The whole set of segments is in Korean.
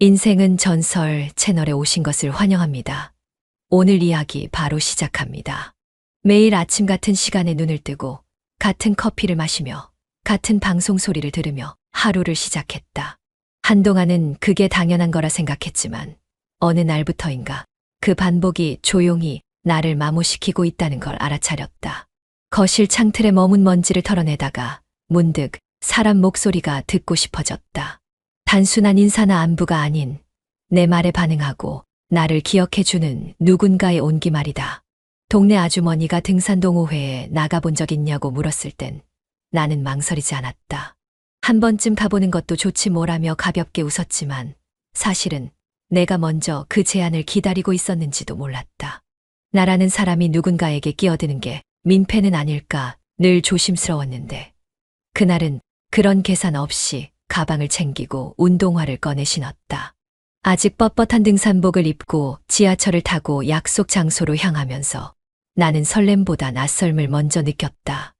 인생은 전설 채널에 오신 것을 환영합니다. 오늘 이야기 바로 시작합니다. 매일 아침 같은 시간에 눈을 뜨고 같은 커피를 마시며 같은 방송 소리를 들으며 하루를 시작했다. 한동안은 그게 당연한 거라 생각했지만 어느 날부터인가 그 반복이 조용히 나를 마모시키고 있다는 걸 알아차렸다. 거실 창틀에 머문 먼지를 털어내다가 문득 사람 목소리가 듣고 싶어졌다. 단순한 인사나 안부가 아닌 내 말에 반응하고 나를 기억해주는 누군가의 온기 말이다. 동네 아주머니가 등산동호회에 나가본 적 있냐고 물었을 땐 나는 망설이지 않았다. 한 번쯤 가보는 것도 좋지 뭐라며 가볍게 웃었지만 사실은 내가 먼저 그 제안을 기다리고 있었는지도 몰랐다. 나라는 사람이 누군가에게 끼어드는 게 민폐는 아닐까 늘 조심스러웠는데 그날은 그런 계산 없이 가방을 챙기고 운동화를 꺼내 신었다. 아직 뻣뻣한 등산복을 입고 지하철을 타고 약속 장소로 향하면서 나는 설렘보다 낯설음을 먼저 느꼈다.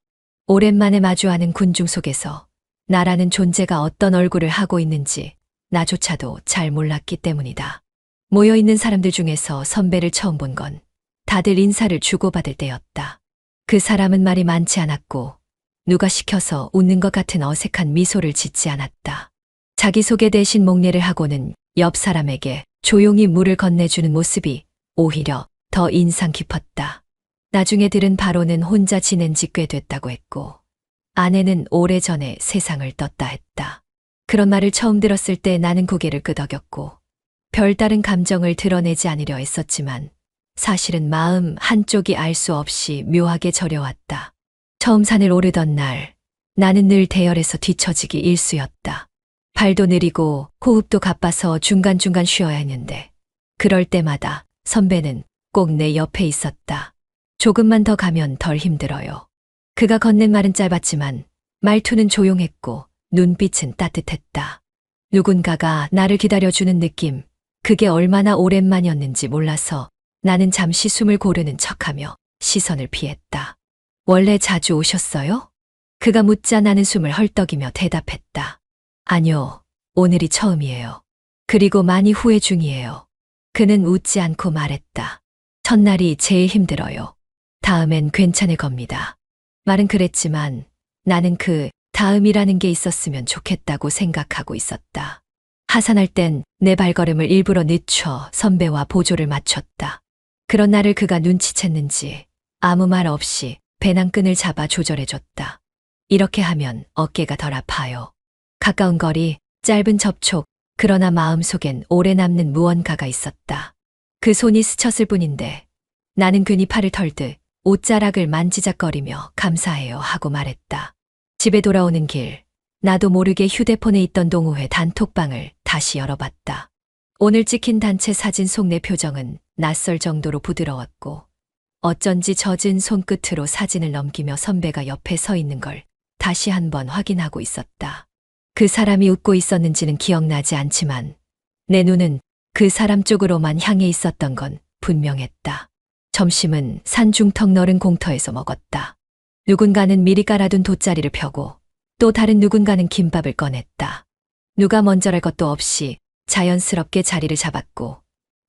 오랜만에 마주하는 군중 속에서 나라는 존재가 어떤 얼굴을 하고 있는지 나조차도 잘 몰랐기 때문이다. 모여있는 사람들 중에서 선배를 처음 본 건 다들 인사를 주고받을 때였다. 그 사람은 말이 많지 않았고 누가 시켜서 웃는 것 같은 어색한 미소를 짓지 않았다. 자기소개 대신 목례를 하고는 옆 사람에게 조용히 물을 건네주는 모습이 오히려 더 인상 깊었다. 나중에 들은 바로는 혼자 지낸 지 꽤 됐다고 했고 아내는 오래전에 세상을 떴다 했다. 그런 말을 처음 들었을 때 나는 고개를 끄덕였고 별다른 감정을 드러내지 않으려 했었지만 사실은 마음 한쪽이 알 수 없이 묘하게 저려왔다. 처음 산을 오르던 날 나는 늘 대열에서 뒤처지기 일쑤였다. 발도 느리고 호흡도 가빠서 중간중간 쉬어야 했는데 그럴 때마다 선배는 꼭 내 옆에 있었다. 조금만 더 가면 덜 힘들어요. 그가 건넨 말은 짧았지만 말투는 조용했고 눈빛은 따뜻했다. 누군가가 나를 기다려주는 느낌, 그게 얼마나 오랜만이었는지 몰라서 나는 잠시 숨을 고르는 척하며 시선을 피했다. 원래 자주 오셨어요? 그가 묻자 나는 숨을 헐떡이며 대답했다. 아니요, 오늘이 처음이에요. 그리고 많이 후회 중이에요. 그는 웃지 않고 말했다. 첫날이 제일 힘들어요. 다음엔 괜찮을 겁니다. 말은 그랬지만 나는 그 다음이라는 게 있었으면 좋겠다고 생각하고 있었다. 하산할 땐 내 발걸음을 일부러 늦춰 선배와 보조를 맞췄다. 그런 나를 그가 눈치챘는지 아무 말 없이 배낭끈을 잡아 조절해줬다. 이렇게 하면 어깨가 덜 아파요. 가까운 거리, 짧은 접촉, 그러나 마음속엔 오래 남는 무언가가 있었다. 그 손이 스쳤을 뿐인데 나는 괜히 팔을 털듯 옷자락을 만지작거리며 감사해요 하고 말했다. 집에 돌아오는 길, 나도 모르게 휴대폰에 있던 동호회 단톡방을 다시 열어봤다. 오늘 찍힌 단체 사진 속 내 표정은 낯설 정도로 부드러웠고 어쩐지 젖은 손끝으로 사진을 넘기며 선배가 옆에 서 있는 걸 다시 한번 확인하고 있었다. 그 사람이 웃고 있었는지는 기억나지 않지만 내 눈은 그 사람 쪽으로만 향해 있었던 건 분명했다. 점심은 산중턱 너른 공터에서 먹었다. 누군가는 미리 깔아둔 돗자리를 펴고 또 다른 누군가는 김밥을 꺼냈다. 누가 먼저랄 것도 없이 자연스럽게 자리를 잡았고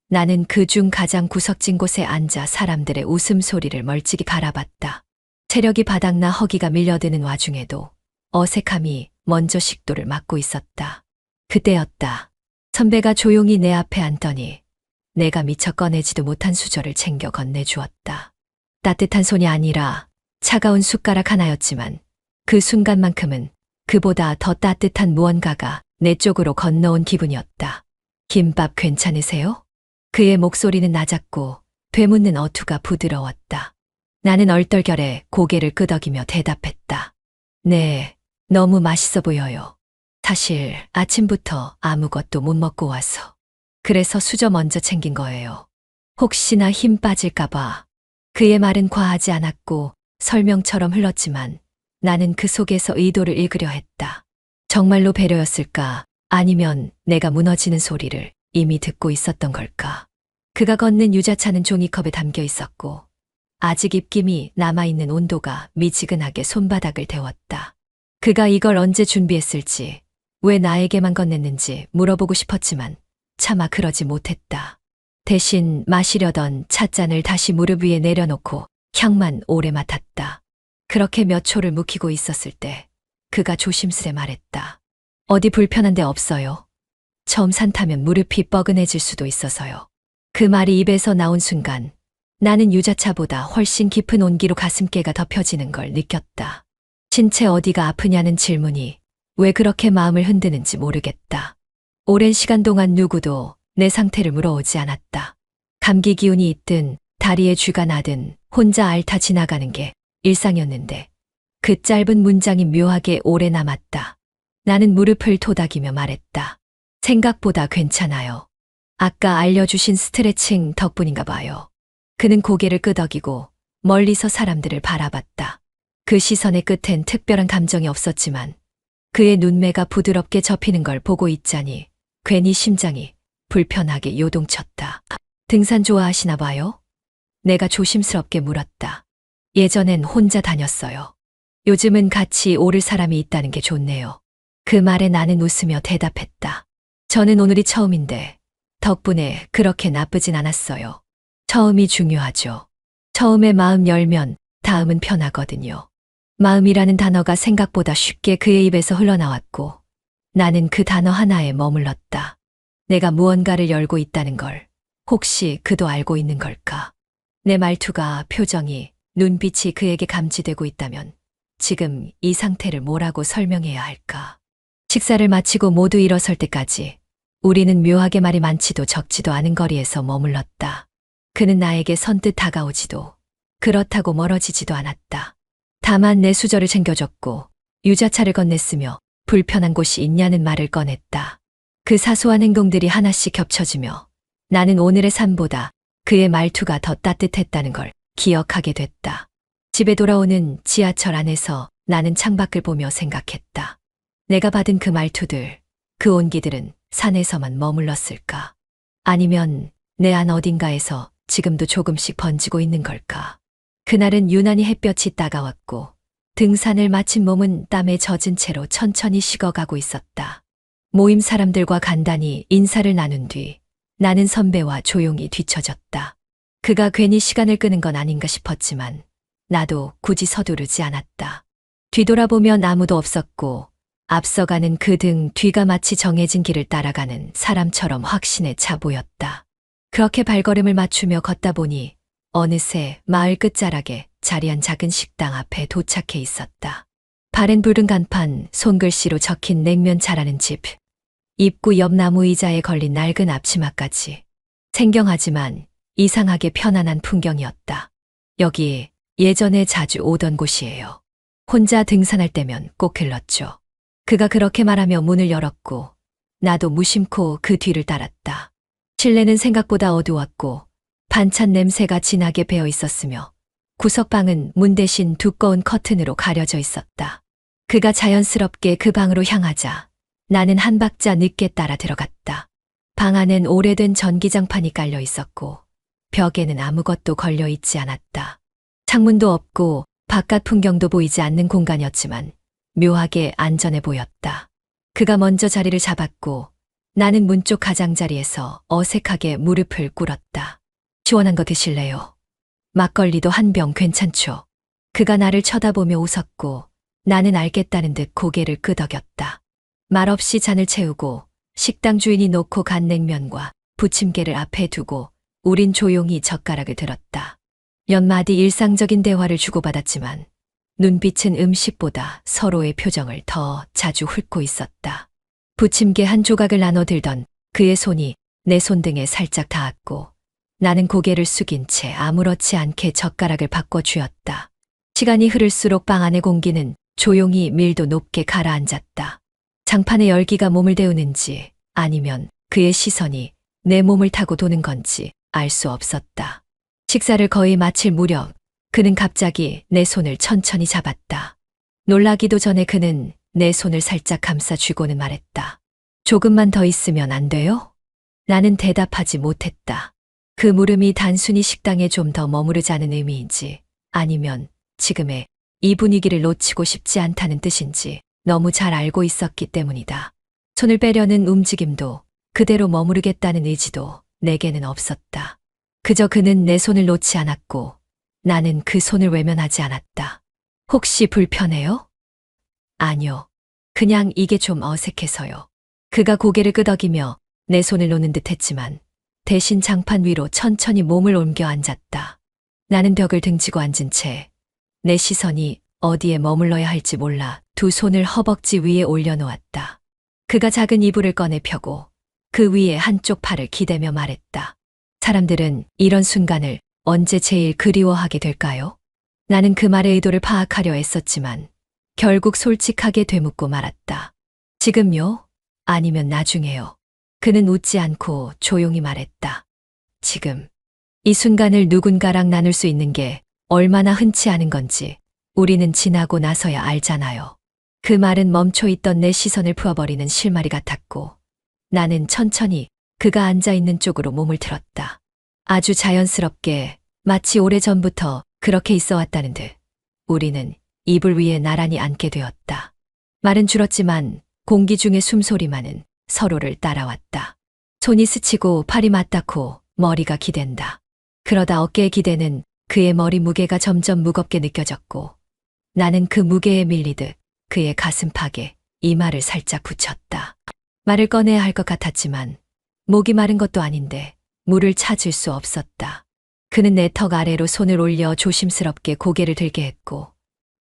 나는 그중 가장 구석진 곳에 앉아 사람들의 웃음소리를 멀찍이 바라봤다. 체력이 바닥나 허기가 밀려드는 와중에도 어색함이 먼저 식도를 막고 있었다. 그때였다. 선배가 조용히 내 앞에 앉더니 내가 미처 꺼내지도 못한 수저를 챙겨 건네주었다. 따뜻한 손이 아니라 차가운 숟가락 하나였지만 그 순간만큼은 그보다 더 따뜻한 무언가가 내 쪽으로 건너온 기분이었다. 김밥 괜찮으세요? 그의 목소리는 낮았고 되묻는 어투가 부드러웠다. 나는 얼떨결에 고개를 끄덕이며 대답했다. 네, 너무 맛있어 보여요. 사실 아침부터 아무것도 못 먹고 와서. 그래서 수저 먼저 챙긴 거예요. 혹시나 힘 빠질까봐. 그의 말은 과하지 않았고 설명처럼 흘렀지만 나는 그 속에서 의도를 읽으려 했다. 정말로 배려였을까? 아니면 내가 무너지는 소리를 이미 듣고 있었던 걸까? 그가 건넨 유자차는 종이컵에 담겨 있었고 아직 입김이 남아있는 온도가 미지근하게 손바닥을 데웠다. 그가 이걸 언제 준비했을지 왜 나에게만 건넸는지 물어보고 싶었지만 차마 그러지 못했다. 대신 마시려던 찻잔을 다시 무릎 위에 내려놓고 향만 오래 맡았다. 그렇게 몇 초를 묵히고 있었을 때 그가 조심스레 말했다. 어디 불편한 데 없어요? 처음 산타면 무릎이 뻐근해질 수도 있어서요. 그 말이 입에서 나온 순간 나는 유자차보다 훨씬 깊은 온기로 가슴께가 덮여지는 걸 느꼈다. 신체 어디가 아프냐는 질문이 왜 그렇게 마음을 흔드는지 모르겠다. 오랜 시간 동안 누구도 내 상태를 물어오지 않았다. 감기 기운이 있든 다리에 쥐가 나든 혼자 앓다 지나가는 게 일상이었는데 그 짧은 문장이 묘하게 오래 남았다. 나는 무릎을 토닥이며 말했다. 생각보다 괜찮아요. 아까 알려주신 스트레칭 덕분인가 봐요. 그는 고개를 끄덕이고 멀리서 사람들을 바라봤다. 그 시선의 끝엔 특별한 감정이 없었지만 그의 눈매가 부드럽게 접히는 걸 보고 있자니 괜히 심장이 불편하게 요동쳤다. 등산 좋아하시나 봐요? 내가 조심스럽게 물었다. 예전엔 혼자 다녔어요. 요즘은 같이 오를 사람이 있다는 게 좋네요. 그 말에 나는 웃으며 대답했다. 저는 오늘이 처음인데 덕분에 그렇게 나쁘진 않았어요. 처음이 중요하죠. 처음에 마음 열면 다음은 편하거든요. 마음이라는 단어가 생각보다 쉽게 그의 입에서 흘러나왔고 나는 그 단어 하나에 머물렀다. 내가 무언가를 열고 있다는 걸 혹시 그도 알고 있는 걸까? 내 말투가, 표정이, 눈빛이 그에게 감지되고 있다면 지금 이 상태를 뭐라고 설명해야 할까? 식사를 마치고 모두 일어설 때까지 우리는 묘하게 말이 많지도 적지도 않은 거리에서 머물렀다. 그는 나에게 선뜻 다가오지도 그렇다고 멀어지지도 않았다. 다만 내 수저를 챙겨줬고 유자차를 건넸으며 불편한 곳이 있냐는 말을 꺼냈다. 그 사소한 행동들이 하나씩 겹쳐지며 나는 오늘의 삶보다 그의 말투가 더 따뜻했다는 걸 기억하게 됐다. 집에 돌아오는 지하철 안에서 나는 창밖을 보며 생각했다. 내가 받은 그 말투들, 그 온기들은 산에서만 머물렀을까? 아니면 내 안 어딘가에서 지금도 조금씩 번지고 있는 걸까? 그날은 유난히 햇볕이 따가웠고 등산을 마친 몸은 땀에 젖은 채로 천천히 식어가고 있었다. 모임 사람들과 간단히 인사를 나눈 뒤 나는 선배와 조용히 뒤처졌다. 그가 괜히 시간을 끄는 건 아닌가 싶었지만 나도 굳이 서두르지 않았다. 뒤돌아보면 아무도 없었고 앞서가는 그 등 뒤가 마치 정해진 길을 따라가는 사람처럼 확신에 차 보였다. 그렇게 발걸음을 맞추며 걷다 보니 어느새 마을 끝자락에 자리한 작은 식당 앞에 도착해 있었다. 바랜 붉은 간판, 손글씨로 적힌 냉면 잘하는 집, 입구 옆 나무 의자에 걸린 낡은 앞치마까지. 생경하지만 이상하게 편안한 풍경이었다. 여기 예전에 자주 오던 곳이에요. 혼자 등산할 때면 꼭 들렀죠. 그가 그렇게 말하며 문을 열었고 나도 무심코 그 뒤를 따랐다. 실내는 생각보다 어두웠고 반찬 냄새가 진하게 배어 있었으며 구석방은 문 대신 두꺼운 커튼으로 가려져 있었다. 그가 자연스럽게 그 방으로 향하자 나는 한 박자 늦게 따라 들어갔다. 방 안엔 오래된 전기장판이 깔려 있었고 벽에는 아무것도 걸려 있지 않았다. 창문도 없고 바깥 풍경도 보이지 않는 공간이었지만 묘하게 안전해 보였다. 그가 먼저 자리를 잡았고 나는 문 쪽 가장자리에서 어색하게 무릎을 꿇었다. 시원한 거 드실래요? 막걸리도 한 병 괜찮죠? 그가 나를 쳐다보며 웃었고 나는 알겠다는 듯 고개를 끄덕였다. 말없이 잔을 채우고 식당 주인이 놓고 간 냉면과 부침개를 앞에 두고 우린 조용히 젓가락을 들었다. 몇 마디 일상적인 대화를 주고받았지만 눈빛은 음식보다 서로의 표정을 더 자주 훑고 있었다. 부침개 한 조각을 나눠 들던 그의 손이 내 손등에 살짝 닿았고 나는 고개를 숙인 채 아무렇지 않게 젓가락을 바꿔 쥐었다. 시간이 흐를수록 방 안의 공기는 조용히 밀도 높게 가라앉았다. 장판의 열기가 몸을 데우는지 아니면 그의 시선이 내 몸을 타고 도는 건지 알 수 없었다. 식사를 거의 마칠 무렵 그는 갑자기 내 손을 천천히 잡았다. 놀라기도 전에 그는 내 손을 살짝 감싸쥐고는 말했다. 조금만 더 있으면 안 돼요? 나는 대답하지 못했다. 그 물음이 단순히 식당에 좀 더 머무르자는 의미인지 아니면 지금의 이 분위기를 놓치고 싶지 않다는 뜻인지 너무 잘 알고 있었기 때문이다. 손을 빼려는 움직임도 그대로 머무르겠다는 의지도 내게는 없었다. 그저 그는 내 손을 놓지 않았고 나는 그 손을 외면하지 않았다. 혹시 불편해요? 아니요. 그냥 이게 좀 어색해서요. 그가 고개를 끄덕이며 내 손을 놓는 듯 했지만 대신 장판 위로 천천히 몸을 옮겨 앉았다. 나는 벽을 등지고 앉은 채 내 시선이 어디에 머물러야 할지 몰라 두 손을 허벅지 위에 올려놓았다. 그가 작은 이불을 꺼내 펴고 그 위에 한쪽 팔을 기대며 말했다. 사람들은 이런 순간을 언제 제일 그리워하게 될까요? 나는 그 말의 의도를 파악하려 애썼지만 결국 솔직하게 되묻고 말았다. 지금요? 아니면 나중에요? 그는 웃지 않고 조용히 말했다. 지금. 이 순간을 누군가랑 나눌 수 있는 게 얼마나 흔치 않은 건지 우리는 지나고 나서야 알잖아요. 그 말은 멈춰 있던 내 시선을 풀어버리는 실마리 같았고 나는 천천히 그가 앉아있는 쪽으로 몸을 틀었다. 아주 자연스럽게 마치 오래전부터 그렇게 있어 왔다는 듯 우리는 이불 위에 나란히 앉게 되었다. 말은 줄었지만 공기 중의 숨소리만은 서로를 따라왔다. 손이 스치고 팔이 맞닿고 머리가 기댄다. 그러다 어깨의 기대는 그의 머리 무게가 점점 무겁게 느껴졌고 나는 그 무게에 밀리듯 그의 가슴팍에 이마를 살짝 붙였다. 말을 꺼내야 할 것 같았지만 목이 마른 것도 아닌데 물을 찾을 수 없었다. 그는 내 턱 아래로 손을 올려 조심스럽게 고개를 들게 했고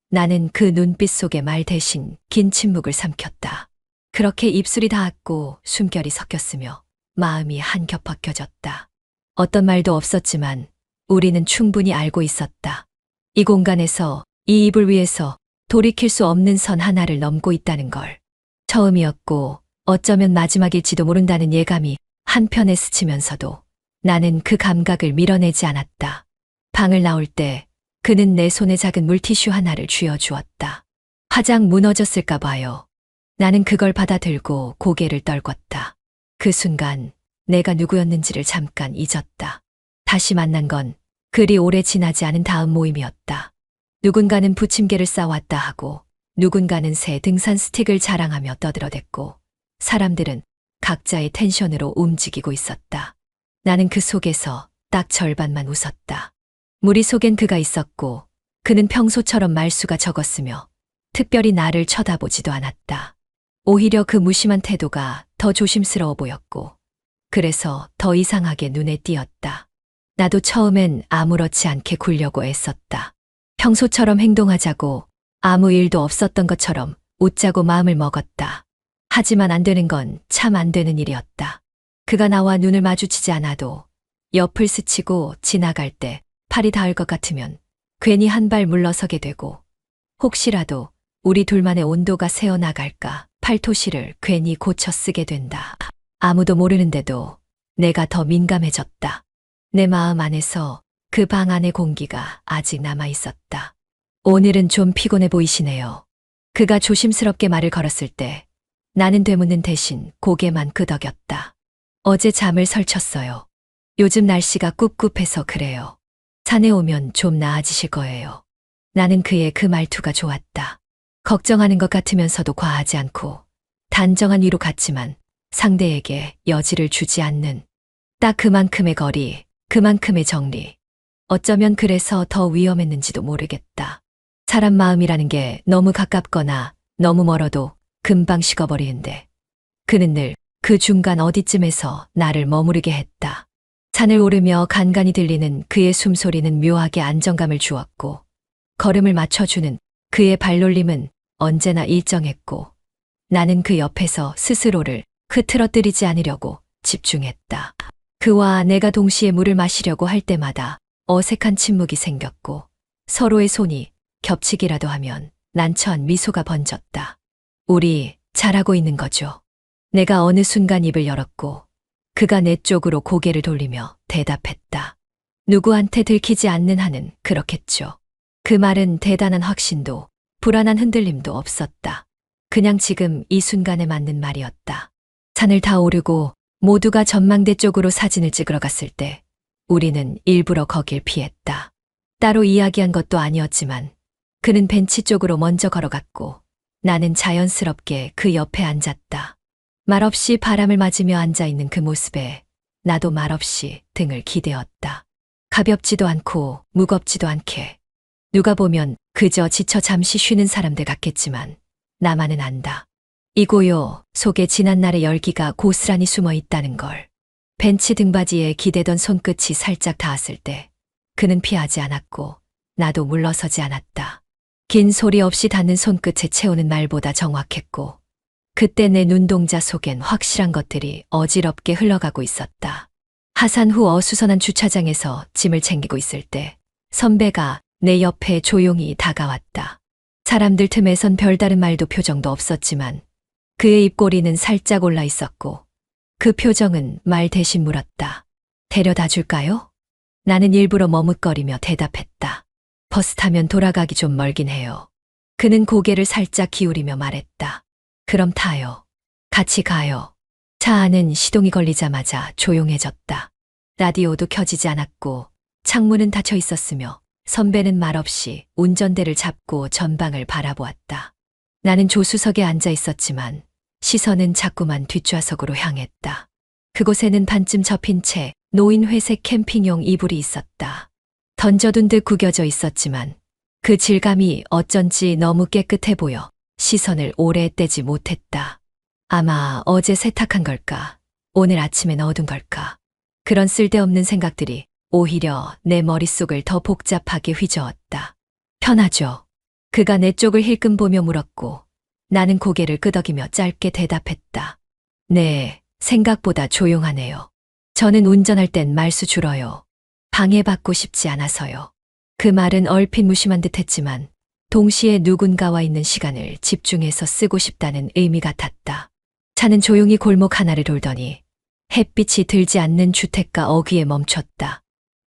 나는 그 눈빛 속에 말 대신 긴 침묵을 삼켰다. 그렇게 입술이 닿았고 숨결이 섞였으며 마음이 한겹 벗겨졌다. 어떤 말도 없었지만 우리는 충분히 알고 있었다. 이 공간에서 이 이불 위에서 돌이킬 수 없는 선 하나를 넘고 있다는 걸. 처음이었고 어쩌면 마지막일지도 모른다는 예감이 한편에 스치면서도 나는 그 감각을 밀어내지 않았다. 방을 나올 때 그는 내 손에 작은 물티슈 하나를 쥐어주었다. 화장 무너졌을까 봐요. 나는 그걸 받아들고 고개를 떨궜다. 그 순간 내가 누구였는지를 잠깐 잊었다. 다시 만난 건 그리 오래 지나지 않은 다음 모임이었다. 누군가는 부침개를 싸왔다 하고 누군가는 새 등산 스틱을 자랑하며 떠들어댔고 사람들은 각자의 텐션으로 움직이고 있었다. 나는 그 속에서 딱 절반만 웃었다. 무리 속엔 그가 있었고 그는 평소처럼 말수가 적었으며 특별히 나를 쳐다보지도 않았다. 오히려 그 무심한 태도가 더 조심스러워 보였고 그래서 더 이상하게 눈에 띄었다. 나도 처음엔 아무렇지 않게 굴려고 애썼다. 평소처럼 행동하자고 아무 일도 없었던 것처럼 웃자고 마음을 먹었다. 하지만 안 되는 건 참 안 되는 일이었다. 그가 나와 눈을 마주치지 않아도 옆을 스치고 지나갈 때 팔이 닿을 것 같으면 괜히 한 발 물러서게 되고 혹시라도 우리 둘만의 온도가 새어나갈까 팔토시를 괜히 고쳐 쓰게 된다. 아무도 모르는데도 내가 더 민감해졌다. 내 마음 안에서 그 방 안의 공기가 아직 남아 있었다. 오늘은 좀 피곤해 보이시네요. 그가 조심스럽게 말을 걸었을 때 나는 되묻는 대신 고개만 끄덕였다. 어제 잠을 설쳤어요. 요즘 날씨가 꿉꿉해서 그래요. 산에 오면 좀 나아지실 거예요. 나는 그의 그 말투가 좋았다. 걱정하는 것 같으면서도 과하지 않고 단정한 위로 같지만 상대에게 여지를 주지 않는 딱 그만큼의 거리, 그만큼의 정리. 어쩌면 그래서 더 위험했는지도 모르겠다. 사람 마음이라는 게 너무 가깝거나 너무 멀어도 금방 식어버리는데 그는 늘 그 중간 어디쯤에서 나를 머무르게 했다. 산을 오르며 간간히 들리는 그의 숨소리는 묘하게 안정감을 주었고 걸음을 맞춰주는 그의 발놀림은 언제나 일정했고 나는 그 옆에서 스스로를 흐트러뜨리지 않으려고 집중했다. 그와 내가 동시에 물을 마시려고 할 때마다 어색한 침묵이 생겼고 서로의 손이 겹치기라도 하면 난처한 미소가 번졌다. 우리 잘하고 있는 거죠. 내가 어느 순간 입을 열었고 그가 내 쪽으로 고개를 돌리며 대답했다. 누구한테 들키지 않는 한은 그렇겠죠. 그 말은 대단한 확신도 불안한 흔들림도 없었다. 그냥 지금 이 순간에 맞는 말이었다. 산을 다 오르고 모두가 전망대 쪽으로 사진을 찍으러 갔을 때 우리는 일부러 거길 피했다. 따로 이야기한 것도 아니었지만 그는 벤치 쪽으로 먼저 걸어갔고 나는 자연스럽게 그 옆에 앉았다. 말없이 바람을 맞으며 앉아있는 그 모습에 나도 말없이 등을 기대었다. 가볍지도 않고 무겁지도 않게. 누가 보면 그저 지쳐 잠시 쉬는 사람들 같겠지만 나만은 안다. 이 고요 속에 지난날의 열기가 고스란히 숨어 있다는 걸. 벤치 등받이에 기대던 손끝이 살짝 닿았을 때 그는 피하지 않았고 나도 물러서지 않았다. 긴 소리 없이 닿는 손끝에 채우는 말보다 정확했고 그때 내 눈동자 속엔 확실한 것들이 어지럽게 흘러가고 있었다. 하산 후 어수선한 주차장에서 짐을 챙기고 있을 때 선배가 내 옆에 조용히 다가왔다. 사람들 틈에선 별다른 말도 표정도 없었지만 그의 입꼬리는 살짝 올라 있었고 그 표정은 말 대신 물었다. 데려다 줄까요? 나는 일부러 머뭇거리며 대답했다. 버스 타면 돌아가기 좀 멀긴 해요. 그는 고개를 살짝 기울이며 말했다. 그럼 타요. 같이 가요. 차 안은 시동이 걸리자마자 조용해졌다. 라디오도 켜지지 않았고 창문은 닫혀 있었으며 선배는 말없이 운전대를 잡고 전방을 바라보았다. 나는 조수석에 앉아 있었지만 시선은 자꾸만 뒷좌석으로 향했다. 그곳에는 반쯤 접힌 채 놓인 회색 캠핑용 이불이 있었다. 던져둔 듯 구겨져 있었지만 그 질감이 어쩐지 너무 깨끗해 보여 시선을 오래 떼지 못했다. 아마 어제 세탁한 걸까? 오늘 아침에 넣어둔 걸까? 그런 쓸데없는 생각들이 오히려 내 머릿속을 더 복잡하게 휘저었다. 편하죠? 그가 내 쪽을 힐끔 보며 물었고 나는 고개를 끄덕이며 짧게 대답했다. 네, 생각보다 조용하네요. 저는 운전할 땐 말수 줄어요. 방해받고 싶지 않아서요. 그 말은 얼핏 무심한 듯 했지만 동시에 누군가와 있는 시간을 집중해서 쓰고 싶다는 의미 같았다. 차는 조용히 골목 하나를 돌더니 햇빛이 들지 않는 주택가 어귀에 멈췄다.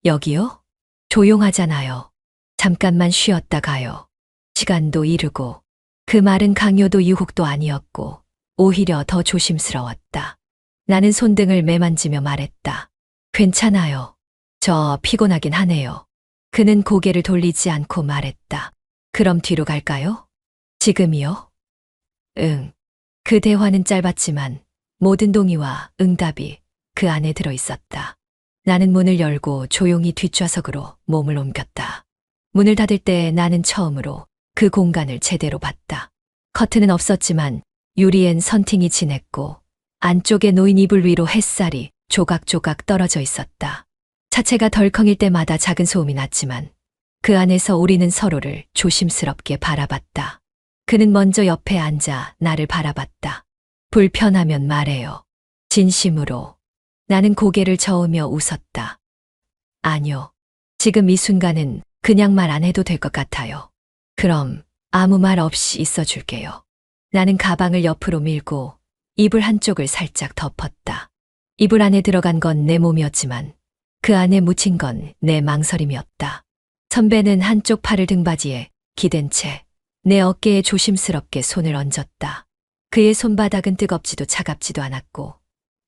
여기요? 조용하잖아요. 잠깐만 쉬었다 가요. 시간도 이르고 그 말은 강요도 유혹도 아니었고 오히려 더 조심스러웠다. 나는 손등을 매만지며 말했다. 괜찮아요. 저 피곤하긴 하네요. 그는 고개를 돌리지 않고 말했다. 그럼 뒤로 갈까요? 지금이요? 응. 그 대화는 짧았지만 모든 동의와 응답이 그 안에 들어 있었다. 나는 문을 열고 조용히 뒷좌석으로 몸을 옮겼다. 문을 닫을 때 나는 처음으로 그 공간을 제대로 봤다. 커튼은 없었지만 유리엔 선팅이 진했고 안쪽에 놓인 이불 위로 햇살이 조각조각 떨어져 있었다. 차체가 덜컹일 때마다 작은 소음이 났지만 그 안에서 우리는 서로를 조심스럽게 바라봤다. 그는 먼저 옆에 앉아 나를 바라봤다. 불편하면 말해요. 진심으로. 나는 고개를 저으며 웃었다. 아니요. 지금 이 순간은 그냥 말 안 해도 될 것 같아요. 그럼 아무 말 없이 있어 줄게요. 나는 가방을 옆으로 밀고 이불 한쪽을 살짝 덮었다. 이불 안에 들어간 건 내 몸이었지만 그 안에 묻힌 건 내 망설임이었다. 선배는 한쪽 팔을 등받이에 기댄 채 내 어깨에 조심스럽게 손을 얹었다. 그의 손바닥은 뜨겁지도 차갑지도 않았고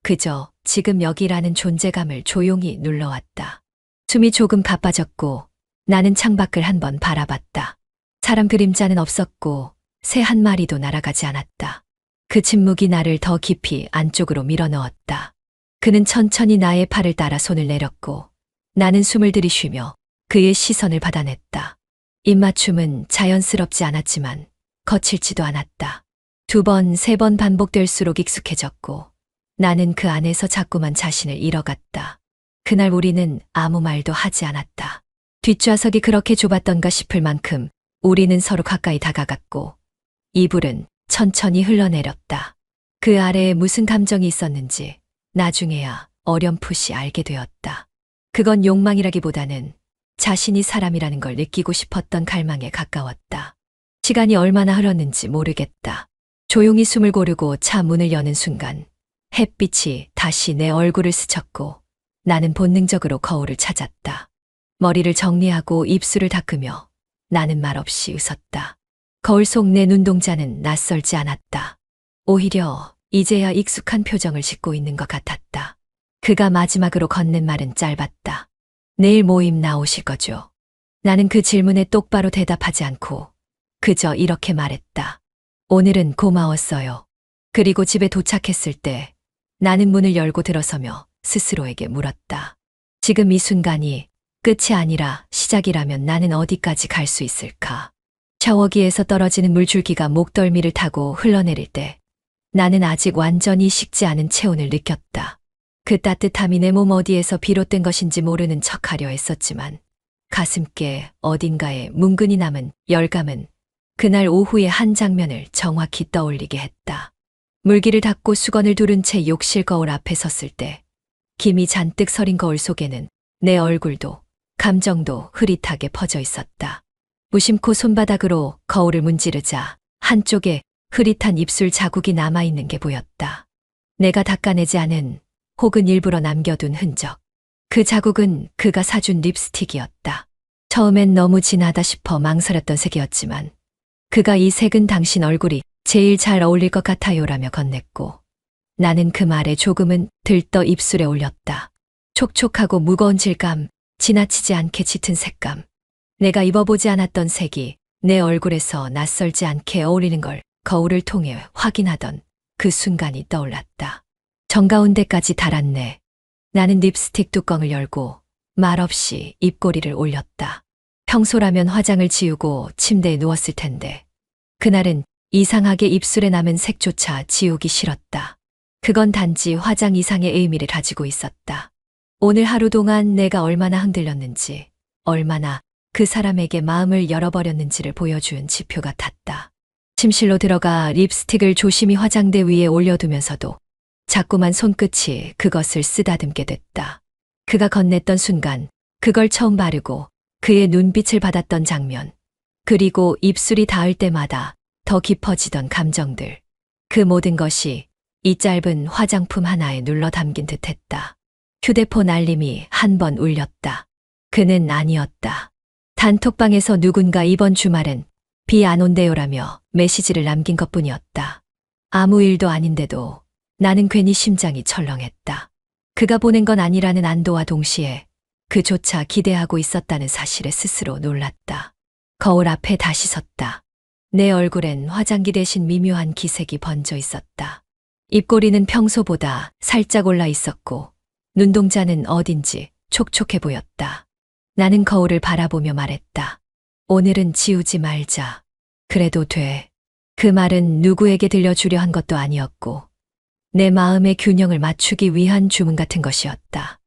그저 지금 여기라는 존재감을 조용히 눌러왔다. 숨이 조금 가빠졌고 나는 창밖을 한번 바라봤다. 사람 그림자는 없었고 새 한 마리도 날아가지 않았다. 그 침묵이 나를 더 깊이 안쪽으로 밀어넣었다. 그는 천천히 나의 팔을 따라 손을 내렸고 나는 숨을 들이쉬며 그의 시선을 받아냈다. 입맞춤은 자연스럽지 않았지만 거칠지도 않았다. 2번, 3번 반복될수록 익숙해졌고 나는 그 안에서 자꾸만 자신을 잃어갔다. 그날 우리는 아무 말도 하지 않았다. 뒷좌석이 그렇게 좁았던가 싶을 만큼 우리는 서로 가까이 다가갔고 이불은 천천히 흘러내렸다. 그 아래에 무슨 감정이 있었는지 나중에야 어렴풋이 알게 되었다. 그건 욕망이라기보다는 자신이 사람이라는 걸 느끼고 싶었던 갈망에 가까웠다. 시간이 얼마나 흘렀는지 모르겠다. 조용히 숨을 고르고 차 문을 여는 순간 햇빛이 다시 내 얼굴을 스쳤고 나는 본능적으로 거울을 찾았다. 머리를 정리하고 입술을 닦으며 나는 말없이 웃었다. 거울 속 내 눈동자는 낯설지 않았다. 오히려 이제야 익숙한 표정을 짓고 있는 것 같았다. 그가 마지막으로 건넨 말은 짧았다. 내일 모임 나오실 거죠? 나는 그 질문에 똑바로 대답하지 않고 그저 이렇게 말했다. 오늘은 고마웠어요. 그리고 집에 도착했을 때 나는 문을 열고 들어서며 스스로에게 물었다. 지금 이 순간이 끝이 아니라 시작이라면 나는 어디까지 갈 수 있을까? 샤워기에서 떨어지는 물줄기가 목덜미를 타고 흘러내릴 때 나는 아직 완전히 식지 않은 체온을 느꼈다. 그 따뜻함이 내 몸 어디에서 비롯된 것인지 모르는 척하려 했었지만 가슴께 어딘가에 뭉근히 남은 열감은 그날 오후의 한 장면을 정확히 떠올리게 했다. 물기를 닦고 수건을 두른 채 욕실 거울 앞에 섰을 때 김이 잔뜩 서린 거울 속에는 내 얼굴도 감정도 흐릿하게 퍼져 있었다. 무심코 손바닥으로 거울을 문지르자 한쪽에 흐릿한 입술 자국이 남아있는 게 보였다. 내가 닦아내지 않은 혹은 일부러 남겨둔 흔적. 그 자국은 그가 사준 립스틱이었다. 처음엔 너무 진하다 싶어 망설였던 색이었지만 그가 이 색은 당신 얼굴이 제일 잘 어울릴 것 같아요라며 건넸고 나는 그 말에 조금은 들떠 입술에 올렸다. 촉촉하고 무거운 질감, 지나치지 않게 짙은 색감. 내가 입어보지 않았던 색이 내 얼굴에서 낯설지 않게 어울리는 걸 거울을 통해 확인하던 그 순간이 떠올랐다. 정가운데까지 달았네. 나는 립스틱 뚜껑을 열고 말없이 입꼬리를 올렸다. 평소라면 화장을 지우고 침대에 누웠을 텐데 그날은 이상하게 입술에 남은 색조차 지우기 싫었다. 그건 단지 화장 이상의 의미를 가지고 있었다. 오늘 하루 동안 내가 얼마나 흔들렸는지, 얼마나 그 사람에게 마음을 열어버렸는지를 보여준 지표 같았다. 침실로 들어가 립스틱을 조심히 화장대 위에 올려두면서도 자꾸만 손끝이 그것을 쓰다듬게 됐다. 그가 건넸던 순간, 그걸 처음 바르고 그의 눈빛을 받았던 장면, 그리고 입술이 닿을 때마다 더 깊어지던 감정들. 그 모든 것이 이 짧은 화장품 하나에 눌러 담긴 듯했다. 휴대폰 알림이 한 번 울렸다. 그는 아니었다. 단톡방에서 누군가 이번 주말엔 비 안 온대요라며 메시지를 남긴 것뿐이었다. 아무 일도 아닌데도 나는 괜히 심장이 철렁했다. 그가 보낸 건 아니라는 안도와 동시에 그조차 기대하고 있었다는 사실에 스스로 놀랐다. 거울 앞에 다시 섰다. 내 얼굴엔 화장기 대신 미묘한 기색이 번져 있었다. 입꼬리는 평소보다 살짝 올라 있었고 눈동자는 어딘지 촉촉해 보였다. 나는 거울을 바라보며 말했다. 오늘은 지우지 말자. 그래도 돼. 그 말은 누구에게 들려주려 한 것도 아니었고 내 마음의 균형을 맞추기 위한 주문 같은 것이었다.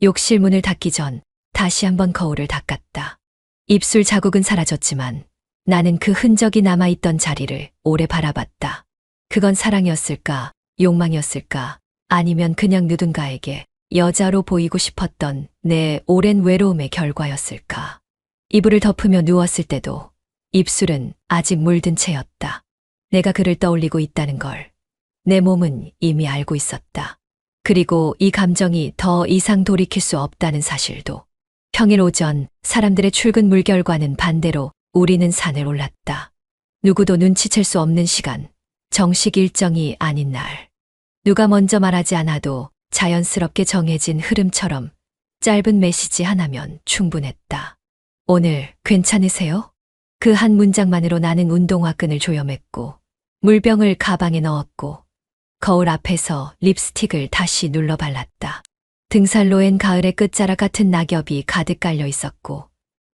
욕실 문을 닫기 전 다시 한번 거울을 닦았다. 입술 자국은 사라졌지만 나는 그 흔적이 남아있던 자리를 오래 바라봤다. 그건 사랑이었을까? 욕망이었을까? 아니면 그냥 누군가에게 여자로 보이고 싶었던 내 오랜 외로움의 결과였을까? 이불을 덮으며 누웠을 때도 입술은 아직 물든 채였다. 내가 그를 떠올리고 있다는 걸 내 몸은 이미 알고 있었다. 그리고 이 감정이 더 이상 돌이킬 수 없다는 사실도. 평일 오전 사람들의 출근 물결과는 반대로 우리는 산을 올랐다. 누구도 눈치챌 수 없는 시간, 정식 일정이 아닌 날. 누가 먼저 말하지 않아도 자연스럽게 정해진 흐름처럼 짧은 메시지 하나면 충분했다. 오늘 괜찮으세요? 그 한 문장만으로 나는 운동화 끈을 조여맸고 물병을 가방에 넣었고 거울 앞에서 립스틱을 다시 눌러 발랐다. 등살로엔 가을의 끝자락 같은 낙엽이 가득 깔려 있었고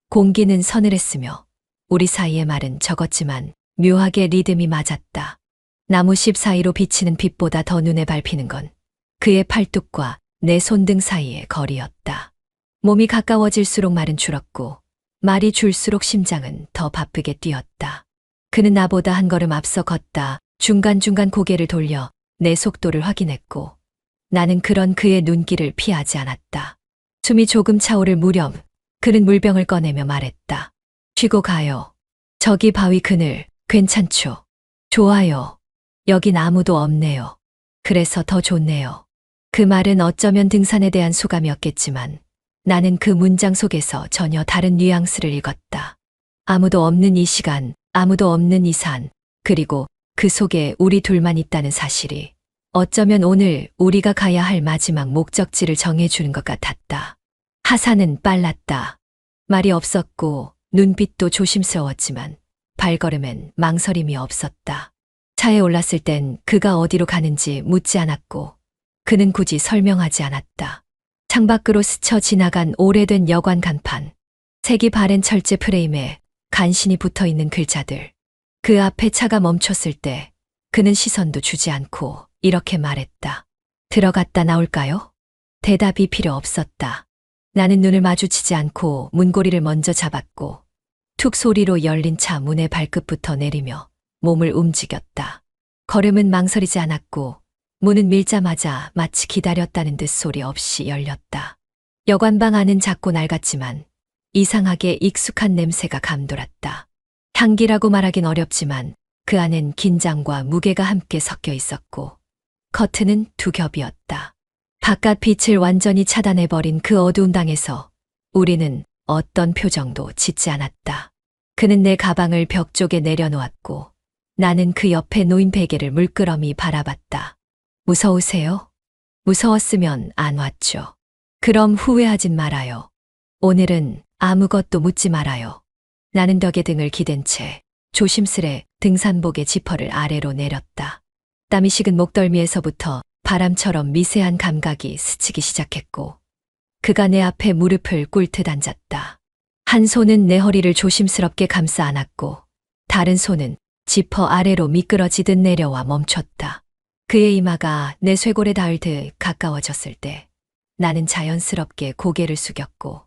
공기는 서늘했으며 우리 사이의 말은 적었지만 묘하게 리듬이 맞았다. 나무십 사이로 비치는 빛보다 더 눈에 밟히는 건 그의 팔뚝과 내 손등 사이의 거리였다. 몸이 가까워질수록 말은 줄었고 말이 줄수록 심장은 더 바쁘게 뛰었다. 그는 나보다 한 걸음 앞서 걷다 중간중간 고개를 돌려 내 속도를 확인했고 나는 그런 그의 눈길을 피하지 않았다. 숨이 조금 차오를 무렵 그는 물병을 꺼내며 말했다. 쉬고 가요. 저기 바위 그늘 괜찮죠? 좋아요. 여긴 아무도 없네요. 그래서 더 좋네요. 그 말은 어쩌면 등산에 대한 소감이었겠지만 나는 그 문장 속에서 전혀 다른 뉘앙스를 읽었다. 아무도 없는 이 시간, 아무도 없는 이 산, 그리고 그 속에 우리 둘만 있다는 사실이 어쩌면 오늘 우리가 가야 할 마지막 목적지를 정해주는 것 같았다. 하산은 빨랐다. 말이 없었고 눈빛도 조심스러웠지만 발걸음엔 망설임이 없었다. 차에 올랐을 땐 그가 어디로 가는지 묻지 않았고 그는 굳이 설명하지 않았다. 창밖으로 스쳐 지나간 오래된 여관 간판, 색이 바랜 철제 프레임에 간신히 붙어있는 글자들. 그 앞에 차가 멈췄을 때 그는 시선도 주지 않고 이렇게 말했다. 들어갔다 나올까요? 대답이 필요 없었다. 나는 눈을 마주치지 않고 문고리를 먼저 잡았고 툭 소리로 열린 차 문의 발끝부터 내리며 몸을 움직였다. 걸음은 망설이지 않았고 문은 밀자마자 마치 기다렸다는 듯 소리 없이 열렸다. 여관방 안은 작고 낡았지만 이상하게 익숙한 냄새가 감돌았다. 향기라고 말하긴 어렵지만 그 안엔 긴장과 무게가 함께 섞여 있었고 커튼은 두 겹이었다. 바깥 빛을 완전히 차단해버린 그 어두운 방에서 우리는 어떤 표정도 짓지 않았다. 그는 내 가방을 벽 쪽에 내려놓았고 나는 그 옆에 놓인 베개를 물끄러미 바라봤다. 무서우세요? 무서웠으면 안 왔죠. 그럼 후회하진 말아요. 오늘은 아무것도 묻지 말아요. 나는 벽에 등을 기댄 채 조심스레 등산복의 지퍼를 아래로 내렸다. 땀이 식은 목덜미에서부터 바람처럼 미세한 감각이 스치기 시작했고 그가 내 앞에 무릎을 꿇듯 앉았다. 한 손은 내 허리를 조심스럽게 감싸 안았고 다른 손은 지퍼 아래로 미끄러지듯 내려와 멈췄다. 그의 이마가 내 쇄골에 닿을 듯 가까워졌을 때 나는 자연스럽게 고개를 숙였고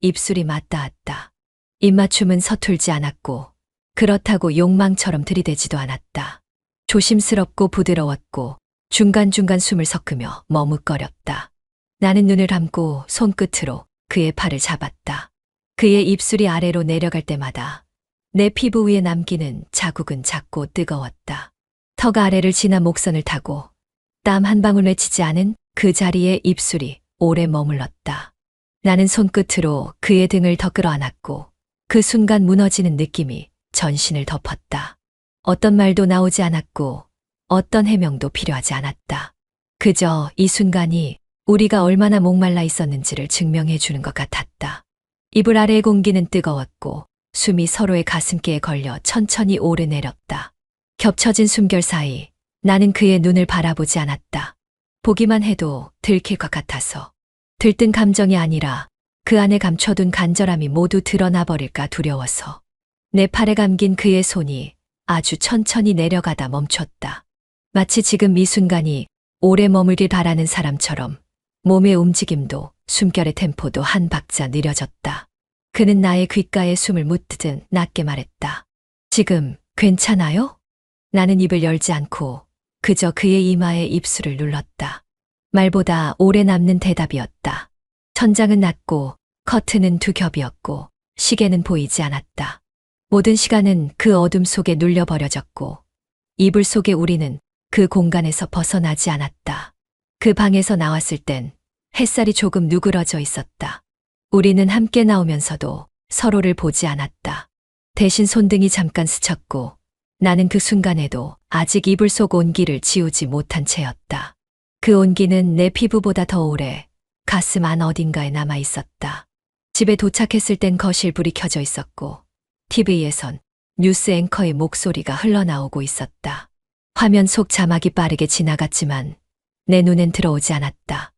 입술이 맞닿았다. 입맞춤은 서툴지 않았고 그렇다고 욕망처럼 들이대지도 않았다. 조심스럽고 부드러웠고 중간중간 숨을 섞으며 머뭇거렸다. 나는 눈을 감고 손끝으로 그의 팔을 잡았다. 그의 입술이 아래로 내려갈 때마다 내 피부 위에 남기는 자국은 작고 뜨거웠다. 턱 아래를 지나 목선을 타고 땀 한 방울 맺히지 않은 그 자리에 입술이 오래 머물렀다. 나는 손끝으로 그의 등을 더 끌어안았고 그 순간 무너지는 느낌이 전신을 덮었다. 어떤 말도 나오지 않았고 어떤 해명도 필요하지 않았다. 그저 이 순간이 우리가 얼마나 목말라 있었는지를 증명해 주는 것 같았다. 이불 아래의 공기는 뜨거웠고 숨이 서로의 가슴께에 걸려 천천히 오르내렸다. 겹쳐진 숨결 사이 나는 그의 눈을 바라보지 않았다. 보기만 해도 들킬 것 같아서. 들뜬 감정이 아니라 그 안에 감춰둔 간절함이 모두 드러나 버릴까 두려워서. 내 팔에 감긴 그의 손이 아주 천천히 내려가다 멈췄다. 마치 지금 이 순간이 오래 머물길 바라는 사람처럼 몸의 움직임도 숨결의 템포도 한 박자 느려졌다. 그는 나의 귓가에 숨을 묻듯 낮게 말했다. 지금 괜찮아요? 나는 입을 열지 않고 그저 그의 이마에 입술을 눌렀다. 말보다 오래 남는 대답이었다. 천장은 낮고 커튼은 두 겹이었고 시계는 보이지 않았다. 모든 시간은 그 어둠 속에 눌려버려졌고 이불 속에 우리는 그 공간에서 벗어나지 않았다. 그 방에서 나왔을 땐 햇살이 조금 누그러져 있었다. 우리는 함께 나오면서도 서로를 보지 않았다. 대신 손등이 잠깐 스쳤고 나는 그 순간에도 아직 이불 속 온기를 지우지 못한 채였다. 그 온기는 내 피부보다 더 오래 가슴 안 어딘가에 남아 있었다. 집에 도착했을 땐 거실 불이 켜져 있었고 TV에선 뉴스 앵커의 목소리가 흘러나오고 있었다. 화면 속 자막이 빠르게 지나갔지만 내 눈엔 들어오지 않았다.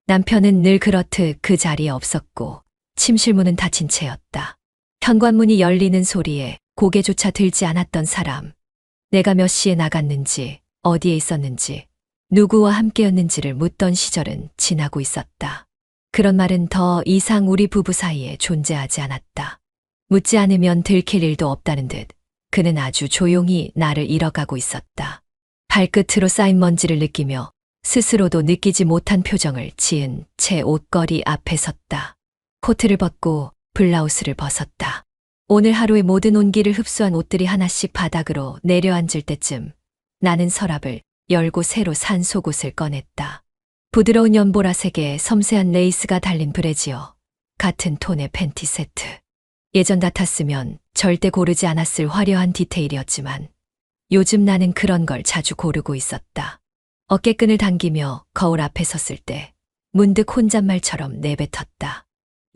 남편은 늘 그렇듯 그 자리에 없었고 침실문은 닫힌 채였다. 현관문이 열리는 소리에 고개조차 들지 않았던 사람. 내가 몇 시에 나갔는지, 어디에 있었는지, 누구와 함께였는지를 묻던 시절은 지나고 있었다. 그런 말은 더 이상 우리 부부 사이에 존재하지 않았다. 묻지 않으면 들킬 일도 없다는 듯 그는 아주 조용히 나를 잃어가고 있었다. 발끝으로 쌓인 먼지를 느끼며 스스로도 느끼지 못한 표정을 지은 채 옷걸이 앞에 섰다. 코트를 벗고 블라우스를 벗었다. 오늘 하루의 모든 온기를 흡수한 옷들이 하나씩 바닥으로 내려앉을 때쯤 나는 서랍을 열고 새로 산 속옷을 꺼냈다. 부드러운 연보라색의 섬세한 레이스가 달린 브래지어, 같은 톤의 팬티 세트. 예전 같았으면 절대 고르지 않았을 화려한 디테일이었지만 요즘 나는 그런 걸 자주 고르고 있었다. 어깨끈을 당기며 거울 앞에 섰을 때 문득 혼잣말처럼 내뱉었다.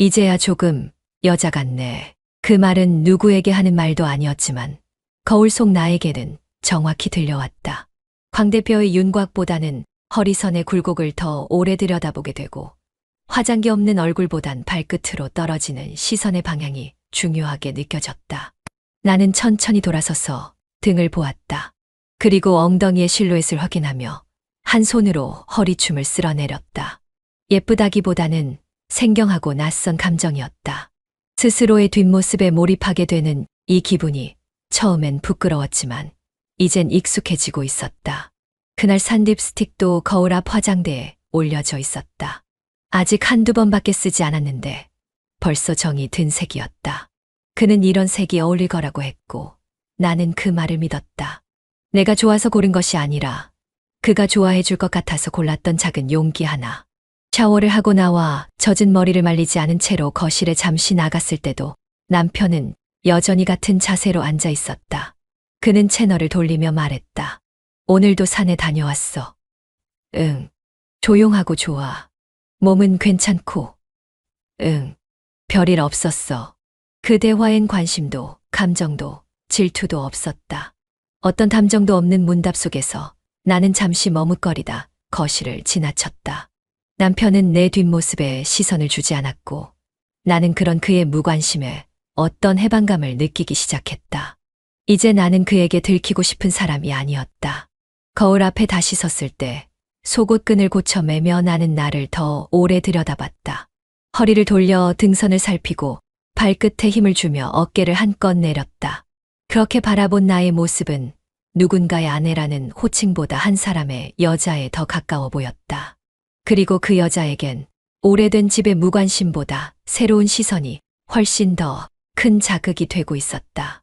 이제야 조금 여자 같네. 그 말은 누구에게 하는 말도 아니었지만 거울 속 나에게는 정확히 들려왔다. 광 대표의 윤곽보다는 허리선의 굴곡을 더 오래 들여다보게 되고 화장기 없는 얼굴보단 발끝으로 떨어지는 시선의 방향이 중요하게 느껴졌다. 나는 천천히 돌아서서 등을 보았다. 그리고 엉덩이의 실루엣을 확인하며 한 손으로 허리춤을 쓸어내렸다. 예쁘다기보다는 생경하고 낯선 감정이었다. 스스로의 뒷모습에 몰입하게 되는 이 기분이 처음엔 부끄러웠지만 이젠 익숙해지고 있었다. 그날 산 립스틱도 거울 앞 화장대에 올려져 있었다. 아직 한두 번밖에 쓰지 않았는데 벌써 정이 든 색이었다. 그는 이런 색이 어울릴 거라고 했고 나는 그 말을 믿었다. 내가 좋아서 고른 것이 아니라 그가 좋아해 줄 것 같아서 골랐던 작은 용기 하나. 샤워를 하고 나와 젖은 머리를 말리지 않은 채로 거실에 잠시 나갔을 때도 남편은 여전히 같은 자세로 앉아 있었다. 그는 채널을 돌리며 말했다. 오늘도 산에 다녀왔어. 응. 조용하고 좋아. 몸은 괜찮고. 응. 별일 없었어. 그 대화엔 관심도, 감정도, 질투도 없었다. 어떤 감정도 없는 문답 속에서 나는 잠시 머뭇거리다 거실을 지나쳤다. 남편은 내 뒷모습에 시선을 주지 않았고 나는 그런 그의 무관심에 어떤 해방감을 느끼기 시작했다. 이제 나는 그에게 들키고 싶은 사람이 아니었다. 거울 앞에 다시 섰을 때 속옷끈을 고쳐 매며 나는 나를 더 오래 들여다봤다. 허리를 돌려 등선을 살피고 발끝에 힘을 주며 어깨를 한껏 내렸다. 그렇게 바라본 나의 모습은 누군가의 아내라는 호칭보다 한 사람의 여자에 더 가까워 보였다. 그리고 그 여자에겐 오래된 집의 무관심보다 새로운 시선이 훨씬 더 큰 자극이 되고 있었다.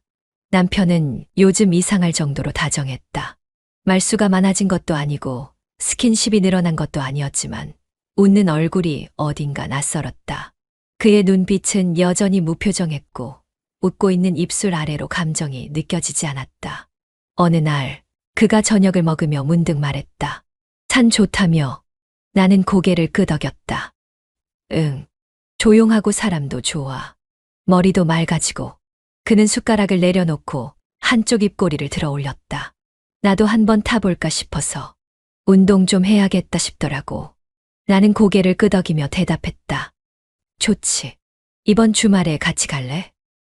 남편은 요즘 이상할 정도로 다정했다. 말수가 많아진 것도 아니고 스킨십이 늘어난 것도 아니었지만 웃는 얼굴이 어딘가 낯설었다. 그의 눈빛은 여전히 무표정했고 웃고 있는 입술 아래로 감정이 느껴지지 않았다. 어느 날 그가 저녁을 먹으며 문득 말했다. 산 좋다며. 나는 고개를 끄덕였다. 응. 조용하고 사람도 좋아. 머리도 맑아지고. 그는 숟가락을 내려놓고 한쪽 입꼬리를 들어 올렸다. 나도 한번 타볼까 싶어서. 운동 좀 해야겠다 싶더라고. 나는 고개를 끄덕이며 대답했다. 좋지. 이번 주말에 같이 갈래?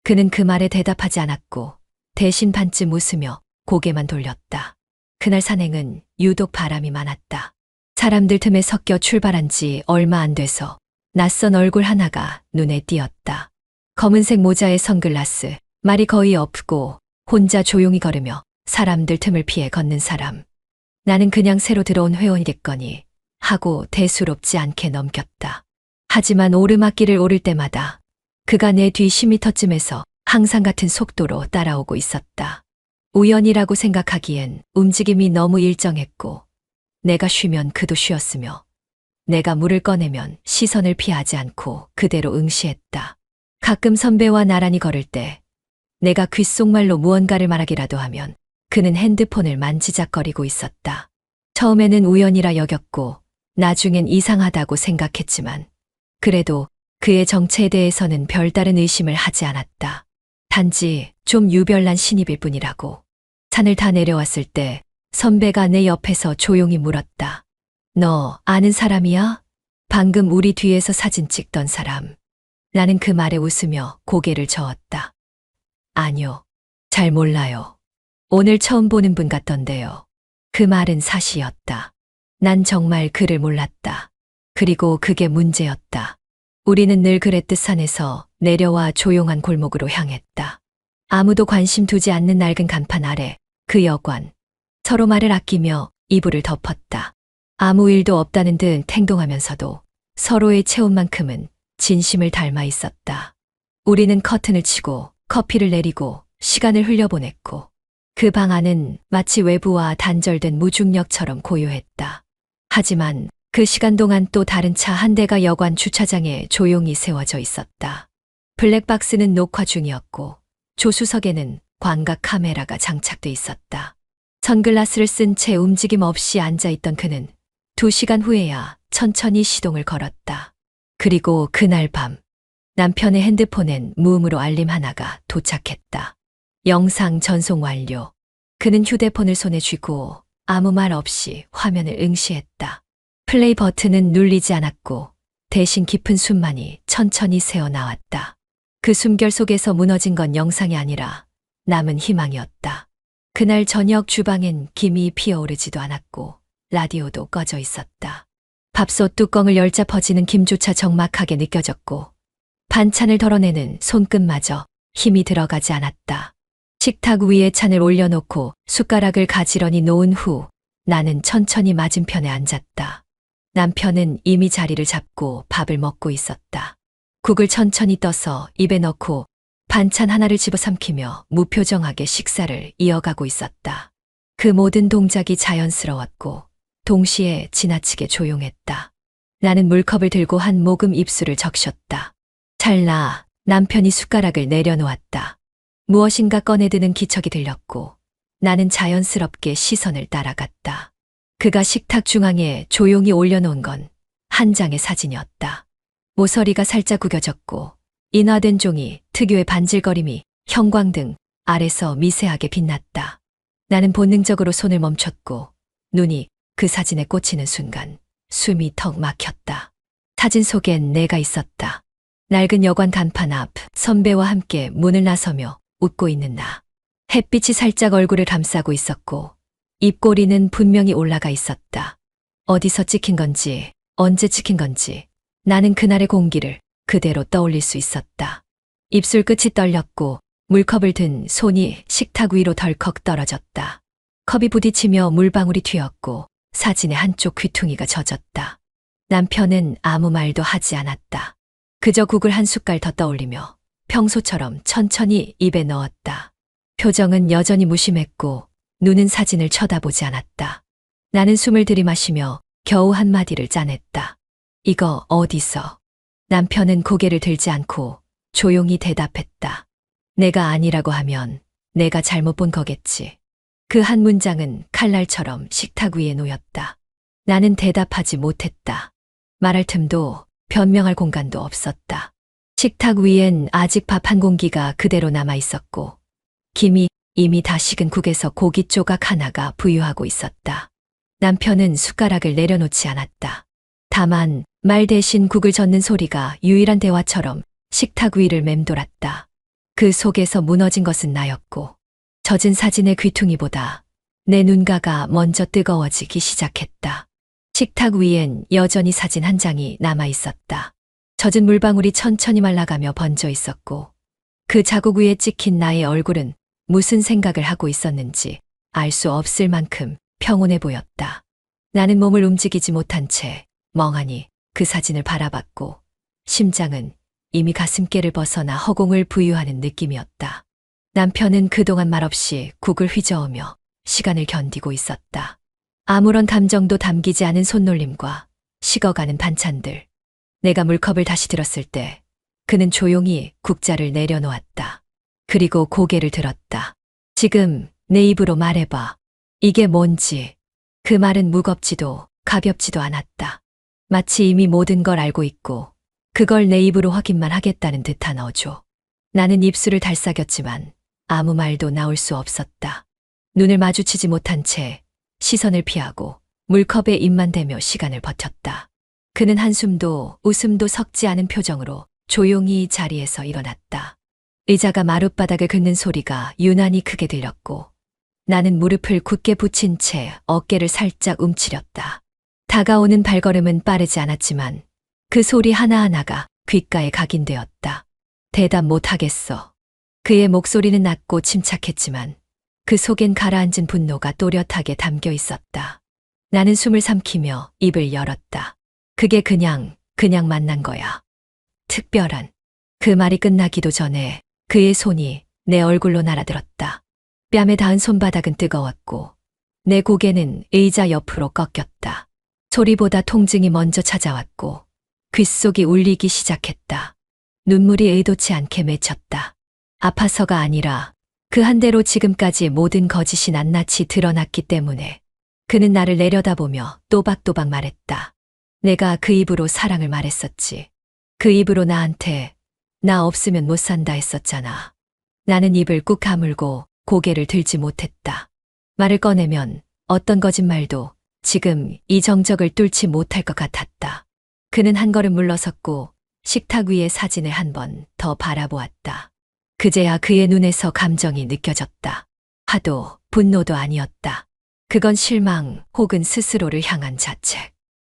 그는 그 말에 대답하지 않았고 대신 반쯤 웃으며 고개만 돌렸다. 그날 산행은 유독 바람이 많았다. 사람들 틈에 섞여 출발한 지 얼마 안 돼서 낯선 얼굴 하나가 눈에 띄었다. 검은색 모자에 선글라스, 말이 거의 없고 혼자 조용히 걸으며 사람들 틈을 피해 걷는 사람. 나는 그냥 새로 들어온 회원이랬거니 하고 대수롭지 않게 넘겼다. 하지만 오르막길을 오를 때마다 그가 내 뒤 10m쯤에서 항상 같은 속도로 따라오고 있었다. 우연이라고 생각하기엔 움직임이 너무 일정했고 내가 쉬면 그도 쉬었으며 내가 물을 꺼내면 시선을 피하지 않고 그대로 응시했다. 가끔 선배와 나란히 걸을 때 내가 귓속말로 무언가를 말하기라도 하면 그는 핸드폰을 만지작거리고 있었다. 처음에는 우연이라 여겼고 나중엔 이상하다고 생각했지만 그래도 그의 정체에 대해서는 별다른 의심을 하지 않았다. 단지 좀 유별난 신입일 뿐이라고. 산을 다 내려왔을 때 선배가 내 옆에서 조용히 물었다. 너 아는 사람이야? 방금 우리 뒤에서 사진 찍던 사람. 나는 그 말에 웃으며 고개를 저었다. 아니요. 잘 몰라요. 오늘 처음 보는 분 같던데요. 그 말은 사실이었다. 난 정말 그를 몰랐다. 그리고 그게 문제였다. 우리는 늘 그랬듯 산에서 내려와 조용한 골목으로 향했다. 아무도 관심 두지 않는 낡은 간판 아래 그 여관. 서로 말을 아끼며 이불을 덮었다. 아무 일도 없다는 듯 행동하면서도 서로의 체온만큼은 진심을 닮아 있었다. 우리는 커튼을 치고 커피를 내리고 시간을 흘려보냈고 그 방 안은 마치 외부와 단절된 무중력처럼 고요했다. 하지만 그 시간 동안 또 다른 차 한 대가 여관 주차장에 조용히 세워져 있었다. 블랙박스는 녹화 중이었고 조수석에는 광각 카메라가 장착돼 있었다. 선글라스를 쓴 채 움직임 없이 앉아있던 그는 2시간 후에야 천천히 시동을 걸었다. 그리고 그날 밤 남편의 핸드폰엔 무음으로 알림 하나가 도착했다. 영상 전송 완료. 그는 휴대폰을 손에 쥐고 아무 말 없이 화면을 응시했다. 플레이 버튼은 눌리지 않았고 대신 깊은 숨만이 천천히 새어나왔다. 그 숨결 속에서 무너진 건 영상이 아니라 남은 희망이었다. 그날 저녁 주방엔 김이 피어오르지도 않았고 라디오도 꺼져 있었다. 밥솥 뚜껑을 열자 퍼지는 김조차 적막하게 느껴졌고 반찬을 덜어내는 손끝마저 힘이 들어가지 않았다. 식탁 위에 찬을 올려놓고 숟가락을 가지런히 놓은 후 나는 천천히 맞은편에 앉았다. 남편은 이미 자리를 잡고 밥을 먹고 있었다. 국을 천천히 떠서 입에 넣고 반찬 하나를 집어삼키며 무표정하게 식사를 이어가고 있었다. 그 모든 동작이 자연스러웠고 동시에 지나치게 조용했다. 나는 물컵을 들고 한 모금 입술을 적셨다. 찰나 남편이 숟가락을 내려놓았다. 무엇인가 꺼내드는 기척이 들렸고 나는 자연스럽게 시선을 따라갔다. 그가 식탁 중앙에 조용히 올려놓은 건 한 장의 사진이었다. 모서리가 살짝 구겨졌고 인화된 종이 특유의 반질거림이 형광등 아래서 미세하게 빛났다. 나는 본능적으로 손을 멈췄고 눈이 그 사진에 꽂히는 순간 숨이 턱 막혔다. 사진 속엔 내가 있었다. 낡은 여관 간판 앞 선배와 함께 문을 나서며 웃고 있는 나. 햇빛이 살짝 얼굴을 감싸고 있었고 입꼬리는 분명히 올라가 있었다. 어디서 찍힌 건지 언제 찍힌 건지 나는 그날의 공기를 그대로 떠올릴 수 있었다. 입술 끝이 떨렸고 물컵을 든 손이 식탁 위로 덜컥 떨어졌다. 컵이 부딪히며 물방울이 튀었고 사진의 한쪽 귀퉁이가 젖었다. 남편은 아무 말도 하지 않았다. 그저 국을 한 숟갈 더 떠올리며 평소처럼 천천히 입에 넣었다. 표정은 여전히 무심했고 눈은 사진을 쳐다보지 않았다. 나는 숨을 들이마시며 겨우 한마디를 짜냈다. 이거 어디서? 남편은 고개를 들지 않고 조용히 대답했다. 내가 아니라고 하면 내가 잘못 본 거겠지. 그 한 문장은 칼날처럼 식탁 위에 놓였다. 나는 대답하지 못했다. 말할 틈도 변명할 공간도 없었다. 식탁 위엔 아직 밥 한 공기가 그대로 남아 있었고 김이 이미 다 식은 국에서 고기 조각 하나가 부유하고 있었다. 남편은 숟가락을 내려놓지 않았다. 다만 말 대신 국을 젓는 소리가 유일한 대화처럼 식탁 위를 맴돌았다. 그 속에서 무너진 것은 나였고 젖은 사진의 귀퉁이보다 내 눈가가 먼저 뜨거워지기 시작했다. 식탁 위엔 여전히 사진 한 장이 남아 있었다. 젖은 물방울이 천천히 말라가며 번져 있었고 그 자국 위에 찍힌 나의 얼굴은 무슨 생각을 하고 있었는지 알 수 없을 만큼 평온해 보였다. 나는 몸을 움직이지 못한 채 멍하니 그 사진을 바라봤고 심장은 이미 가슴께를 벗어나 허공을 부유하는 느낌이었다. 남편은 그동안 말없이 국을 휘저으며 시간을 견디고 있었다. 아무런 감정도 담기지 않은 손놀림과 식어가는 반찬들. 내가 물컵을 다시 들었을 때 그는 조용히 국자를 내려놓았다. 그리고 고개를 들었다. 지금 내 입으로 말해봐. 이게 뭔지. 그 말은 무겁지도 가볍지도 않았다. 마치 이미 모든 걸 알고 있고 그걸 내 입으로 확인만 하겠다는 듯한 어조. 나는 입술을 달싹였지만 아무 말도 나올 수 없었다. 눈을 마주치지 못한 채 시선을 피하고 물컵에 입만 대며 시간을 버텼다. 그는 한숨도 웃음도 섞지 않은 표정으로 조용히 자리에서 일어났다. 의자가 마룻바닥을 긁는 소리가 유난히 크게 들렸고 나는 무릎을 굳게 붙인 채 어깨를 살짝 움츠렸다. 다가오는 발걸음은 빠르지 않았지만 그 소리 하나하나가 귓가에 각인되었다. 대답 못하겠어. 그의 목소리는 낮고 침착했지만 그 속엔 가라앉은 분노가 또렷하게 담겨 있었다. 나는 숨을 삼키며 입을 열었다. 그게 그냥 만난 거야. 특별한. 그 말이 끝나기도 전에 그의 손이 내 얼굴로 날아들었다. 뺨에 닿은 손바닥은 뜨거웠고 내 고개는 의자 옆으로 꺾였다. 소리보다 통증이 먼저 찾아왔고 귓속이 울리기 시작했다. 눈물이 의도치 않게 맺혔다. 아파서가 아니라 그 한 대로 지금까지 모든 거짓이 낱낱이 드러났기 때문에 그는 나를 내려다보며 또박또박 말했다. 내가 그 입으로 사랑을 말했었지. 그 입으로 나한테 나 없으면 못 산다 했었잖아. 나는 입을 꾹 다물고 고개를 들지 못했다. 말을 꺼내면 어떤 거짓말도 지금 이 정적을 뚫지 못할 것 같았다. 그는 한 걸음 물러섰고 식탁 위의 사진을 한 번 더 바라보았다. 그제야 그의 눈에서 감정이 느껴졌다. 화도 분노도 아니었다. 그건 실망 혹은 스스로를 향한 자책.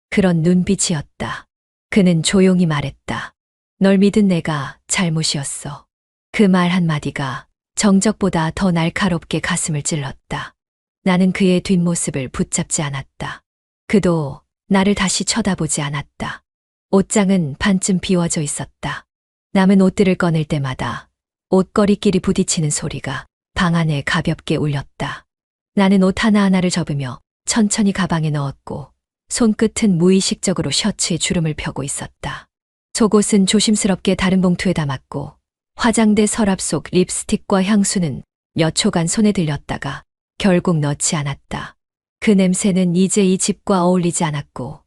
그런 눈빛이었다. 그는 조용히 말했다. 널 믿은 내가 잘못이었어. 그 말 한마디가 정적보다 더 날카롭게 가슴을 찔렀다. 나는 그의 뒷모습을 붙잡지 않았다. 그도 나를 다시 쳐다보지 않았다. 옷장은 반쯤 비워져 있었다. 남은 옷들을 꺼낼 때마다 옷걸이끼리 부딪히는 소리가 방 안에 가볍게 울렸다. 나는 옷 하나하나를 접으며 천천히 가방에 넣었고 손끝은 무의식적으로 셔츠에 주름을 펴고 있었다. 속옷은 조심스럽게 다른 봉투에 담았고 화장대 서랍 속 립스틱과 향수는 몇 초간 손에 들렸다가 결국 넣지 않았다. 그 냄새는 이제 이 집과 어울리지 않았고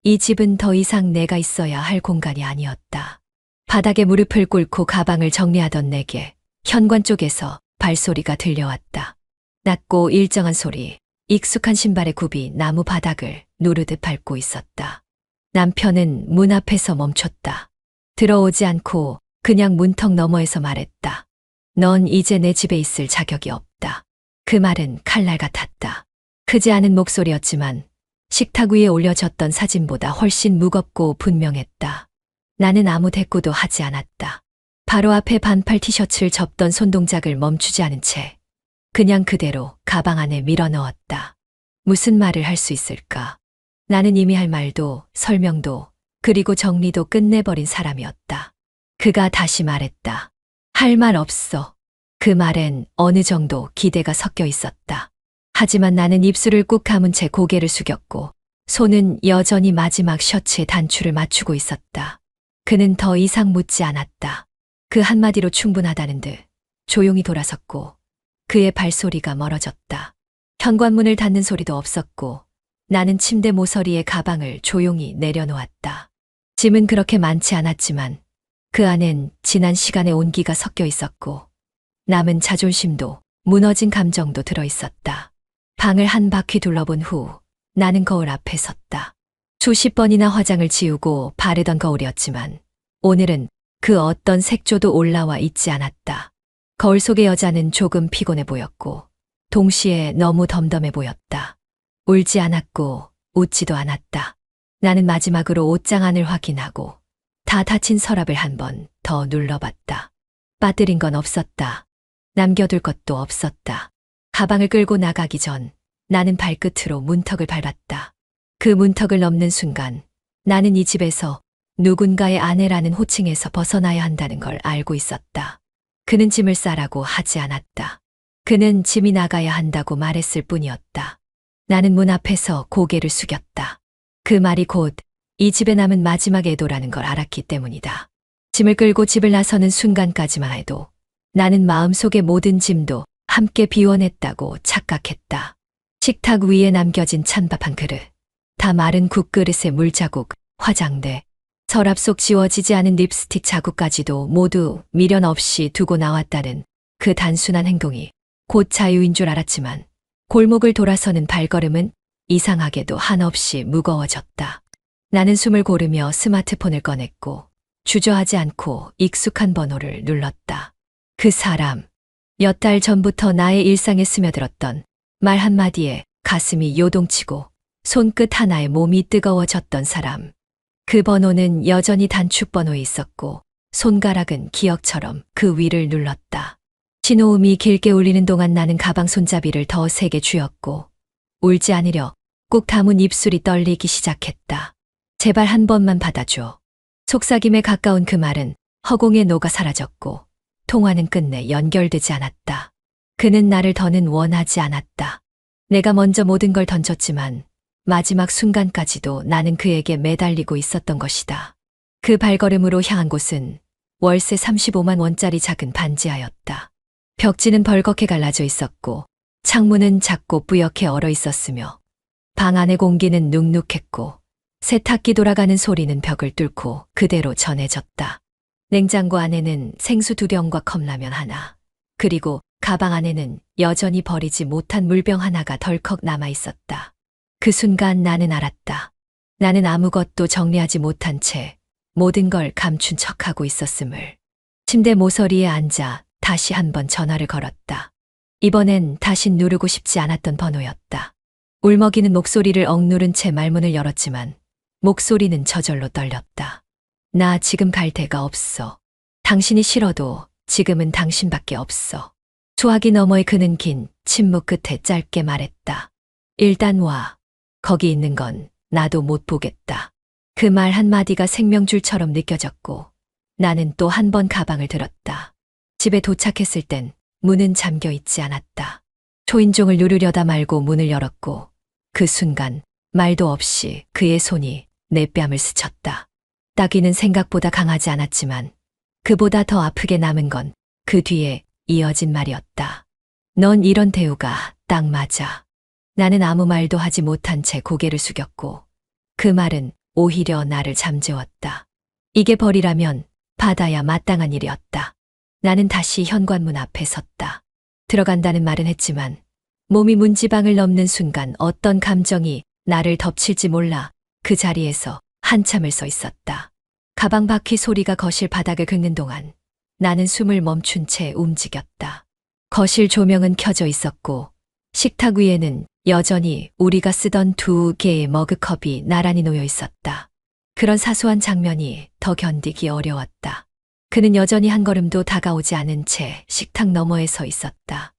이 집은 더 이상 내가 있어야 할 공간이 아니었다. 바닥에 무릎을 꿇고 가방을 정리하던 내게 현관 쪽에서 발소리가 들려왔다. 낮고 일정한 소리, 익숙한 신발의 굽이 나무 바닥을 누르듯 밟고 있었다. 남편은 문 앞에서 멈췄다. 들어오지 않고 그냥 문턱 너머에서 말했다. 넌 이제 내 집에 있을 자격이 없다. 그 말은 칼날 같았다. 크지 않은 목소리였지만 식탁 위에 올려졌던 사진보다 훨씬 무겁고 분명했다. 나는 아무 대꾸도 하지 않았다. 바로 앞에 반팔 티셔츠를 접던 손동작을 멈추지 않은 채 그냥 그대로 가방 안에 밀어 넣었다. 무슨 말을 할 수 있을까? 나는 이미 할 말도 설명도 그리고 정리도 끝내버린 사람이었다. 그가 다시 말했다. 할 말 없어. 그 말엔 어느 정도 기대가 섞여 있었다. 하지만 나는 입술을 꾹 감은 채 고개를 숙였고 손은 여전히 마지막 셔츠의 단추를 맞추고 있었다. 그는 더 이상 묻지 않았다. 그 한마디로 충분하다는 듯 조용히 돌아섰고 그의 발소리가 멀어졌다. 현관문을 닫는 소리도 없었고 나는 침대 모서리에 가방을 조용히 내려놓았다. 짐은 그렇게 많지 않았지만 그 안엔 지난 시간의 온기가 섞여 있었고 남은 자존심도 무너진 감정도 들어있었다. 방을 한 바퀴 둘러본 후 나는 거울 앞에 섰다. 수십 번이나 화장을 지우고 바르던 거울이었지만 오늘은 그 어떤 색조도 올라와 있지 않았다. 거울 속의 여자는 조금 피곤해 보였고 동시에 너무 덤덤해 보였다. 울지 않았고 웃지도 않았다. 나는 마지막으로 옷장 안을 확인하고 다 닫힌 서랍을 한 번 더 눌러봤다. 빠뜨린 건 없었다. 남겨둘 것도 없었다. 가방을 끌고 나가기 전 나는 발끝으로 문턱을 밟았다. 그 문턱을 넘는 순간 나는 이 집에서 누군가의 아내라는 호칭에서 벗어나야 한다는 걸 알고 있었다. 그는 짐을 싸라고 하지 않았다. 그는 짐이 나가야 한다고 말했을 뿐이었다. 나는 문 앞에서 고개를 숙였다. 그 말이 곧 이 집에 남은 마지막 애도라는 걸 알았기 때문이다. 짐을 끌고 집을 나서는 순간까지만 해도 나는 마음속의 모든 짐도 함께 비워냈다고 착각했다. 식탁 위에 남겨진 찬밥 한 그릇, 다 마른 국그릇의 물자국, 화장대, 서랍 속 지워지지 않은 립스틱 자국까지도 모두 미련 없이 두고 나왔다는 그 단순한 행동이 곧 자유인 줄 알았지만 골목을 돌아서는 발걸음은 이상하게도 한없이 무거워졌다. 나는 숨을 고르며 스마트폰을 꺼냈고 주저하지 않고 익숙한 번호를 눌렀다. 그 사람, 몇 달 전부터 나의 일상에 스며들었던 말 한마디에 가슴이 요동치고 손끝 하나에 몸이 뜨거워졌던 사람. 그 번호는 여전히 단축번호에 있었고 손가락은 기억처럼 그 위를 눌렀다. 신호음이 길게 울리는 동안 나는 가방 손잡이를 더 세게 쥐었고 울지 않으려 꾹 담은 입술이 떨리기 시작했다. 제발 한 번만 받아줘. 속삭임에 가까운 그 말은 허공에 녹아 사라졌고 통화는 끝내 연결되지 않았다. 그는 나를 더는 원하지 않았다. 내가 먼저 모든 걸 던졌지만 마지막 순간까지도 나는 그에게 매달리고 있었던 것이다. 그 발걸음으로 향한 곳은 월세 35만 원짜리 작은 반지하였다. 벽지는 벌겋게 갈라져 있었고 창문은 작고 뿌옇게 얼어 있었으며 방 안의 공기는 눅눅했고 세탁기 돌아가는 소리는 벽을 뚫고 그대로 전해졌다. 냉장고 안에는 생수 2병과 컵라면 하나, 그리고 가방 안에는 여전히 버리지 못한 물병 하나가 덜컥 남아 있었다. 그 순간 나는 알았다. 나는 아무것도 정리하지 못한 채 모든 걸 감춘 척하고 있었음을. 침대 모서리에 앉아 다시 한번 전화를 걸었다. 이번엔 다신 누르고 싶지 않았던 번호였다. 울먹이는 목소리를 억누른 채 말문을 열었지만 목소리는 저절로 떨렸다. 나 지금 갈 데가 없어. 당신이 싫어도 지금은 당신밖에 없어. 소화기 너머의 그는 긴 침묵 끝에 짧게 말했다. 일단 와. 거기 있는 건 나도 못 보겠다. 그 말 한마디가 생명줄처럼 느껴졌고 나는 또 한 번 가방을 들었다. 집에 도착했을 땐 문은 잠겨 있지 않았다. 초인종을 누르려다 말고 문을 열었고 그 순간 말도 없이 그의 손이 내 뺨을 스쳤다. 따귀는 생각보다 강하지 않았지만 그보다 더 아프게 남은 건 그 뒤에 이어진 말이었다. 넌 이런 대우가 딱 맞아. 나는 아무 말도 하지 못한 채 고개를 숙였고 그 말은 오히려 나를 잠재웠다. 이게 벌이라면 받아야 마땅한 일이었다. 나는 다시 현관문 앞에 섰다. 들어간다는 말은 했지만 몸이 문지방을 넘는 순간 어떤 감정이 나를 덮칠지 몰라 그 자리에서 한참을 서 있었다. 가방 바퀴 소리가 거실 바닥을 긁는 동안 나는 숨을 멈춘 채 움직였다. 거실 조명은 켜져 있었고 식탁 위에는 여전히 우리가 쓰던 2개의 머그컵이 나란히 놓여 있었다. 그런 사소한 장면이 더 견디기 어려웠다. 그는 여전히 한 걸음도 다가오지 않은 채 식탁 너머에 서 있었다.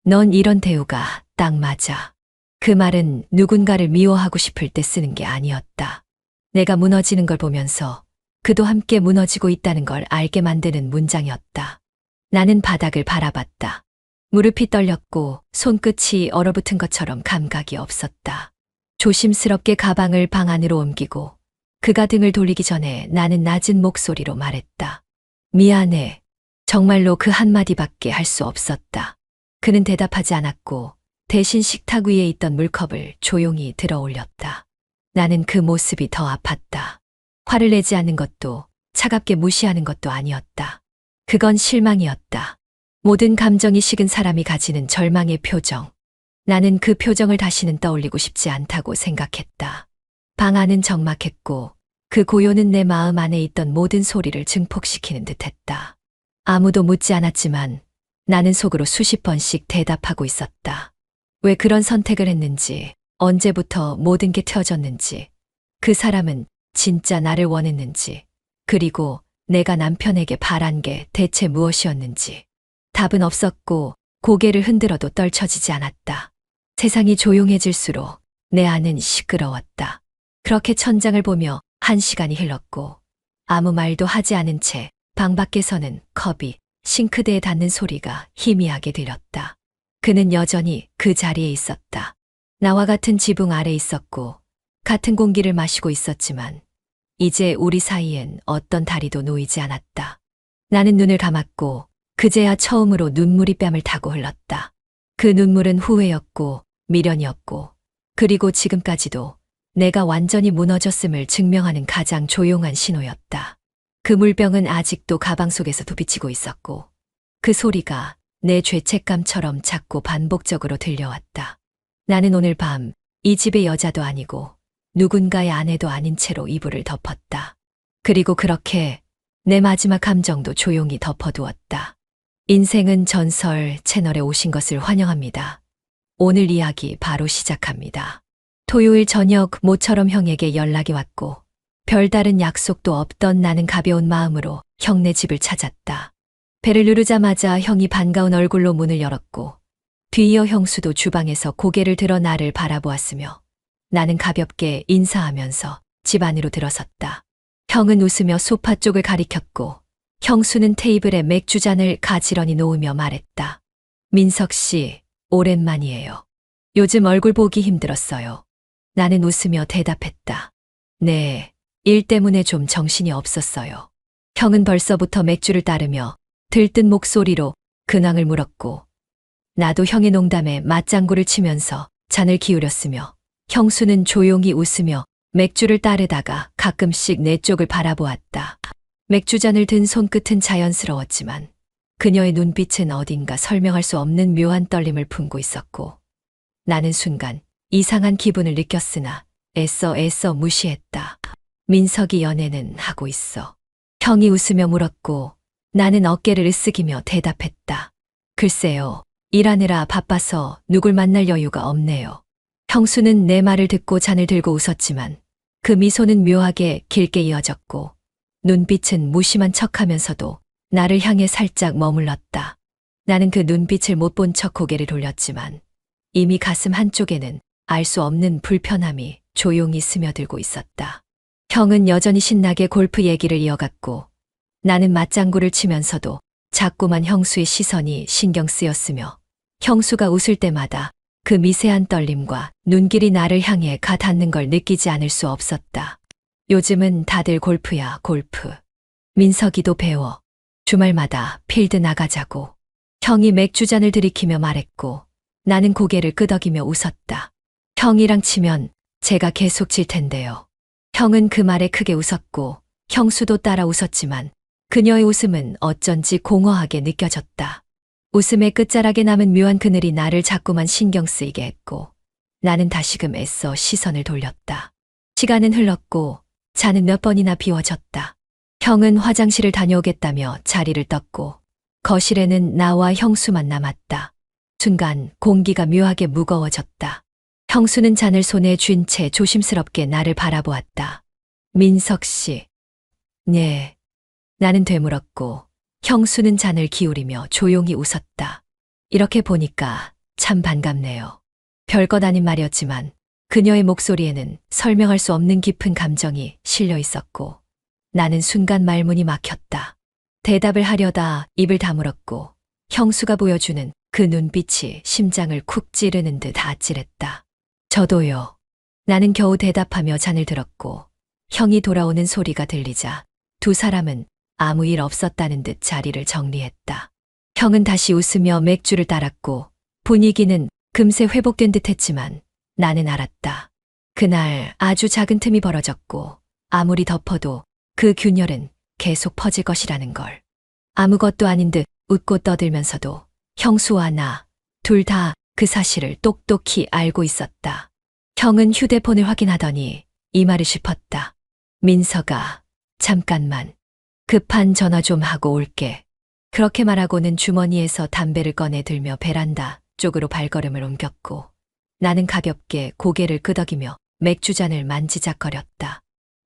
넌 이런 대우가 딱 맞아. 그 말은 누군가를 미워하고 싶을 때 쓰는 게 아니었다. 내가 무너지는 걸 보면서 그도 함께 무너지고 있다는 걸 알게 만드는 문장이었다. 나는 바닥을 바라봤다. 무릎이 떨렸고 손끝이 얼어붙은 것처럼 감각이 없었다. 조심스럽게 가방을 방 안으로 옮기고 그가 등을 돌리기 전에 나는 낮은 목소리로 말했다. 미안해. 정말로 그 한마디밖에 할 수 없었다. 그는 대답하지 않았고 대신 식탁 위에 있던 물컵을 조용히 들어 올렸다. 나는 그 모습이 더 아팠다. 화를 내지 않는 것도 차갑게 무시하는 것도 아니었다. 그건 실망이었다. 모든 감정이 식은 사람이 가지는 절망의 표정. 나는 그 표정을 다시는 떠올리고 싶지 않다고 생각했다. 방 안은 적막했고 그 고요는 내 마음 안에 있던 모든 소리를 증폭시키는 듯했다. 아무도 묻지 않았지만 나는 속으로 수십 번씩 대답하고 있었다. 왜 그런 선택을 했는지, 언제부터 모든 게 틀어졌는지, 그 사람은 진짜 나를 원했는지, 그리고 내가 남편에게 바란 게 대체 무엇이었는지. 답은 없었고 고개를 흔들어도 떨쳐지지 않았다. 세상이 조용해질수록 내 안은 시끄러웠다. 그렇게 천장을 보며 1시간이 흘렀고 아무 말도 하지 않은 채 방 밖에서는 컵이 싱크대에 닿는 소리가 희미하게 들렸다. 그는 여전히 그 자리에 있었다. 나와 같은 지붕 아래 있었고 같은 공기를 마시고 있었지만 이제 우리 사이엔 어떤 다리도 놓이지 않았다. 나는 눈을 감았고 그제야 처음으로 눈물이 뺨을 타고 흘렀다. 그 눈물은 후회였고 미련이었고 그리고 지금까지도 내가 완전히 무너졌음을 증명하는 가장 조용한 신호였다. 그 물병은 아직도 가방 속에서 비치고 있었고 그 소리가 내 죄책감처럼 자꾸 반복적으로 들려왔다. 나는 오늘 밤 이 집의 여자도 아니고 누군가의 아내도 아닌 채로 이불을 덮었다. 그리고 그렇게 내 마지막 감정도 조용히 덮어두었다. 인생은 전설 채널에 오신 것을 환영합니다. 오늘 이야기 바로 시작합니다. 토요일 저녁 모처럼 형에게 연락이 왔고 별다른 약속도 없던 나는 가벼운 마음으로 형네 집을 찾았다. 배를 누르자마자 형이 반가운 얼굴로 문을 열었고 뒤이어 형수도 주방에서 고개를 들어 나를 바라보았으며 나는 가볍게 인사하면서 집 안으로 들어섰다. 형은 웃으며 소파 쪽을 가리켰고 형수는 테이블에 맥주잔을 가지런히 놓으며 말했다. 민석 씨, 오랜만이에요. 요즘 얼굴 보기 힘들었어요. 나는 웃으며 대답했다. 네, 일 때문에 좀 정신이 없었어요. 형은 벌써부터 맥주를 따르며 들뜬 목소리로 근황을 물었고 나도 형의 농담에 맞장구를 치면서 잔을 기울였으며 형수는 조용히 웃으며 맥주를 따르다가 가끔씩 내 쪽을 바라보았다. 맥주잔을 든 손끝은 자연스러웠지만 그녀의 눈빛은 어딘가 설명할 수 없는 묘한 떨림을 품고 있었고, 나는 순간 이상한 기분을 느꼈으나 애써 무시했다. 민석이 연애는 하고 있어. 형이 웃으며 물었고, 나는 어깨를 으쓱이며 대답했다. 글쎄요, 일하느라 바빠서 누굴 만날 여유가 없네요. 형수는 내 말을 듣고 잔을 들고 웃었지만 그 미소는 묘하게 길게 이어졌고 눈빛은 무심한 척하면서도 나를 향해 살짝 머물렀다. 나는 그 눈빛을 못 본 척 고개를 돌렸지만 이미 가슴 한쪽에는 알 수 없는 불편함이 조용히 스며들고 있었다. 형은 여전히 신나게 골프 얘기를 이어갔고 나는 맞장구를 치면서도 자꾸만 형수의 시선이 신경 쓰였으며 형수가 웃을 때마다 그 미세한 떨림과 눈길이 나를 향해 가 닿는 걸 느끼지 않을 수 없었다. 요즘은 다들 골프야, 골프. 민석이도 배워. 주말마다 필드 나가자고. 형이 맥주잔을 들이키며 말했고 나는 고개를 끄덕이며 웃었다. 형이랑 치면 제가 계속 질 텐데요. 형은 그 말에 크게 웃었고 형수도 따라 웃었지만 그녀의 웃음은 어쩐지 공허하게 느껴졌다. 웃음의 끝자락에 남은 묘한 그늘이 나를 자꾸만 신경 쓰이게 했고 나는 다시금 애써 시선을 돌렸다. 시간은 흘렀고 잔은 몇 번이나 비워졌다. 형은 화장실을 다녀오겠다며 자리를 떴고 거실에는 나와 형수만 남았다. 순간 공기가 묘하게 무거워졌다. 형수는 잔을 손에 쥔 채 조심스럽게 나를 바라보았다. 민석 씨. 네. 나는 되물었고 형수는 잔을 기울이며 조용히 웃었다. 이렇게 보니까 참 반갑네요. 별것 아닌 말이었지만 그녀의 목소리에는 설명할 수 없는 깊은 감정이 실려 있었고 나는 순간 말문이 막혔다. 대답을 하려다 입을 다물었고 형수가 보여주는 그 눈빛이 심장을 쿡 찌르는 듯 아찔했다. 저도요. 나는 겨우 대답하며 잔을 들었고 형이 돌아오는 소리가 들리자 두 사람은 아무 일 없었다는 듯 자리를 정리했다. 형은 다시 웃으며 맥주를 따랐고 분위기는 금세 회복된 듯 했지만 나는 알았다. 그날 아주 작은 틈이 벌어졌고 아무리 덮어도 그 균열은 계속 퍼질 것이라는 걸. 아무것도 아닌 듯 웃고 떠들면서도 형수와 나 둘 다 그 사실을 똑똑히 알고 있었다. 형은 휴대폰을 확인하더니 이 말을 짚었다. 민석아, 잠깐만. 급한 전화 좀 하고 올게. 그렇게 말하고는 주머니에서 담배를 꺼내 들며 베란다 쪽으로 발걸음을 옮겼고 나는 가볍게 고개를 끄덕이며 맥주잔을 만지작거렸다.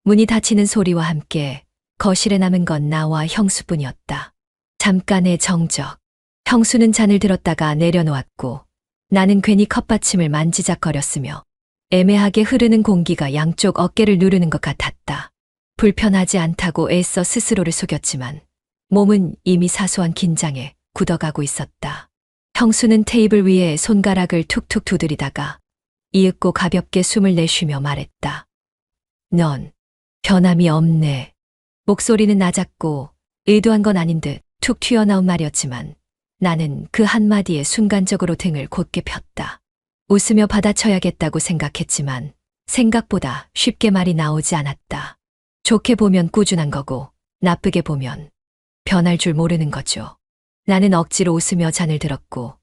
문이 닫히는 소리와 함께 거실에 남은 건 나와 형수뿐이었다. 잠깐의 정적. 형수는 잔을 들었다가 내려놓았고 나는 괜히 컵받침을 만지작거렸으며 애매하게 흐르는 공기가 양쪽 어깨를 누르는 것 같았다. 불편하지 않다고 애써 스스로를 속였지만 몸은 이미 사소한 긴장에 굳어가고 있었다. 형수는 테이블 위에 손가락을 툭툭 두드리다가 이윽고 가볍게 숨을 내쉬며 말했다. 넌 변함이 없네. 목소리는 낮았고 의도한 건 아닌 듯 툭 튀어나온 말이었지만 나는 그 한마디에 순간적으로 등을 곧게 폈다. 웃으며 받아쳐야겠다고 생각했지만 생각보다 쉽게 말이 나오지 않았다. 좋게 보면 꾸준한 거고 나쁘게 보면 변할 줄 모르는 거죠. 나는 억지로 웃으며 잔을 들었고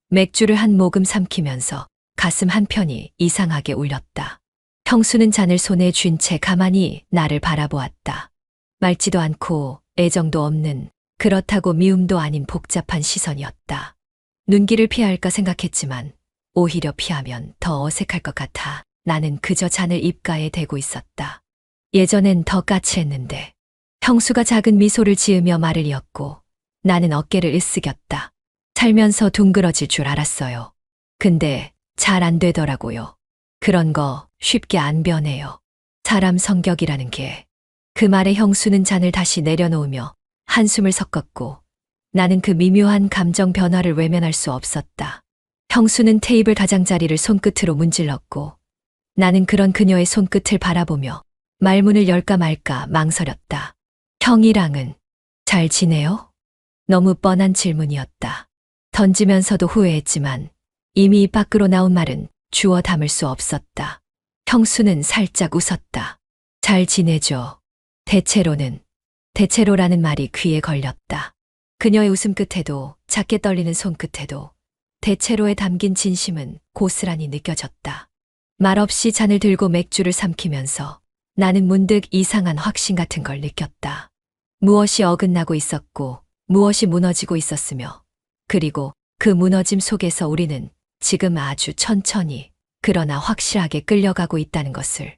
맥주를 한 모금 삼키면서 가슴 한편이 이상하게 울렸다. 형수는 잔을 손에 쥔 채 가만히 나를 바라보았다. 맑지도 않고 애정도 없는 그렇다고 미움도 아닌 복잡한 시선이었다. 눈길을 피할까 생각했지만 오히려 피하면 더 어색할 것 같아 나는 그저 잔을 입가에 대고 있었다. 예전엔 더 까칠했는데 형수가 작은 미소를 지으며 말을 이었고 나는 어깨를 으쓱였다. 살면서 둥그러질 줄 알았어요. 근데 잘 안 되더라고요. 그런 거 쉽게 안 변해요. 사람 성격이라는 게. 그 말에 형수는 잔을 다시 내려놓으며 한숨을 섞었고 나는 그 미묘한 감정 변화를 외면할 수 없었다. 형수는 테이블 가장자리를 손끝으로 문질렀고 나는 그런 그녀의 손끝을 바라보며 말문을 열까 말까 망설였다. 형이랑은 잘 지내요? 너무 뻔한 질문이었다. 던지면서도 후회했지만 이미 입 밖으로 나온 말은 주워 담을 수 없었다. 형수는 살짝 웃었다. 잘 지내죠. 대체로라는 말이 귀에 걸렸다. 그녀의 웃음 끝에도 작게 떨리는 손끝에도 대체로에 담긴 진심은 고스란히 느껴졌다. 말없이 잔을 들고 맥주를 삼키면서 나는 문득 이상한 확신 같은 걸 느꼈다. 무엇이 어긋나고 있었고 무엇이 무너지고 있었으며 그리고 그 무너짐 속에서 우리는 지금 아주 천천히 그러나 확실하게 끌려가고 있다는 것을.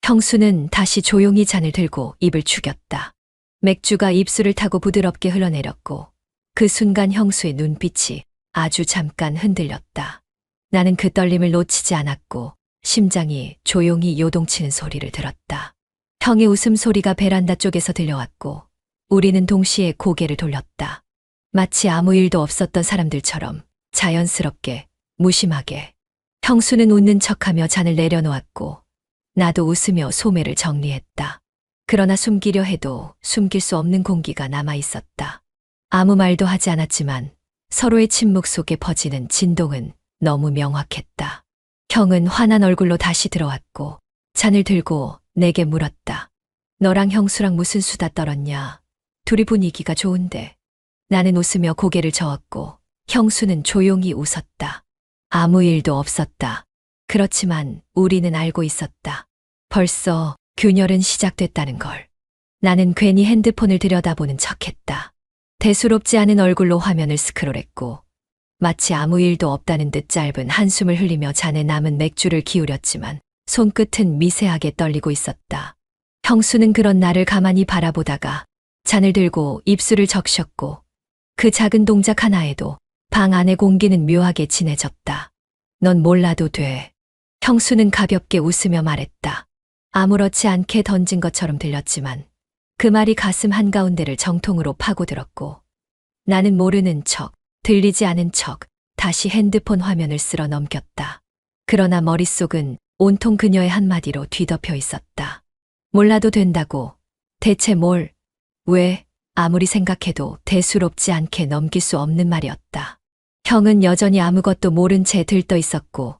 형수는 다시 조용히 잔을 들고 입을 죽였다. 맥주가 입술을 타고 부드럽게 흘러내렸고 그 순간 형수의 눈빛이 아주 잠깐 흔들렸다. 나는 그 떨림을 놓치지 않았고 심장이 조용히 요동치는 소리를 들었다. 형의 웃음소리가 베란다 쪽에서 들려왔고 우리는 동시에 고개를 돌렸다. 마치 아무 일도 없었던 사람들처럼 자연스럽게, 무심하게. 형수는 웃는 척하며 잔을 내려놓았고 나도 웃으며 소매를 정리했다. 그러나 숨기려 해도 숨길 수 없는 공기가 남아 있었다. 아무 말도 하지 않았지만 서로의 침묵 속에 퍼지는 진동은 너무 명확했다. 형은 환한 얼굴로 다시 들어왔고 잔을 들고 내게 물었다. 너랑 형수랑 무슨 수다 떨었냐? 둘이 분위기가 좋은데. 나는 웃으며 고개를 저었고 형수는 조용히 웃었다. 아무 일도 없었다. 그렇지만 우리는 알고 있었다. 벌써 균열은 시작됐다는 걸. 나는 괜히 핸드폰을 들여다보는 척했다. 대수롭지 않은 얼굴로 화면을 스크롤했고 마치 아무 일도 없다는 듯 짧은 한숨을 흘리며 잔에 남은 맥주를 기울였지만 손끝은 미세하게 떨리고 있었다. 형수는 그런 나를 가만히 바라보다가 잔을 들고 입술을 적셨고 그 작은 동작 하나에도 방 안의 공기는 묘하게 진해졌다. 넌 몰라도 돼. 형수는 가볍게 웃으며 말했다. 아무렇지 않게 던진 것처럼 들렸지만 그 말이 가슴 한가운데를 정통으로 파고들었고 나는 모르는 척, 들리지 않은 척 다시 핸드폰 화면을 쓸어 넘겼다. 그러나 머릿속은 온통 그녀의 한마디로 뒤덮여 있었다. 몰라도 된다고. 대체 뭘, 왜, 아무리 생각해도 대수롭지 않게 넘길 수 없는 말이었다. 형은 여전히 아무것도 모른 채 들떠 있었고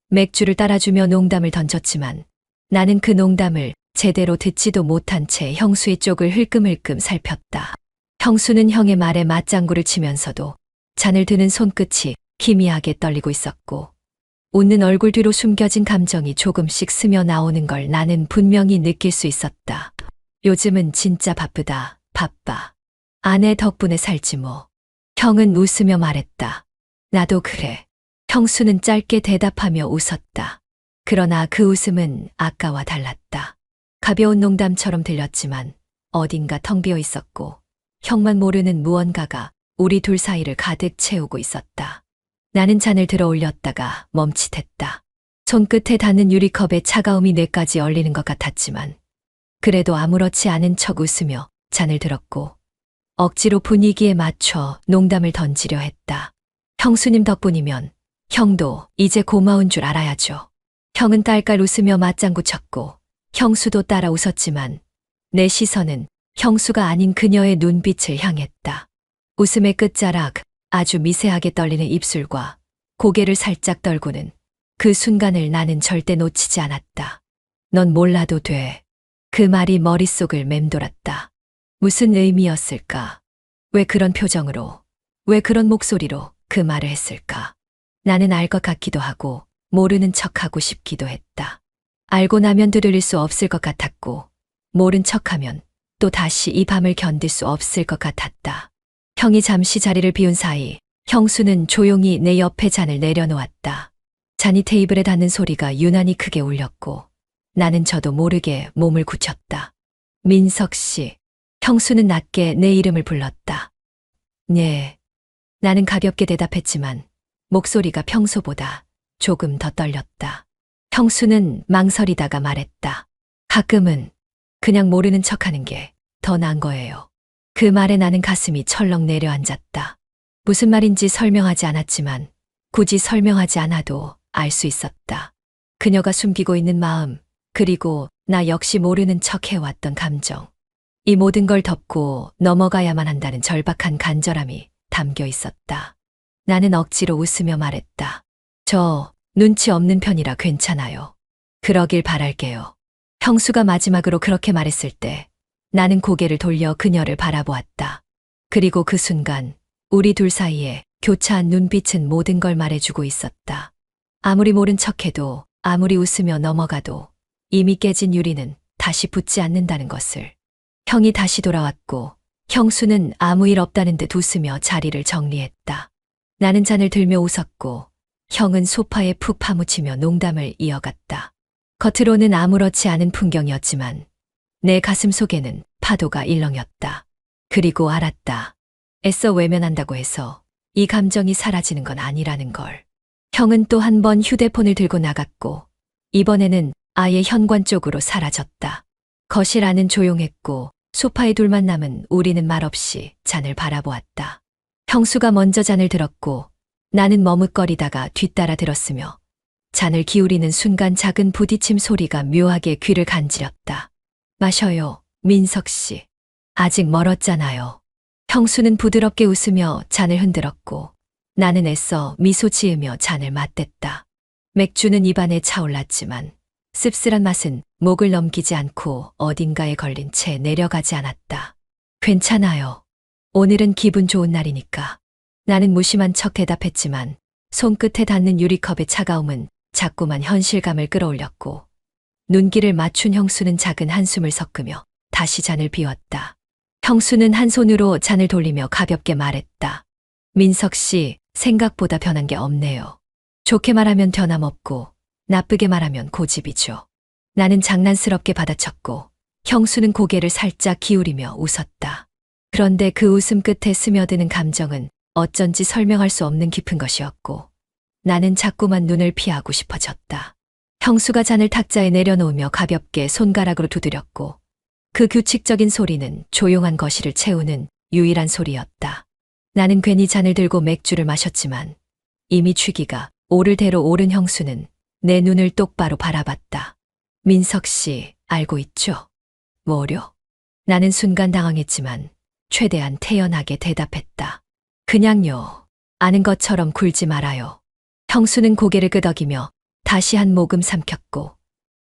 맥주를 따라주며 농담을 던졌지만 나는 그 농담을 제대로 듣지도 못한 채 형수의 쪽을 흘끔흘끔 살폈다. 형수는 형의 말에 맞장구를 치면서도 잔을 드는 손끝이 기미하게 떨리고 있었고 웃는 얼굴 뒤로 숨겨진 감정이 조금씩 스며 나오는 걸 나는 분명히 느낄 수 있었다. 요즘은 진짜 바쁘다. 바빠. 아내 덕분에 살지 뭐. 형은 웃으며 말했다. 나도 그래. 형수는 짧게 대답하며 웃었다. 그러나 그 웃음은 아까와 달랐다. 가벼운 농담처럼 들렸지만 어딘가 텅 비어 있었고 형만 모르는 무언가가 우리 둘 사이를 가득 채우고 있었다. 나는 잔을 들어 올렸다가 멈칫했다. 손끝에 닿는 유리컵의 차가움이 뇌까지 얼리는 것 같았지만 그래도 아무렇지 않은 척 웃으며 잔을 들었고 억지로 분위기에 맞춰 농담을 던지려 했다. 형수님 덕분이면 형도 이제 고마운 줄 알아야죠. 형은 깔깔 웃으며 맞장구 쳤고 형수도 따라 웃었지만 내 시선은 형수가 아닌 그녀의 눈빛을 향했다. 웃음의 끝자락, 아주 미세하게 떨리는 입술과 고개를 살짝 떨구는 그 순간을 나는 절대 놓치지 않았다. 넌 몰라도 돼. 그 말이 머릿속을 맴돌았다. 무슨 의미였을까? 왜 그런 표정으로, 왜 그런 목소리로 그 말을 했을까? 나는 알 것 같기도 하고 모르는 척하고 싶기도 했다. 알고 나면 되돌릴 수 없을 것 같았고 모른 척하면 또 다시 이 밤을 견딜 수 없을 것 같았다. 형이 잠시 자리를 비운 사이 형수는 조용히 내 옆에 잔을 내려놓았다. 잔이 테이블에 닿는 소리가 유난히 크게 울렸고 나는 저도 모르게 몸을 굳혔다. 민석 씨. 형수는 낮게 내 이름을 불렀다. 네. 나는 가볍게 대답했지만 목소리가 평소보다 조금 더 떨렸다. 형수는 망설이다가 말했다. 가끔은 그냥 모르는 척하는 게 더 나은 거예요. 그 말에 나는 가슴이 철렁 내려앉았다. 무슨 말인지 설명하지 않았지만 굳이 설명하지 않아도 알 수 있었다. 그녀가 숨기고 있는 마음, 그리고 나 역시 모르는 척 해왔던 감정. 이 모든 걸 덮고 넘어가야만 한다는 절박한 간절함이 담겨 있었다. 나는 억지로 웃으며 말했다. 저 눈치 없는 편이라 괜찮아요. 그러길 바랄게요. 형수가 마지막으로 그렇게 말했을 때 나는 고개를 돌려 그녀를 바라보았다. 그리고 그 순간 우리 둘 사이에 교차한 눈빛은 모든 걸 말해주고 있었다. 아무리 모른 척해도, 아무리 웃으며 넘어가도 이미 깨진 유리는 다시 붙지 않는다는 것을. 형이 다시 돌아왔고 형수는 아무 일 없다는 듯 웃으며 자리를 정리했다. 나는 잔을 들며 웃었고 형은 소파에 푹 파묻히며 농담을 이어갔다. 겉으로는 아무렇지 않은 풍경이었지만 내 가슴 속에는 파도가 일렁였다. 그리고 알았다. 애써 외면한다고 해서 이 감정이 사라지는 건 아니라는 걸. 형은 또 한 번 휴대폰을 들고 나갔고 이번에는 아예 현관 쪽으로 사라졌다. 거실 안은 조용했고 소파에 둘만 남은 우리는 말없이 잔을 바라보았다. 형수가 먼저 잔을 들었고 나는 머뭇거리다가 뒤따라 들었으며 잔을 기울이는 순간 작은 부딪힘 소리가 묘하게 귀를 간지렸다. 마셔요, 민석 씨. 아직 멀었잖아요. 형수는 부드럽게 웃으며 잔을 흔들었고 나는 애써 미소 지으며 잔을 맞댔다. 맥주는 입안에 차올랐지만 씁쓸한 맛은 목을 넘기지 않고 어딘가에 걸린 채 내려가지 않았다. 괜찮아요. 오늘은 기분 좋은 날이니까. 나는 무심한 척 대답했지만 손끝에 닿는 유리컵의 차가움은 자꾸만 현실감을 끌어올렸고 눈길을 맞춘 형수는 작은 한숨을 섞으며 다시 잔을 비웠다. 형수는 한 손으로 잔을 돌리며 가볍게 말했다. 민석 씨, 생각보다 변한 게 없네요. 좋게 말하면 변함없고 나쁘게 말하면 고집이죠. 나는 장난스럽게 받아쳤고 형수는 고개를 살짝 기울이며 웃었다. 그런데 그 웃음 끝에 스며드는 감정은 어쩐지 설명할 수 없는 깊은 것이었고 나는 자꾸만 눈을 피하고 싶어졌다. 형수가 잔을 탁자에 내려놓으며 가볍게 손가락으로 두드렸고 그 규칙적인 소리는 조용한 거실을 채우는 유일한 소리였다. 나는 괜히 잔을 들고 맥주를 마셨지만 이미 취기가 오를 대로 오른 형수는 내 눈을 똑바로 바라봤다. 민석 씨, 알고 있죠? 뭐려? 나는 순간 당황했지만 최대한 태연하게 대답했다. 그냥요. 아는 것처럼 굴지 말아요. 형수는 고개를 끄덕이며 다시 한 모금 삼켰고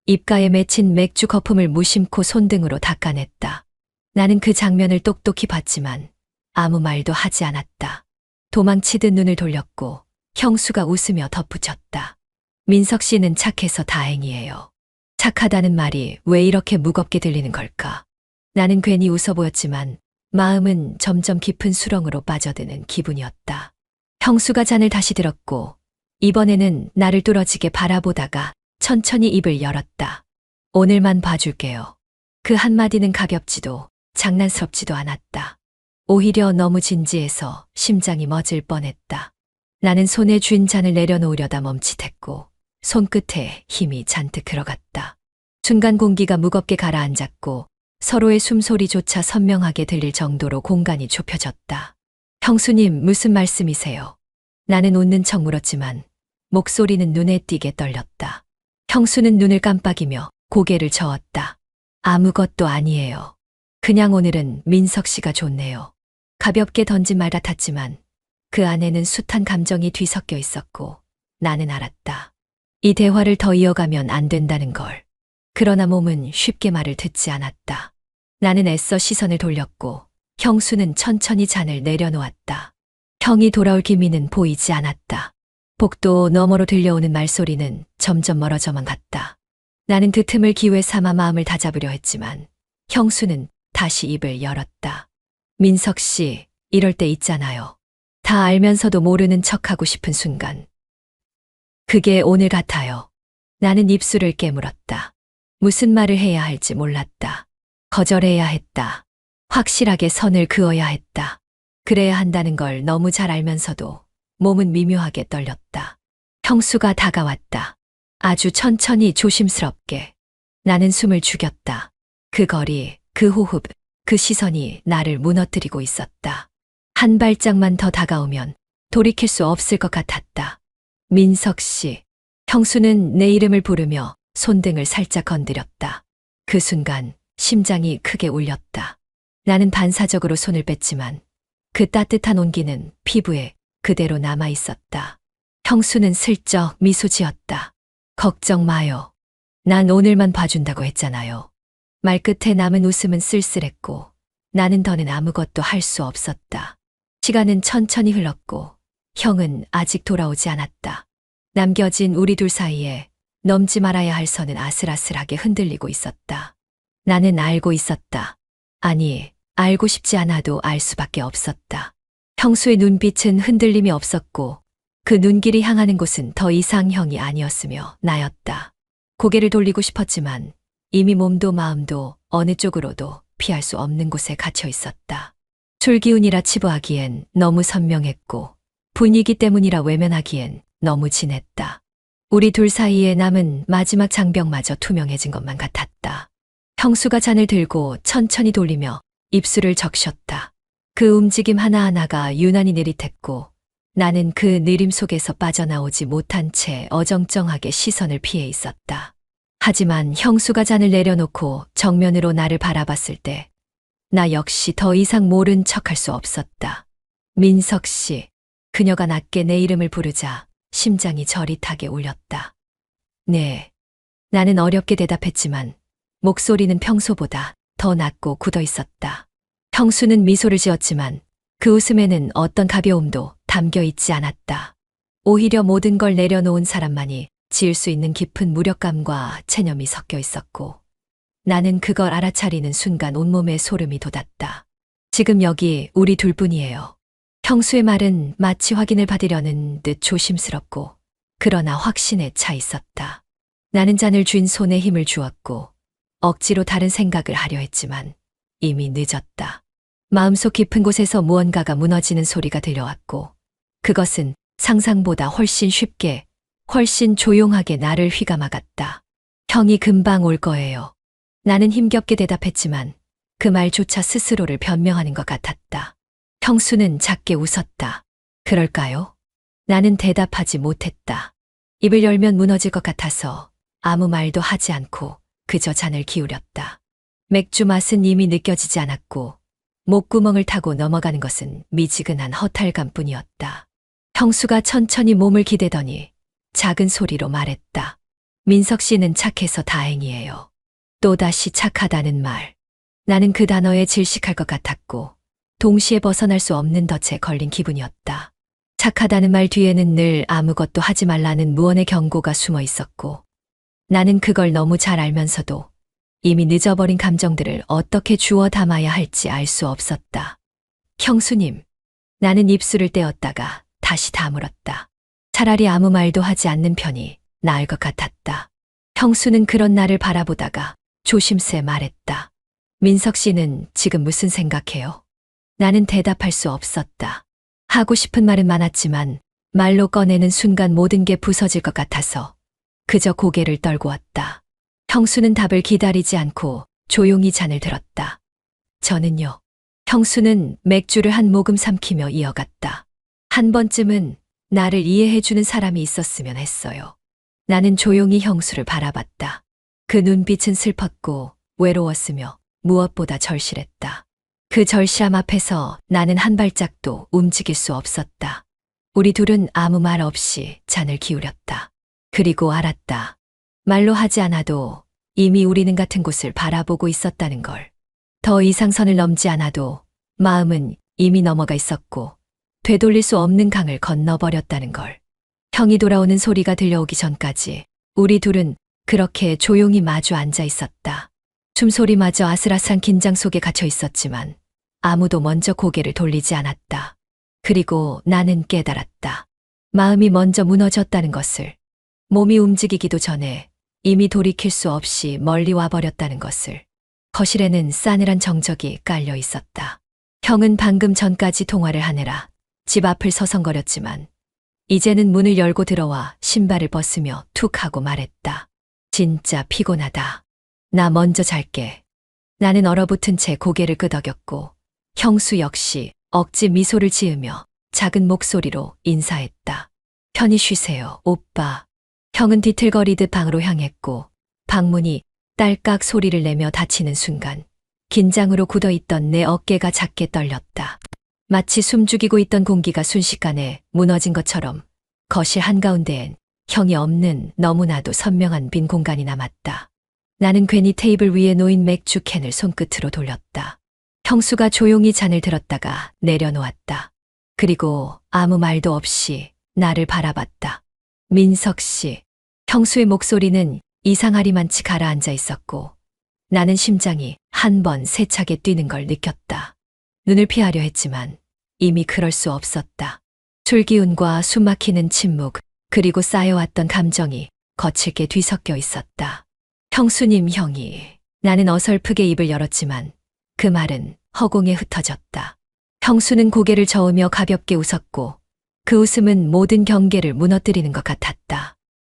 입가에 맺힌 맥주 거품을 무심코 손등으로 닦아냈다. 나는 그 장면을 똑똑히 봤지만 아무 말도 하지 않았다. 도망치듯 눈을 돌렸고 형수가 웃으며 덧붙였다. 민석 씨는 착해서 다행이에요. 착하다는 말이 왜 이렇게 무겁게 들리는 걸까? 나는 괜히 웃어 보였지만 마음은 점점 깊은 수렁으로 빠져드는 기분이었다. 형수가 잔을 다시 들었고 이번에는 나를 뚫어지게 바라보다가 천천히 입을 열었다. 오늘만 봐줄게요. 그 한마디는 가볍지도 장난스럽지도 않았다. 오히려 너무 진지해서 심장이 멎을 뻔했다. 나는 손에 쥔 잔을 내려놓으려다 멈칫했고 손끝에 힘이 잔뜩 들어갔다. 순간 공기가 무겁게 가라앉았고 서로의 숨소리조차 선명하게 들릴 정도로 공간이 좁혀졌다. 형수님, 무슨 말씀이세요? 나는 웃는 척 물었지만 목소리는 눈에 띄게 떨렸다. 형수는 눈을 깜빡이며 고개를 저었다. 아무것도 아니에요. 그냥 오늘은 민석 씨가 좋네요. 가볍게 던진 말 같았지만 그 안에는 숱한 감정이 뒤섞여 있었고 나는 알았다. 이 대화를 더 이어가면 안 된다는 걸. 그러나 몸은 쉽게 말을 듣지 않았다. 나는 애써 시선을 돌렸고 형수는 천천히 잔을 내려놓았다. 형이 돌아올 기미는 보이지 않았다. 복도 너머로 들려오는 말소리는 점점 멀어져만 갔다. 나는 그 틈을 기회 삼아 마음을 다잡으려 했지만 형수는 다시 입을 열었다. 민석 씨, 이럴 때 있잖아요. 다 알면서도 모르는 척하고 싶은 순간. 그게 오늘 같아요. 나는 입술을 깨물었다. 무슨 말을 해야 할지 몰랐다. 거절해야 했다. 확실하게 선을 그어야 했다. 그래야 한다는 걸 너무 잘 알면서도 몸은 미묘하게 떨렸다. 형수가 다가왔다. 아주 천천히 조심스럽게. 나는 숨을 죽였다. 그 거리, 그 호흡, 그 시선이 나를 무너뜨리고 있었다. 한 발짝만 더 다가오면 돌이킬 수 없을 것 같았다. 민석 씨. 형수는 내 이름을 부르며 손등을 살짝 건드렸다. 그 순간 심장이 크게 울렸다. 나는 반사적으로 손을 뺐지만 그 따뜻한 온기는 피부에 그대로 남아 있었다. 형수는 슬쩍 미소 지었다. 걱정 마요. 난 오늘만 봐준다고 했잖아요. 말끝에 남은 웃음은 쓸쓸했고 나는 더는 아무것도 할 수 없었다. 시간은 천천히 흘렀고 형은 아직 돌아오지 않았다. 남겨진 우리 둘 사이에 넘지 말아야 할 선은 아슬아슬하게 흔들리고 있었다. 나는 알고 있었다. 아니, 알고 싶지 않아도 알 수밖에 없었다. 형수의 눈빛은 흔들림이 없었고 그 눈길이 향하는 곳은 더 이상 형이 아니었으며 나였다. 고개를 돌리고 싶었지만 이미 몸도 마음도 어느 쪽으로도 피할 수 없는 곳에 갇혀 있었다. 술기운이라 치부하기엔 너무 선명했고 분위기 때문이라 외면하기엔 너무 진했다. 우리 둘 사이에 남은 마지막 장벽마저 투명해진 것만 같았다. 형수가 잔을 들고 천천히 돌리며 입술을 적셨다. 그 움직임 하나하나가 유난히 느릿했고 나는 그 느림 속에서 빠져나오지 못한 채 어정쩡하게 시선을 피해 있었다. 하지만 형수가 잔을 내려놓고 정면으로 나를 바라봤을 때 나 역시 더 이상 모른 척할 수 없었다. 민석 씨, 그녀가 낮게 내 이름을 부르자 심장이 저릿하게 울렸다. 네. 나는 어렵게 대답했지만 목소리는 평소보다 더 낮고 굳어 있었다. 형수는 미소를 지었지만 그 웃음에는 어떤 가벼움도 담겨 있지 않았다. 오히려 모든 걸 내려놓은 사람만이 지을 수 있는 깊은 무력감과 체념이 섞여 있었고 나는 그걸 알아차리는 순간 온몸에 소름이 돋았다. 지금 여기 우리 둘뿐이에요. 형수의 말은 마치 확인을 받으려는 듯 조심스럽고 그러나 확신에 차 있었다. 나는 잔을 쥔 손에 힘을 주었고 억지로 다른 생각을 하려 했지만 이미 늦었다. 마음속 깊은 곳에서 무언가가 무너지는 소리가 들려왔고 그것은 상상보다 훨씬 쉽게, 훨씬 조용하게 나를 휘감아갔다. 형이 금방 올 거예요. 나는 힘겹게 대답했지만 그 말조차 스스로를 변명하는 것 같았다. 형수는 작게 웃었다. 그럴까요? 나는 대답하지 못했다. 입을 열면 무너질 것 같아서 아무 말도 하지 않고 그저 잔을 기울였다. 맥주 맛은 이미 느껴지지 않았고 목구멍을 타고 넘어가는 것은 미지근한 허탈감뿐이었다. 형수가 천천히 몸을 기대더니 작은 소리로 말했다. 민석 씨는 착해서 다행이에요. 또다시 착하다는 말. 나는 그 단어에 질식할 것 같았고 동시에 벗어날 수 없는 덫에 걸린 기분이었다. 착하다는 말 뒤에는 늘 아무것도 하지 말라는 무언의 경고가 숨어 있었고 나는 그걸 너무 잘 알면서도 이미 늦어버린 감정들을 어떻게 주워 담아야 할지 알 수 없었다. 형수님, 나는 입술을 떼었다가 다시 다물었다. 차라리 아무 말도 하지 않는 편이 나을 것 같았다. 형수는 그런 나를 바라보다가 조심스레 말했다. 민석 씨는 지금 무슨 생각해요? 나는 대답할 수 없었다. 하고 싶은 말은 많았지만 말로 꺼내는 순간 모든 게 부서질 것 같아서 그저 고개를 떨구었다. 형수는 답을 기다리지 않고 조용히 잔을 들었다. 저는요. 형수는 맥주를 한 모금 삼키며 이어갔다. 한 번쯤은 나를 이해해주는 사람이 있었으면 했어요. 나는 조용히 형수를 바라봤다. 그 눈빛은 슬펐고 외로웠으며 무엇보다 절실했다. 그 절실함 앞에서 나는 한 발짝도 움직일 수 없었다. 우리 둘은 아무 말 없이 잔을 기울였다. 그리고 알았다. 말로 하지 않아도 이미 우리는 같은 곳을 바라보고 있었다는 걸. 더 이상 선을 넘지 않아도 마음은 이미 넘어가 있었고 되돌릴 수 없는 강을 건너버렸다는 걸. 형이 돌아오는 소리가 들려오기 전까지 우리 둘은 그렇게 조용히 마주 앉아 있었다. 숨소리마저 아슬아슬한 긴장 속에 갇혀 있었지만 아무도 먼저 고개를 돌리지 않았다. 그리고 나는 깨달았다. 마음이 먼저 무너졌다는 것을. 몸이 움직이기도 전에 이미 돌이킬 수 없이 멀리 와버렸다는 것을. 거실에는 싸늘한 정적이 깔려 있었다. 형은 방금 전까지 통화를 하느라 집 앞을 서성거렸지만 이제는 문을 열고 들어와 신발을 벗으며 툭 하고 말했다. 진짜 피곤하다. 나 먼저 잘게. 나는 얼어붙은 채 고개를 끄덕였고 형수 역시 억지 미소를 지으며 작은 목소리로 인사했다. 편히 쉬세요, 오빠. 형은 뒤틀거리듯 방으로 향했고 방문이 딸깍 소리를 내며 닫히는 순간 긴장으로 굳어있던 내 어깨가 작게 떨렸다. 마치 숨죽이고 있던 공기가 순식간에 무너진 것처럼 거실 한가운데엔 형이 없는 너무나도 선명한 빈 공간이 남았다. 나는 괜히 테이블 위에 놓인 맥주 캔을 손끝으로 돌렸다. 형수가 조용히 잔을 들었다가 내려놓았다. 그리고 아무 말도 없이 나를 바라봤다. 민석 씨. 형수의 목소리는 이상하리만치 가라앉아 있었고 나는 심장이 한 번 세차게 뛰는 걸 느꼈다. 눈을 피하려 했지만 이미 그럴 수 없었다. 술기운과 숨막히는 침묵, 그리고 쌓여왔던 감정이 거칠게 뒤섞여 있었다. 형수님 형이. 나는 어설프게 입을 열었지만 그 말은 허공에 흩어졌다. 형수는 고개를 저으며 가볍게 웃었고 그 웃음은 모든 경계를 무너뜨리는 것 같았다.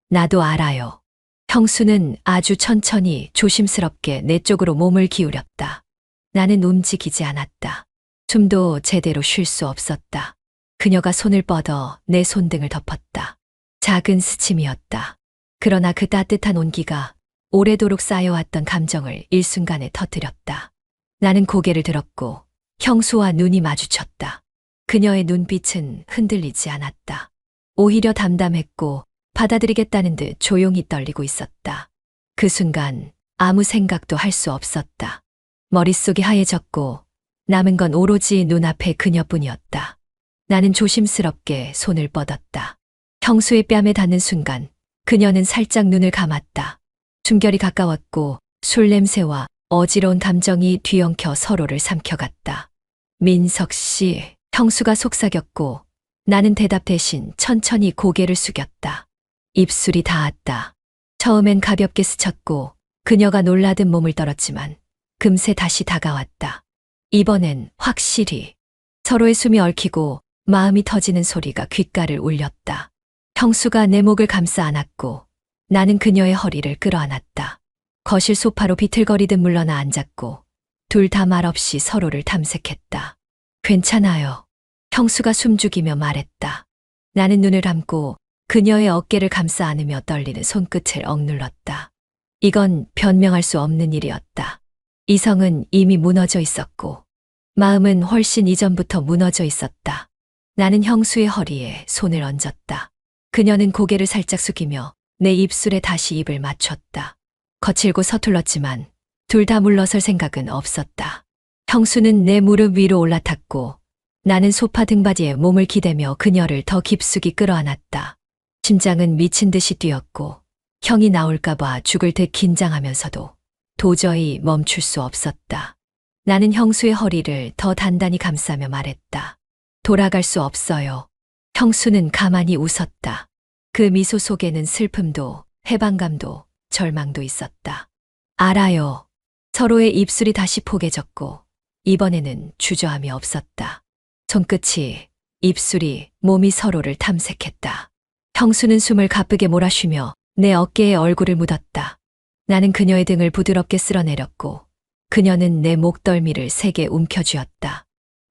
나도 알아요. 형수는 아주 천천히 조심스럽게 내 쪽으로 몸을 기울였다. 나는 움직이지 않았다. 숨도 제대로 쉴 수 없었다. 그녀가 손을 뻗어 내 손등을 덮었다. 작은 스침이었다. 그러나 그 따뜻한 온기가 오래도록 쌓여왔던 감정을 일순간에 터뜨렸다. 나는 고개를 들었고 형수와 눈이 마주쳤다. 그녀의 눈빛은 흔들리지 않았다. 오히려 담담했고 받아들이겠다는 듯 조용히 떨리고 있었다. 그 순간 아무 생각도 할 수 없었다. 머릿속이 하얘졌고 남은 건 오로지 눈앞의 그녀뿐이었다. 나는 조심스럽게 손을 뻗었다. 형수의 뺨에 닿는 순간 그녀는 살짝 눈을 감았다. 숨결이 가까웠고 술 냄새와 어지러운 감정이 뒤엉켜 서로를 삼켜갔다. 민석 씨. 형수가 속삭였고 나는 대답 대신 천천히 고개를 숙였다. 입술이 닿았다. 처음엔 가볍게 스쳤고 그녀가 놀라듯 몸을 떨었지만 금세 다시 다가왔다. 이번엔 확실히. 서로의 숨이 얽히고 마음이 터지는 소리가 귓가를 울렸다. 형수가 내 목을 감싸 안았고 나는 그녀의 허리를 끌어안았다. 거실 소파로 비틀거리듯 물러나 앉았고 둘 다 말없이 서로를 탐색했다. 괜찮아요. 형수가 숨죽이며 말했다. 나는 눈을 감고 그녀의 어깨를 감싸 안으며 떨리는 손끝을 억눌렀다. 이건 변명할 수 없는 일이었다. 이성은 이미 무너져 있었고 마음은 훨씬 이전부터 무너져 있었다. 나는 형수의 허리에 손을 얹었다. 그녀는 고개를 살짝 숙이며 내 입술에 다시 입을 맞췄다. 거칠고 서툴렀지만 둘 다 물러설 생각은 없었다. 형수는 내 무릎 위로 올라탔고 나는 소파 등받이에 몸을 기대며 그녀를 더 깊숙이 끌어안았다. 심장은 미친 듯이 뛰었고 형이 나올까봐 죽을 듯 긴장하면서도 도저히 멈출 수 없었다. 나는 형수의 허리를 더 단단히 감싸며 말했다. 돌아갈 수 없어요. 형수는 가만히 웃었다. 그 미소 속에는 슬픔도 해방감도 절망도 있었다. 알아요. 서로의 입술이 다시 포개졌고 이번에는 주저함이 없었다. 손끝이, 입술이, 몸이 서로를 탐색했다. 형수는 숨을 가쁘게 몰아쉬며 내 어깨에 얼굴을 묻었다. 나는 그녀의 등을 부드럽게 쓸어내렸고 그녀는 내 목덜미를 세게 움켜쥐었다.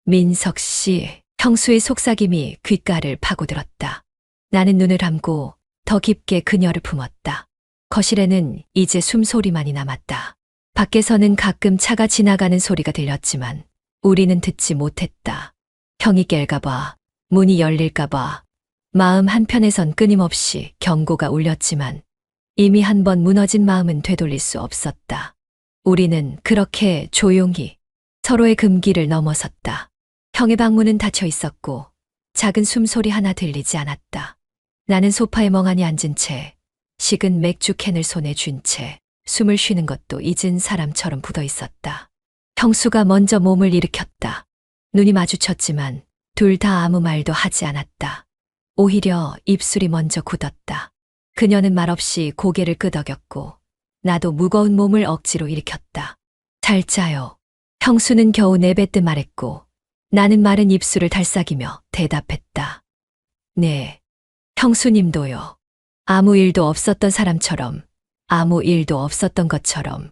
민석 씨. 형수의 속삭임이 귓가를 파고들었다. 나는 눈을 감고 더 깊게 그녀를 품었다. 거실에는 이제 숨소리만이 남았다. 밖에서는 가끔 차가 지나가는 소리가 들렸지만 우리는 듣지 못했다. 형이 깰까봐, 문이 열릴까봐, 마음 한편에선 끊임없이 경고가 울렸지만 이미 한 번 무너진 마음은 되돌릴 수 없었다. 우리는 그렇게 조용히 서로의 금기를 넘어섰다. 형의 방문은 닫혀 있었고 작은 숨소리 하나 들리지 않았다. 나는 소파에 멍하니 앉은 채 식은 맥주 캔을 손에 쥔 채 숨을 쉬는 것도 잊은 사람처럼 굳어 있었다. 형수가 먼저 몸을 일으켰다. 눈이 마주쳤지만 둘 다 아무 말도 하지 않았다. 오히려 입술이 먼저 굳었다. 그녀는 말없이 고개를 끄덕였고 나도 무거운 몸을 억지로 일으켰다. 잘 자요. 형수는 겨우 내뱉듯 말했고 나는 마른 입술을 달싹이며 대답했다. 네. 형수님도요. 아무 일도 없었던 사람처럼, 아무 일도 없었던 것처럼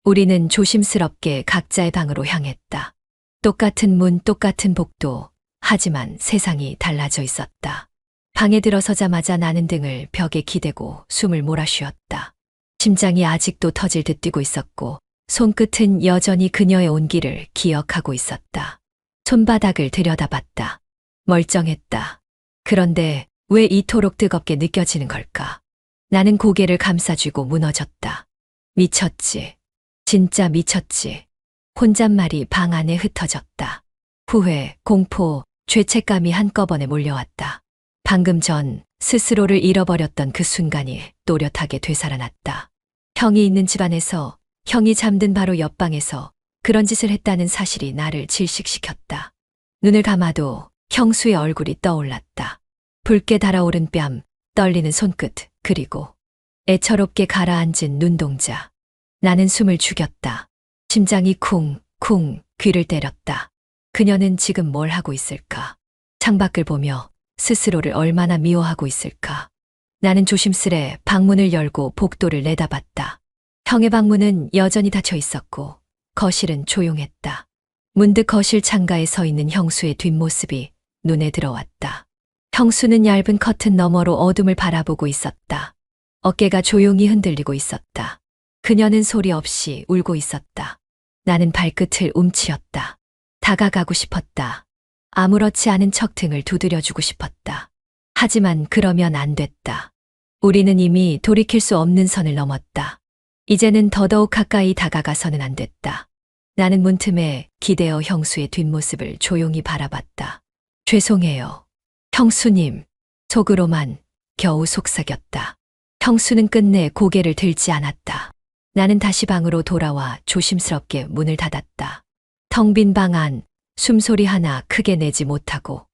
우리는 조심스럽게 각자의 방으로 향했다. 똑같은 문, 똑같은 복도, 하지만 세상이 달라져 있었다. 방에 들어서자마자 나는 등을 벽에 기대고 숨을 몰아쉬었다. 심장이 아직도 터질 듯 뛰고 있었고 손끝은 여전히 그녀의 온기를 기억하고 있었다. 손바닥을 들여다봤다. 멀쩡했다. 그런데 왜 이토록 뜨겁게 느껴지는 걸까? 나는 고개를 감싸쥐고 무너졌다. 미쳤지. 진짜 미쳤지. 혼잣말이 방 안에 흩어졌다. 후회, 공포, 죄책감이 한꺼번에 몰려왔다. 방금 전 스스로를 잃어버렸던 그 순간이 또렷하게 되살아났다. 형이 있는 집안에서, 형이 잠든 바로 옆방에서 그런 짓을 했다는 사실이 나를 질식시켰다. 눈을 감아도 형수의 얼굴이 떠올랐다. 붉게 달아오른 뺨, 떨리는 손끝, 그리고 애처롭게 가라앉은 눈동자. 나는 숨을 죽였다. 심장이 쿵쿵 귀를 때렸다. 그녀는 지금 뭘 하고 있을까? 창밖을 보며 스스로를 얼마나 미워하고 있을까? 나는 조심스레 방문을 열고 복도를 내다봤다. 형의 방문은 여전히 닫혀 있었고 거실은 조용했다. 문득 거실 창가에 서 있는 형수의 뒷모습이 눈에 들어왔다. 형수는 얇은 커튼 너머로 어둠을 바라보고 있었다. 어깨가 조용히 흔들리고 있었다. 그녀는 소리 없이 울고 있었다. 나는 발끝을 움츠렸다. 다가가고 싶었다. 아무렇지 않은 척 등을 두드려주고 싶었다. 하지만 그러면 안 됐다. 우리는 이미 돌이킬 수 없는 선을 넘었다. 이제는 더더욱 가까이 다가가서는 안 됐다. 나는 문틈에 기대어 형수의 뒷모습을 조용히 바라봤다. 죄송해요. 형수님. 속으로만 겨우 속삭였다. 형수는 끝내 고개를 들지 않았다. 나는 다시 방으로 돌아와 조심스럽게 문을 닫았다. 텅 빈 방 안, 숨소리 하나 크게 내지 못하고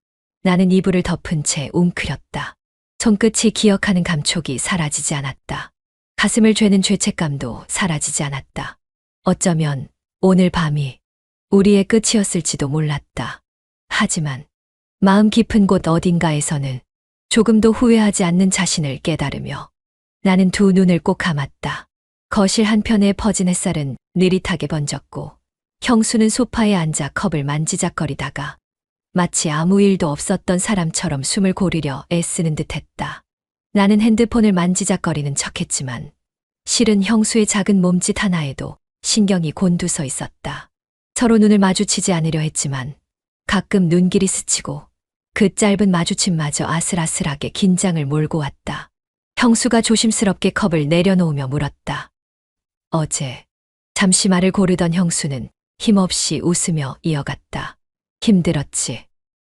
나는 이불을 덮은 채 웅크렸다. 손끝이 기억하는 감촉이 사라지지 않았다. 가슴을 죄는 죄책감도 사라지지 않았다. 어쩌면 오늘 밤이 우리의 끝이었을지도 몰랐다. 하지만 마음 깊은 곳 어딘가에서는 조금도 후회하지 않는 자신을 깨달으며 나는 두 눈을 꼭 감았다. 거실 한편에 퍼진 햇살은 느릿하게 번졌고 형수는 소파에 앉아 컵을 만지작거리다가 마치 아무 일도 없었던 사람처럼 숨을 고르려 애쓰는 듯했다. 나는 핸드폰을 만지작거리는 척했지만 실은 형수의 작은 몸짓 하나에도 신경이 곤두서 있었다. 서로 눈을 마주치지 않으려 했지만 가끔 눈길이 스치고 그 짧은 마주침마저 아슬아슬하게 긴장을 몰고 왔다. 형수가 조심스럽게 컵을 내려놓으며 물었다. 어제. 잠시 말을 고르던 형수는 힘없이 웃으며 이어갔다. 힘들었지.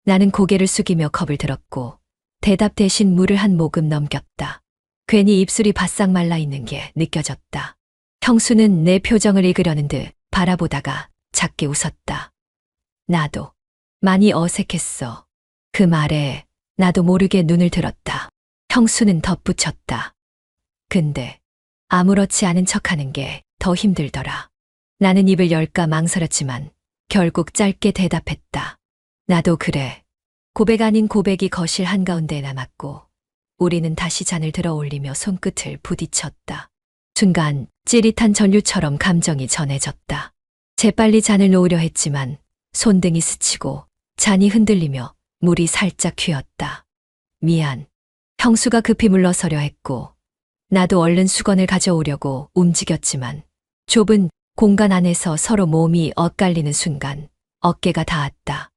나는 고개를 숙이며 컵을 들었고 대답 대신 물을 한 모금 넘겼다. 괜히 입술이 바싹 말라 있는 게 느껴졌다. 형수는 내 표정을 읽으려는 듯 바라보다가 작게 웃었다. 나도 많이 어색했어. 그 말에 나도 모르게 눈을 들었다. 형수는 덧붙였다. 근데 아무렇지 않은 척하는 게 더 힘들더라. 나는 입을 열까 망설였지만 결국 짧게 대답했다. 나도 그래. 고백 아닌 고백이 거실 한가운데에 남았고 우리는 다시 잔을 들어 올리며 손끝을 부딪혔다. 순간 찌릿한 전류처럼 감정이 전해졌다. 재빨리 잔을 놓으려 했지만 손등이 스치고 잔이 흔들리며 물이 살짝 휘었다. 미안. 형수가 급히 물러서려 했고 나도 얼른 수건을 가져오려고 움직였지만 좁은 공간 안에서 서로 몸이 엇갈리는 순간 어깨가 닿았다.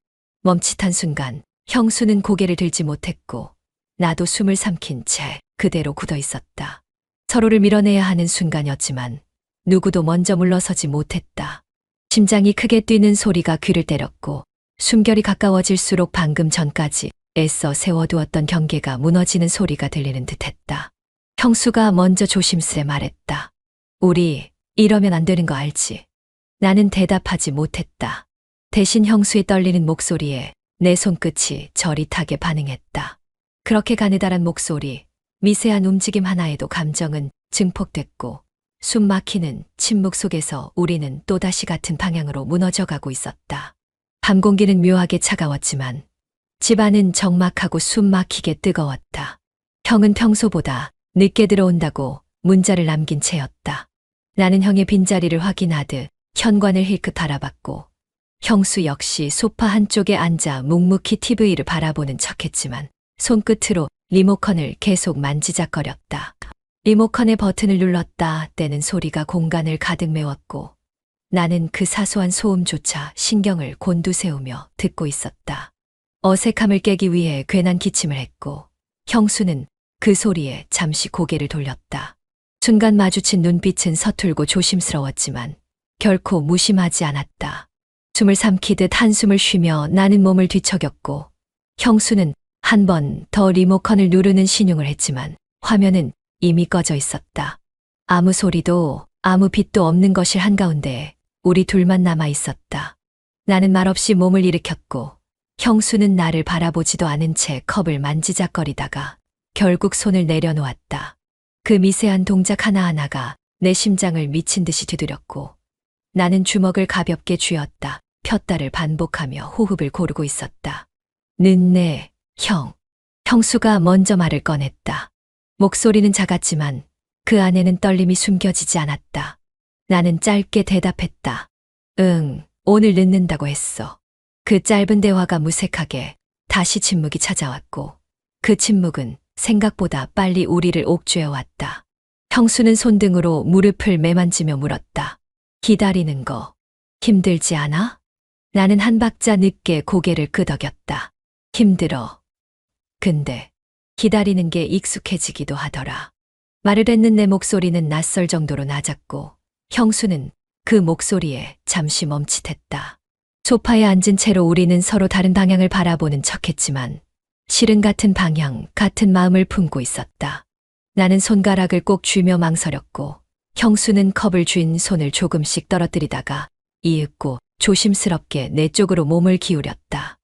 멈칫한 순간 형수는 고개를 들지 못했고 나도 숨을 삼킨 채 그대로 굳어 있었다. 서로를 밀어내야 하는 순간이었지만 누구도 먼저 물러서지 못했다. 심장이 크게 뛰는 소리가 귀를 때렸고 숨결이 가까워질수록 방금 전까지 애써 세워두었던 경계가 무너지는 소리가 들리는 듯했다. 형수가 먼저 조심스레 말했다. 우리 이러면 안 되는 거 알지? 나는 대답하지 못했다. 대신 형수의 떨리는 목소리에 내 손끝이 저릿하게 반응했다. 그렇게 가느다란 목소리, 미세한 움직임 하나에도 감정은 증폭됐고 숨 막히는 침묵 속에서 우리는 또다시 같은 방향으로 무너져가고 있었다. 밤 공기는 묘하게 차가웠지만 집안은 적막하고 숨 막히게 뜨거웠다. 형은 평소보다 늦게 들어온다고 문자를 남긴 채였다. 나는 형의 빈자리를 확인하듯 현관을 힐끗 바라봤고 형수 역시 소파 한쪽에 앉아 묵묵히 TV를 바라보는 척했지만 손끝으로 리모컨을 계속 만지작거렸다. 리모컨의 버튼을 눌렀다 떼는 소리가 공간을 가득 메웠고 나는 그 사소한 소음조차 신경을 곤두세우며 듣고 있었다. 어색함을 깨기 위해 괜한 기침을 했고 형수는 그 소리에 잠시 고개를 돌렸다. 순간 마주친 눈빛은 서툴고 조심스러웠지만 결코 무심하지 않았다. 숨을 삼키듯 한숨을 쉬며 나는 몸을 뒤척였고 형수는 한 번 더 리모컨을 누르는 신용을 했지만 화면은 이미 꺼져 있었다. 아무 소리도 아무 빛도 없는 거실 한가운데 우리 둘만 남아 있었다. 나는 말없이 몸을 일으켰고 형수는 나를 바라보지도 않은 채 컵을 만지작거리다가 결국 손을 내려놓았다. 그 미세한 동작 하나하나가 내 심장을 미친 듯이 두드렸고 나는 주먹을 가볍게 쥐었다 폈다를 반복하며 호흡을 고르고 있었다. 는네, 형. 형수가 먼저 말을 꺼냈다. 목소리는 작았지만 그 안에는 떨림이 숨겨지지 않았다. 나는 짧게 대답했다. 응, 오늘 늦는다고 했어. 그 짧은 대화가 무색하게 다시 침묵이 찾아왔고 그 침묵은 생각보다 빨리 우리를 옥죄어왔다. 형수는 손등으로 무릎을 매만지며 물었다. 기다리는 거 힘들지 않아? 나는 한 박자 늦게 고개를 끄덕였다. 힘들어. 근데 기다리는 게 익숙해지기도 하더라. 말을 했는 내 목소리는 낯설 정도로 낮았고 형수는 그 목소리에 잠시 멈칫했다. 소파에 앉은 채로 우리는 서로 다른 방향을 바라보는 척했지만 실은 같은 방향, 같은 마음을 품고 있었다. 나는 손가락을 꼭 쥐며 망설였고 형수는 컵을 쥔 손을 조금씩 떨어뜨리다가 이윽고 조심스럽게 내 쪽으로 몸을 기울였다.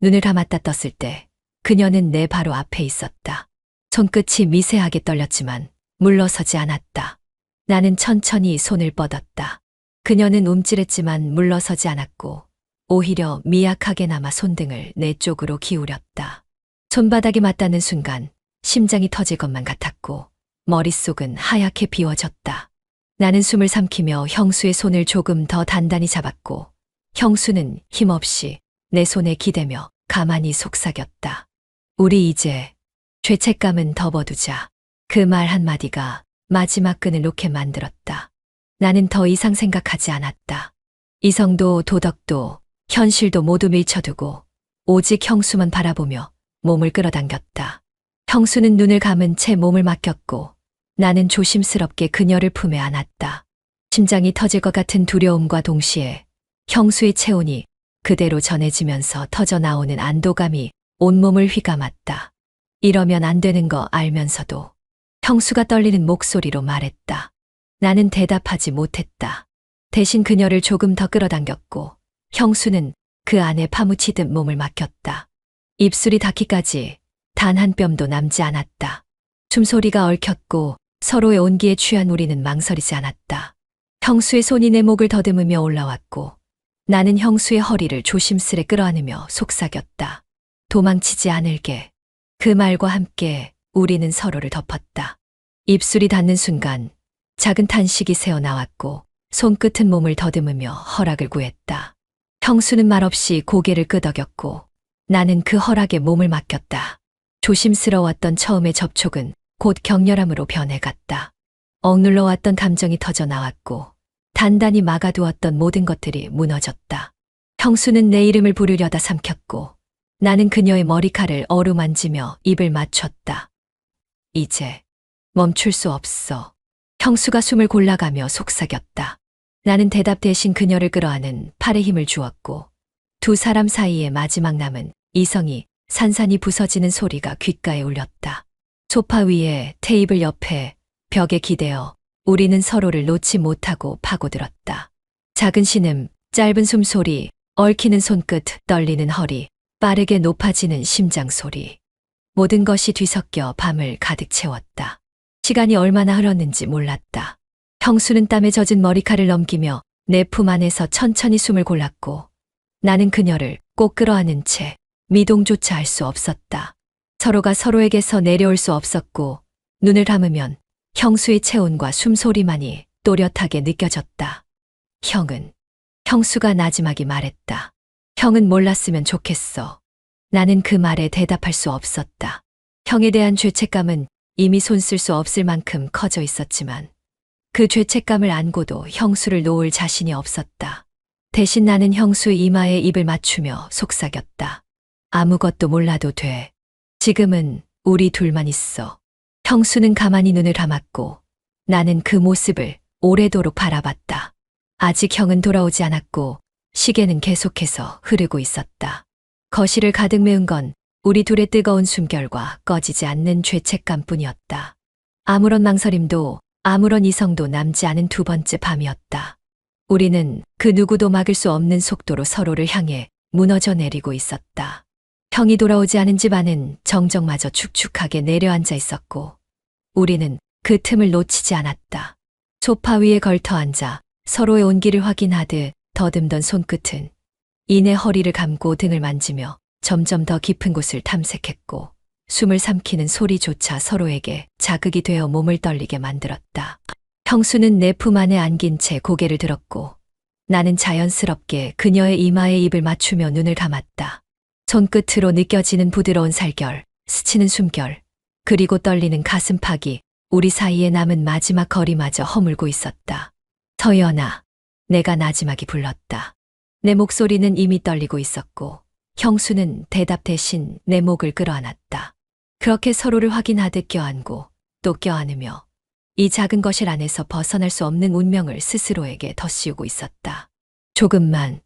눈을 감았다 떴을 때 그녀는 내 바로 앞에 있었다. 손끝이 미세하게 떨렸지만 물러서지 않았다. 나는 천천히 손을 뻗었다. 그녀는 움찔했지만 물러서지 않았고 오히려 미약하게나마 손등을 내 쪽으로 기울였다. 손바닥이 맞닿는 순간 심장이 터질 것만 같았고 머릿속은 하얗게 비워졌다. 나는 숨을 삼키며 형수의 손을 조금 더 단단히 잡았고 형수는 힘없이 내 손에 기대며 가만히 속삭였다. 우리 이제 죄책감은 덮어두자. 그 말 한마디가 마지막 끈을 놓게 만들었다. 나는 더 이상 생각하지 않았다. 이성도 도덕도 현실도 모두 밀쳐두고 오직 형수만 바라보며 몸을 끌어당겼다. 형수는 눈을 감은 채 몸을 맡겼고 나는 조심스럽게 그녀를 품에 안았다. 심장이 터질 것 같은 두려움과 동시에 형수의 체온이 그대로 전해지면서 터져나오는 안도감이 온몸을 휘감았다. 이러면 안 되는 거 알면서도 형수가 떨리는 목소리로 말했다. 나는 대답하지 못했다. 대신 그녀를 조금 더 끌어당겼고 형수는 그 안에 파묻히듯 몸을 맡겼다. 입술이 닿기까지 단 한 뼘도 남지 않았다. 숨소리가 얽혔고 서로의 온기에 취한 우리는 망설이지 않았다. 형수의 손이 내 목을 더듬으며 올라왔고 나는 형수의 허리를 조심스레 끌어안으며 속삭였다. 도망치지 않을게. 그 말과 함께 우리는 서로를 덮었다. 입술이 닿는 순간 작은 탄식이 새어나왔고 손끝은 몸을 더듬으며 허락을 구했다. 형수는 말없이 고개를 끄덕였고 나는 그 허락에 몸을 맡겼다. 조심스러웠던 처음의 접촉은 곧 격렬함으로 변해갔다. 억눌러왔던 감정이 터져나왔고 단단히 막아두었던 모든 것들이 무너졌다. 형수는 내 이름을 부르려다 삼켰고 나는 그녀의 머리칼을 어루만지며 입을 맞췄다. 이제 멈출 수 없어. 형수가 숨을 골라가며 속삭였다. 나는 대답 대신 그녀를 끌어안은 팔에 힘을 주었고 두 사람 사이에 마지막 남은 이성이 산산이 부서지는 소리가 귓가에 울렸다. 소파 위에 테이블 옆에 벽에 기대어 우리는 서로를 놓지 못하고 파고들었다. 작은 신음, 짧은 숨소리, 얽히는 손끝, 떨리는 허리, 빠르게 높아지는 심장 소리. 모든 것이 뒤섞여 밤을 가득 채웠다. 시간이 얼마나 흘렀는지 몰랐다. 형수는 땀에 젖은 머리칼을 넘기며 내 품 안에서 천천히 숨을 골랐고 나는 그녀를 꼭 끌어안은 채 미동조차 할 수 없었다. 서로가 서로에게서 내려올 수 없었고 눈을 감으면 형수의 체온과 숨소리만이 또렷하게 느껴졌다. 형수가 나지막이 말했다. 형은 몰랐으면 좋겠어. 나는 그 말에 대답할 수 없었다. 형에 대한 죄책감은 이미 손 쓸 수 없을 만큼 커져 있었지만 그 죄책감을 안고도 형수를 놓을 자신이 없었다. 대신 나는 형수 이마에 입을 맞추며 속삭였다. 아무것도 몰라도 돼. 지금은 우리 둘만 있어. 형수는 가만히 눈을 감았고 나는 그 모습을 오래도록 바라봤다. 아직 형은 돌아오지 않았고 시계는 계속해서 흐르고 있었다. 거실을 가득 메운 건 우리 둘의 뜨거운 숨결과 꺼지지 않는 죄책감뿐이었다. 아무런 망설임도 아무런 이성도 남지 않은 두 번째 밤이었다. 우리는 그 누구도 막을 수 없는 속도로 서로를 향해 무너져 내리고 있었다. 형이 돌아오지 않은 집 안은 정적마저 축축하게 내려앉아 있었고 우리는 그 틈을 놓치지 않았다. 소파 위에 걸터 앉아 서로의 온기를 확인하듯 더듬던 손끝은 이내 허리를 감고 등을 만지며 점점 더 깊은 곳을 탐색했고 숨을 삼키는 소리조차 서로에게 자극이 되어 몸을 떨리게 만들었다. 형수는 내 품 안에 안긴 채 고개를 들었고 나는 자연스럽게 그녀의 이마에 입을 맞추며 눈을 감았다. 손끝으로 느껴지는 부드러운 살결, 스치는 숨결, 그리고 떨리는 가슴팍이 우리 사이에 남은 마지막 거리마저 허물고 있었다. 서연아, 내가 나지막이 불렀다. 내 목소리는 이미 떨리고 있었고 형수는 대답 대신 내 목을 끌어안았다. 그렇게 서로를 확인하듯 껴안고 또 껴안으며 이 작은 거실 안에서 벗어날 수 없는 운명을 스스로에게 덧씌우고 있었다. 조금만,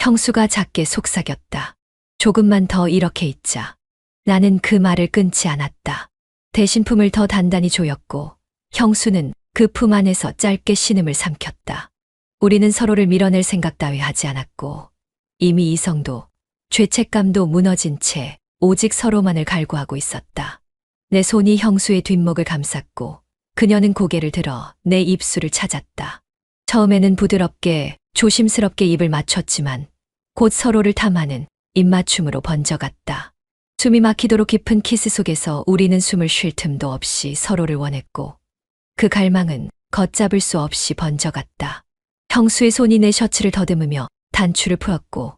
형수가 작게 속삭였다. 조금만 더 이렇게 있자. 나는 그 말을 끊지 않았다. 대신 품을 더 단단히 조였고 형수는 그 품 안에서 짧게 신음을 삼켰다. 우리는 서로를 밀어낼 생각 따위 하지 않았고 이미 이성도 죄책감도 무너진 채 오직 서로만을 갈구하고 있었다. 내 손이 형수의 뒷목을 감쌌고 그녀는 고개를 들어 내 입술을 찾았다. 처음에는 부드럽게 조심스럽게 입을 맞췄지만 곧 서로를 탐하는 입맞춤으로 번져갔다. 숨이 막히도록 깊은 키스 속에서 우리는 숨을 쉴 틈도 없이 서로를 원했고 그 갈망은 걷잡을 수 없이 번져갔다. 형수의 손이 내 셔츠를 더듬으며 단추를 풀었고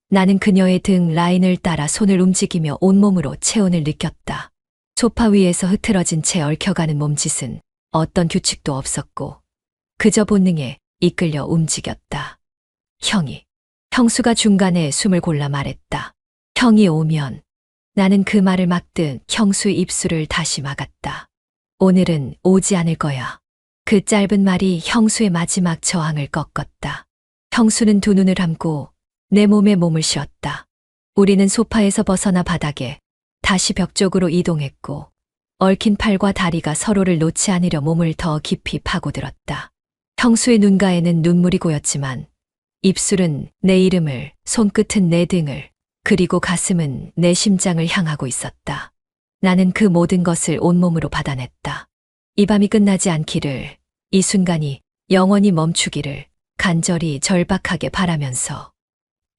나는 그녀의 등 라인을 따라 손을 움직이며 온몸으로 체온을 느꼈다. 소파 위에서 흐트러진 채 얽혀가는 몸짓은 어떤 규칙도 없었고 그저 본능에 이끌려 움직였다. 형수가 중간에 숨을 골라 말했다. 형이 오면. 나는 그 말을 막듯 형수의 입술을 다시 막았다. 오늘은 오지 않을 거야. 그 짧은 말이 형수의 마지막 저항을 꺾었다. 형수는 두 눈을 감고 내 몸에 몸을 씌웠다. 우리는 소파에서 벗어나 바닥에 다시 벽 쪽으로 이동했고 얽힌 팔과 다리가 서로를 놓지 않으려 몸을 더 깊이 파고들었다. 형수의 눈가에는 눈물이 고였지만 입술은 내 이름을, 손끝은 내 등을, 그리고 가슴은 내 심장을 향하고 있었다. 나는 그 모든 것을 온몸으로 받아냈다. 이 밤이 끝나지 않기를, 이 순간이 영원히 멈추기를 간절히 절박하게 바라면서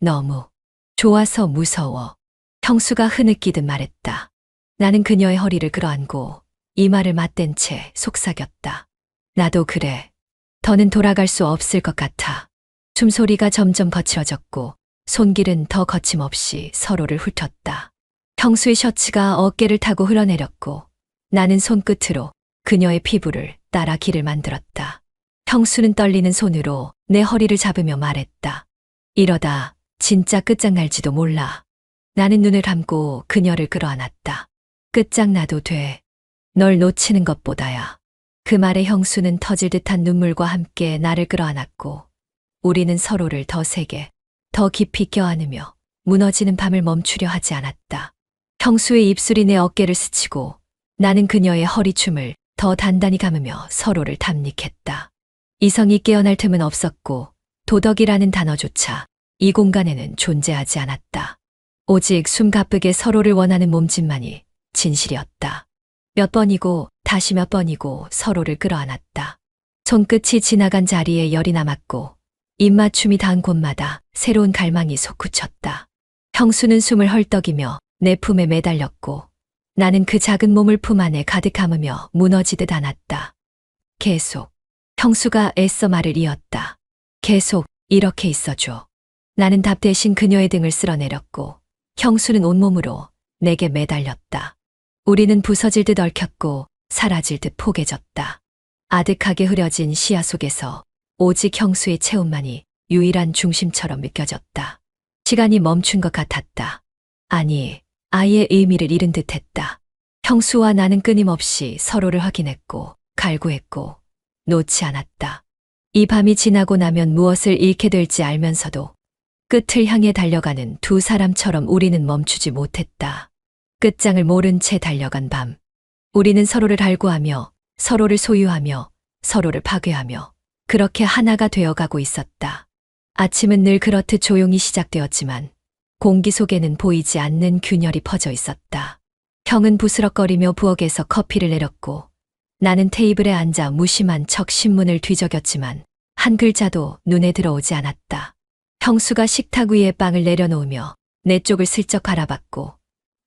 너무 좋아서 무서워. 형수가 흐느끼듯 말했다. 나는 그녀의 허리를 끌어안고 이마를 맞댄 채 속삭였다. 나도 그래. 더는 돌아갈 수 없을 것 같아. 숨소리가 점점 거칠어졌고 손길은 더 거침없이 서로를 훑었다. 형수의 셔츠가 어깨를 타고 흘러내렸고 나는 손끝으로 그녀의 피부를 따라 길을 만들었다. 형수는 떨리는 손으로 내 허리를 잡으며 말했다. 이러다 진짜 끝장날지도 몰라. 나는 눈을 감고 그녀를 끌어안았다. 끝장나도 돼. 널 놓치는 것보다야. 그 말에 형수는 터질 듯한 눈물과 함께 나를 끌어안았고 우리는 서로를 더 세게, 더 깊이 껴안으며 무너지는 밤을 멈추려 하지 않았다. 형수의 입술이 내 어깨를 스치고 나는 그녀의 허리춤을 더 단단히 감으며 서로를 탐닉했다. 이성이 깨어날 틈은 없었고 도덕이라는 단어조차 이 공간에는 존재하지 않았다. 오직 숨가쁘게 서로를 원하는 몸짓만이 진실이었다. 몇 번이고 다시 몇 번이고 서로를 끌어안았다. 손끝이 지나간 자리에 열이 남았고 입맞춤이 닿은 곳마다 새로운 갈망이 솟구쳤다. 형수는 숨을 헐떡이며 내 품에 매달렸고 나는 그 작은 몸을 품 안에 가득 감으며 무너지듯 안았다. 계속. 형수가 애써 말을 이었다. 계속 이렇게 있어줘. 나는 답 대신 그녀의 등을 쓸어내렸고 형수는 온몸으로 내게 매달렸다. 우리는 부서질 듯 얽혔고 사라질 듯 포개졌다. 아득하게 흐려진 시야 속에서 오직 형수의 체온만이 유일한 중심처럼 느껴졌다. 시간이 멈춘 것 같았다. 아니, 아예 의미를 잃은 듯했다. 형수와 나는 끊임없이 서로를 확인했고 갈구했고 놓지 않았다. 이 밤이 지나고 나면 무엇을 잃게 될지 알면서도 끝을 향해 달려가는 두 사람처럼 우리는 멈추지 못했다. 끝장을 모른 채 달려간 밤. 우리는 서로를 갈구하며, 서로를 소유하며, 서로를 파괴하며, 그렇게 하나가 되어가고 있었다. 아침은 늘 그렇듯 조용히 시작되었지만, 공기 속에는 보이지 않는 균열이 퍼져 있었다. 형은 부스럭거리며 부엌에서 커피를 내렸고, 나는 테이블에 앉아 무심한 척 신문을 뒤적였지만, 한 글자도 눈에 들어오지 않았다. 형수가 식탁 위에 빵을 내려놓으며 내 쪽을 슬쩍 알아봤고,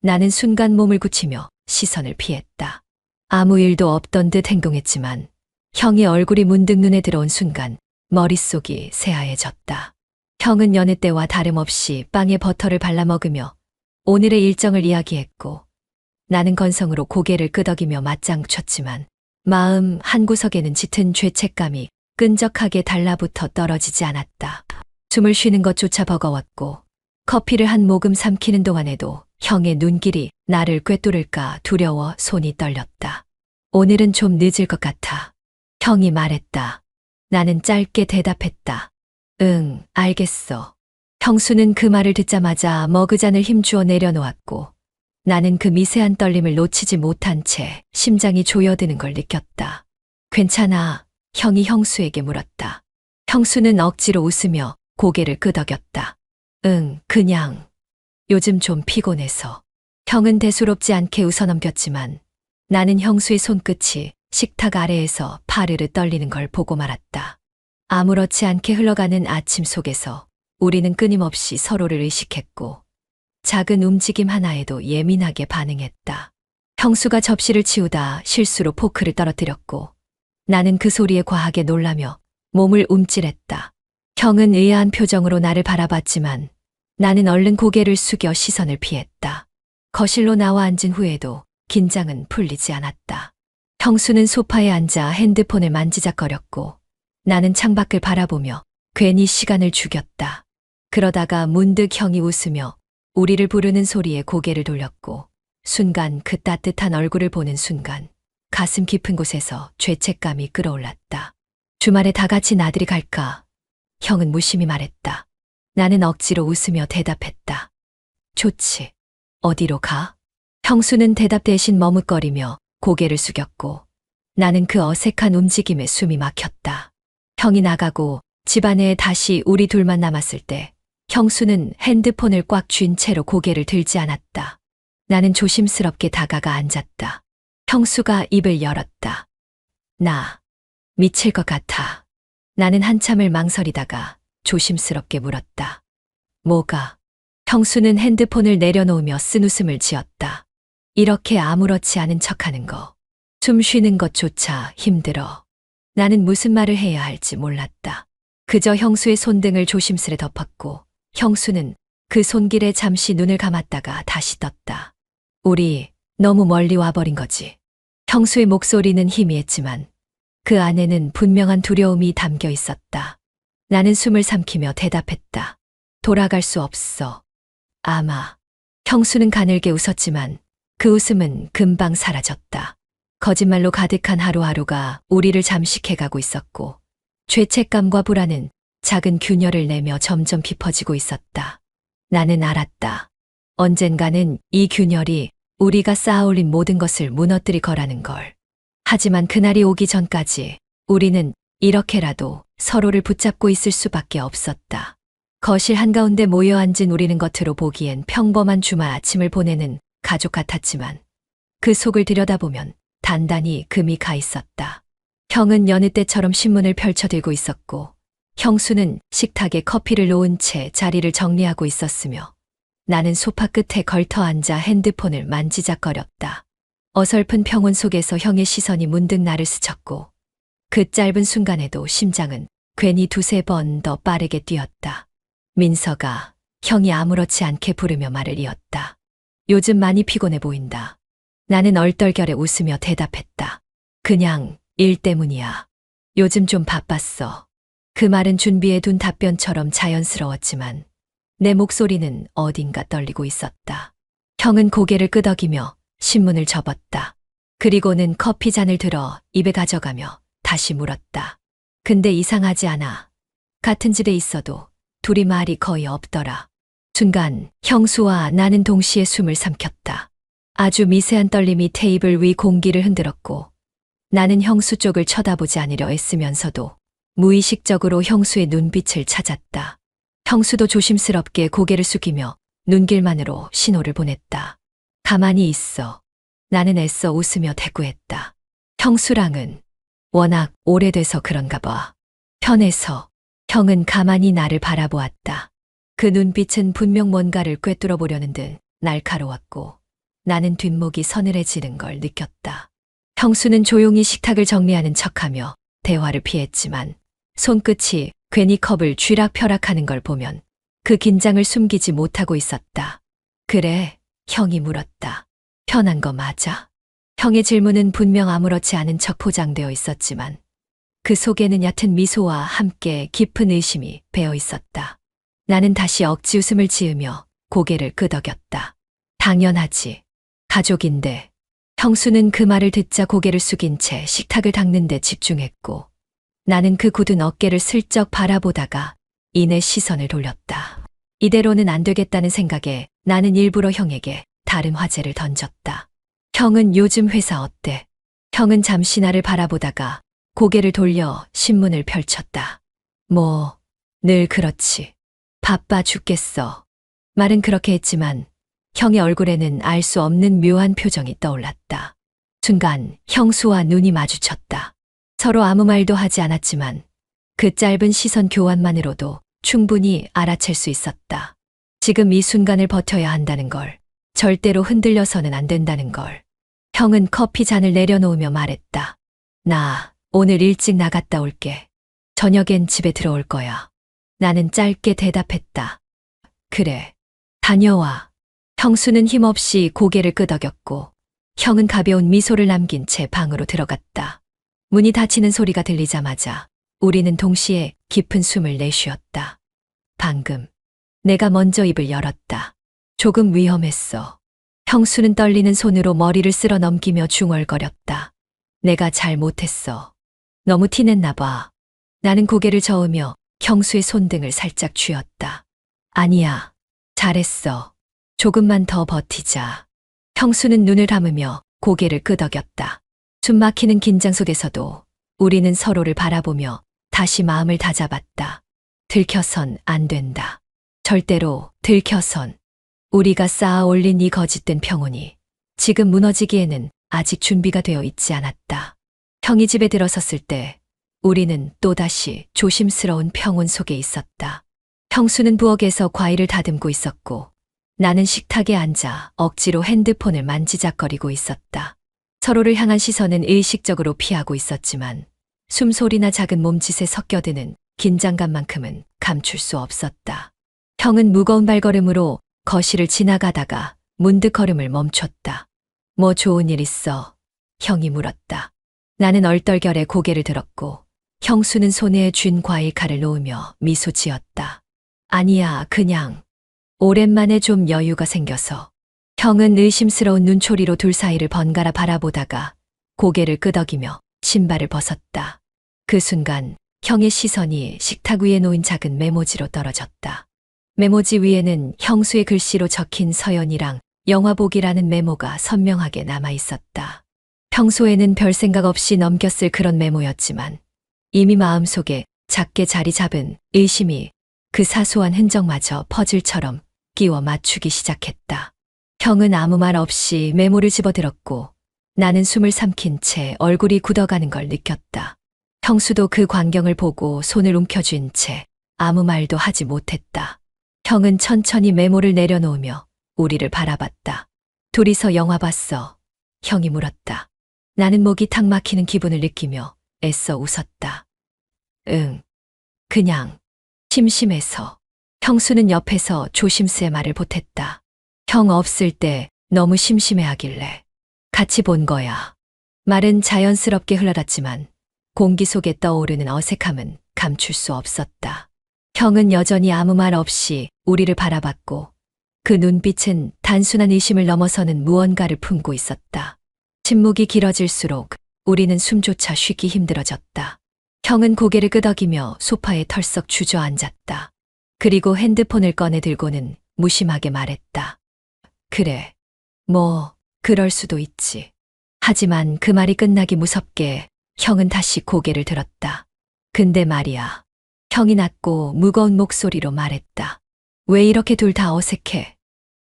나는 순간 몸을 굳히며 시선을 피했다. 아무 일도 없던 듯 행동했지만 형의 얼굴이 문득 눈에 들어온 순간 머릿속이 새하얘졌다. 형은 여느 때와 다름없이 빵에 버터를 발라 먹으며 오늘의 일정을 이야기했고, 나는 건성으로 고개를 끄덕이며 맞장구 쳤지만 마음 한구석에는 짙은 죄책감이 끈적하게 달라붙어 떨어지지 않았다. 숨을 쉬는 것조차 버거웠고, 커피를 한 모금 삼키는 동안에도 형의 눈길이 나를 꿰뚫을까 두려워 손이 떨렸다. 오늘은 좀 늦을 것 같아. 형이 말했다. 나는 짧게 대답했다. 응, 알겠어. 형수는 그 말을 듣자마자 머그잔을 힘주어 내려놓았고, 나는 그 미세한 떨림을 놓치지 못한 채 심장이 조여드는 걸 느꼈다. 괜찮아, 형이 형수에게 물었다. 형수는 억지로 웃으며 고개를 끄덕였다. 응, 그냥 요즘 좀 피곤해서. 형은 대수롭지 않게 웃어넘겼지만 나는 형수의 손끝이 식탁 아래에서 파르르 떨리는 걸 보고 말았다. 아무렇지 않게 흘러가는 아침 속에서 우리는 끊임없이 서로를 의식했고, 작은 움직임 하나에도 예민하게 반응했다. 형수가 접시를 치우다 실수로 포크를 떨어뜨렸고, 나는 그 소리에 과하게 놀라며 몸을 움찔했다. 형은 의아한 표정으로 나를 바라봤지만 나는 얼른 고개를 숙여 시선을 피했다. 거실로 나와 앉은 후에도 긴장은 풀리지 않았다. 형수는 소파에 앉아 핸드폰을 만지작거렸고, 나는 창밖을 바라보며 괜히 시간을 죽였다. 그러다가 문득 형이 웃으며 우리를 부르는 소리에 고개를 돌렸고, 순간 그 따뜻한 얼굴을 보는 순간 가슴 깊은 곳에서 죄책감이 끌어올랐다. 주말에 다 같이 나들이 갈까? 형은 무심히 말했다. 나는 억지로 웃으며 대답했다. 좋지. 어디로 가? 형수는 대답 대신 머뭇거리며 고개를 숙였고, 나는 그 어색한 움직임에 숨이 막혔다. 형이 나가고 집안에 다시 우리 둘만 남았을 때 형수는 핸드폰을 꽉 쥔 채로 고개를 들지 않았다. 나는 조심스럽게 다가가 앉았다. 형수가 입을 열었다. 나 미칠 것 같아. 나는 한참을 망설이다가 조심스럽게 물었다. 뭐가? 형수는 핸드폰을 내려놓으며 쓴웃음을 지었다. 이렇게 아무렇지 않은 척하는 거. 숨 쉬는 것조차 힘들어. 나는 무슨 말을 해야 할지 몰랐다. 그저 형수의 손등을 조심스레 덮었고, 형수는 그 손길에 잠시 눈을 감았다가 다시 떴다. 우리 너무 멀리 와버린 거지. 형수의 목소리는 희미했지만 그 안에는 분명한 두려움이 담겨 있었다. 나는 숨을 삼키며 대답했다. 돌아갈 수 없어. 아마. 형수는 가늘게 웃었지만 그 웃음은 금방 사라졌다. 거짓말로 가득한 하루하루가 우리를 잠식해가고 있었고, 죄책감과 불안은 작은 균열을 내며 점점 깊어지고 있었다. 나는 알았다. 언젠가는 이 균열이 우리가 쌓아올린 모든 것을 무너뜨릴 거라는 걸. 하지만 그날이 오기 전까지 우리는 이렇게라도 서로를 붙잡고 있을 수밖에 없었다. 거실 한가운데 모여 앉은 우리는 겉으로 보기엔 평범한 주말 아침을 보내는 가족 같았지만 그 속을 들여다보면 단단히 금이 가 있었다. 형은 여느 때처럼 신문을 펼쳐들고 있었고, 형수는 식탁에 커피를 놓은 채 자리를 정리하고 있었으며, 나는 소파 끝에 걸터 앉아 핸드폰을 만지작거렸다. 어설픈 평온 속에서 형의 시선이 문득 나를 스쳤고, 그 짧은 순간에도 심장은 괜히 두세 번 더 빠르게 뛰었다. 민서가, 형이 아무렇지 않게 부르며 말을 이었다. 요즘 많이 피곤해 보인다. 나는 얼떨결에 웃으며 대답했다. 그냥 일 때문이야. 요즘 좀 바빴어. 그 말은 준비해둔 답변처럼 자연스러웠지만 내 목소리는 어딘가 떨리고 있었다. 형은 고개를 끄덕이며 신문을 접었다. 그리고는 커피 잔을 들어 입에 가져가며 다시 물었다. 근데 이상하지 않아. 같은 집에 있어도 둘이 말이 거의 없더라. 순간 형수와 나는 동시에 숨을 삼켰다. 아주 미세한 떨림이 테이블 위 공기를 흔들었고 나는 형수 쪽을 쳐다보지 않으려 애쓰면서도 무의식적으로 형수의 눈빛을 찾았다. 형수도 조심스럽게 고개를 숙이며 눈길만으로 신호를 보냈다. 가만히 있어. 나는 애써 웃으며 대꾸했다. 형수랑은 워낙 오래돼서 그런가 봐. 편해서. 형은 가만히 나를 바라보았다. 그 눈빛은 분명 뭔가를 꿰뚫어 보려는 듯 날카로웠고 나는 뒷목이 서늘해지는 걸 느꼈다. 형수는 조용히 식탁을 정리하는 척하며 대화를 피했지만 손끝이 괜히 컵을 쥐락펴락하는 걸 보면 그 긴장을 숨기지 못하고 있었다. 그래, 형이 물었다. 편한 거 맞아? 형의 질문은 분명 아무렇지 않은 척 포장되어 있었지만 그 속에는 얕은 미소와 함께 깊은 의심이 배어 있었다. 나는 다시 억지 웃음을 지으며 고개를 끄덕였다. 당연하지. 가족인데. 형수는 그 말을 듣자 고개를 숙인 채 식탁을 닦는 데 집중했고 나는 그 굳은 어깨를 슬쩍 바라보다가 이내 시선을 돌렸다. 이대로는 안 되겠다는 생각에 나는 일부러 형에게 다른 화제를 던졌다. 형은 요즘 회사 어때? 형은 잠시 나를 바라보다가 고개를 돌려 신문을 펼쳤다. 뭐, 늘 그렇지. 바빠 죽겠어. 말은 그렇게 했지만 형의 얼굴에는 알 수 없는 묘한 표정이 떠올랐다. 순간 형수와 눈이 마주쳤다. 서로 아무 말도 하지 않았지만 그 짧은 시선 교환만으로도 충분히 알아챌 수 있었다. 지금 이 순간을 버텨야 한다는 걸, 절대로 흔들려서는 안 된다는 걸. 형은 커피 잔을 내려놓으며 말했다. 나 오늘 일찍 나갔다 올게. 저녁엔 집에 들어올 거야. 나는 짧게 대답했다. 그래, 다녀와. 형수는 힘없이 고개를 끄덕였고 형은 가벼운 미소를 남긴 채 방으로 들어갔다. 문이 닫히는 소리가 들리자마자 우리는 동시에 깊은 숨을 내쉬었다. 방금 내가 먼저 입을 열었다. 조금 위험했어. 형수는 떨리는 손으로 머리를 쓸어 넘기며 중얼거렸다. 내가 잘 못했어. 너무 티냈나 봐. 나는 고개를 저으며 형수의 손등을 살짝 쥐었다. 아니야. 잘했어. 조금만 더 버티자. 형수는 눈을 감으며 고개를 끄덕였다. 숨 막히는 긴장 속에서도 우리는 서로를 바라보며 다시 마음을 다잡았다. 들켜선 안 된다. 절대로 들켜선. 우리가 쌓아 올린 이 거짓된 평온이 지금 무너지기에는 아직 준비가 되어 있지 않았다. 형이 집에 들어섰을 때 우리는 또다시 조심스러운 평온 속에 있었다. 형수는 부엌에서 과일을 다듬고 있었고 나는 식탁에 앉아 억지로 핸드폰을 만지작거리고 있었다. 서로를 향한 시선은 의식적으로 피하고 있었지만 숨소리나 작은 몸짓에 섞여드는 긴장감만큼은 감출 수 없었다. 형은 무거운 발걸음으로 거실을 지나가다가 문득 걸음을 멈췄다. 뭐 좋은 일 있어? 형이 물었다. 나는 얼떨결에 고개를 들었고 형수는 손에 쥔 과일 칼을 놓으며 미소 지었다. 아니야, 그냥 오랜만에 좀 여유가 생겨서. 형은 의심스러운 눈초리로 둘 사이를 번갈아 바라보다가 고개를 끄덕이며 신발을 벗었다. 그 순간 형의 시선이 식탁 위에 놓인 작은 메모지로 떨어졌다. 메모지 위에는 형수의 글씨로 적힌 서연이랑 영화 보기라는 메모가 선명하게 남아 있었다. 평소에는 별 생각 없이 넘겼을 그런 메모였지만 이미 마음속에 작게 자리 잡은 의심이 그 사소한 흔적마저 퍼즐처럼 끼워 맞추기 시작했다. 형은 아무 말 없이 메모를 집어들었고 나는 숨을 삼킨 채 얼굴이 굳어가는 걸 느꼈다. 형수도 그 광경을 보고 손을 움켜쥔 채 아무 말도 하지 못했다. 형은 천천히 메모를 내려놓으며 우리를 바라봤다. 둘이서 영화 봤어. 형이 물었다. 나는 목이 탁 막히는 기분을 느끼며 애써 웃었다. 응. 그냥 심심해서. 형수는 옆에서 조심스레 말을 보탰다. 형 없을 때 너무 심심해하길래 같이 본 거야. 말은 자연스럽게 흘러갔지만 공기 속에 떠오르는 어색함은 감출 수 없었다. 형은 여전히 아무 말 없이 우리를 바라봤고 그 눈빛은 단순한 의심을 넘어서는 무언가를 품고 있었다. 침묵이 길어질수록 우리는 숨조차 쉬기 힘들어졌다. 형은 고개를 끄덕이며 소파에 털썩 주저앉았다. 그리고 핸드폰을 꺼내 들고는 무심하게 말했다. 그래. 뭐, 그럴 수도 있지. 하지만 그 말이 끝나기 무섭게 형은 다시 고개를 들었다. 근데 말이야. 형이 낮고 무거운 목소리로 말했다. 왜 이렇게 둘 다 어색해?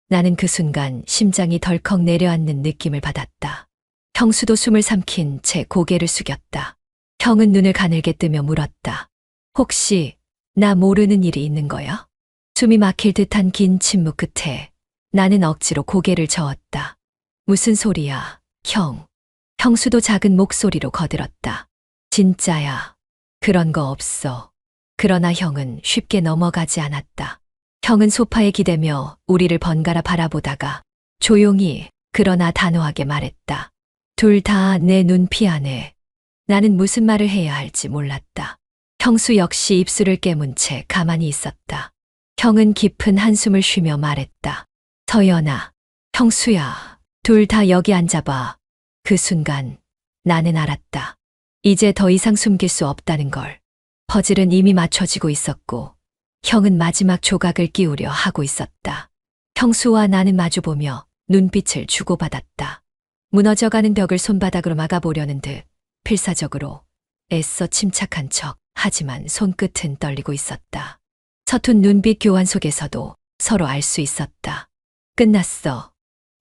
나는 그 순간 심장이 덜컥 내려앉는 느낌을 받았다. 형수도 숨을 삼킨 채 고개를 숙였다. 형은 눈을 가늘게 뜨며 물었다. 혹시 나 모르는 일이 있는 거야? 숨이 막힐 듯한 긴 침묵 끝에 나는 억지로 고개를 저었다. 무슨 소리야, 형. 형수도 작은 목소리로 거들었다. 진짜야. 그런 거 없어. 그러나 형은 쉽게 넘어가지 않았다. 형은 소파에 기대며 우리를 번갈아 바라보다가 조용히 그러나 단호하게 말했다. 둘 다 내 눈피 안에. 나는 무슨 말을 해야 할지 몰랐다. 형수 역시 입술을 깨문 채 가만히 있었다. 형은 깊은 한숨을 쉬며 말했다. 서연아, 형수야, 둘 다 여기 앉아봐. 그 순간 나는 알았다. 이제 더 이상 숨길 수 없다는 걸. 퍼즐은 이미 맞춰지고 있었고 형은 마지막 조각을 끼우려 하고 있었다. 형수와 나는 마주보며 눈빛을 주고받았다. 무너져가는 벽을 손바닥으로 막아보려는 듯 필사적으로 애써 침착한 척 하지만 손끝은 떨리고 있었다. 서툰 눈빛 교환 속에서도 서로 알 수 있었다. 끝났어.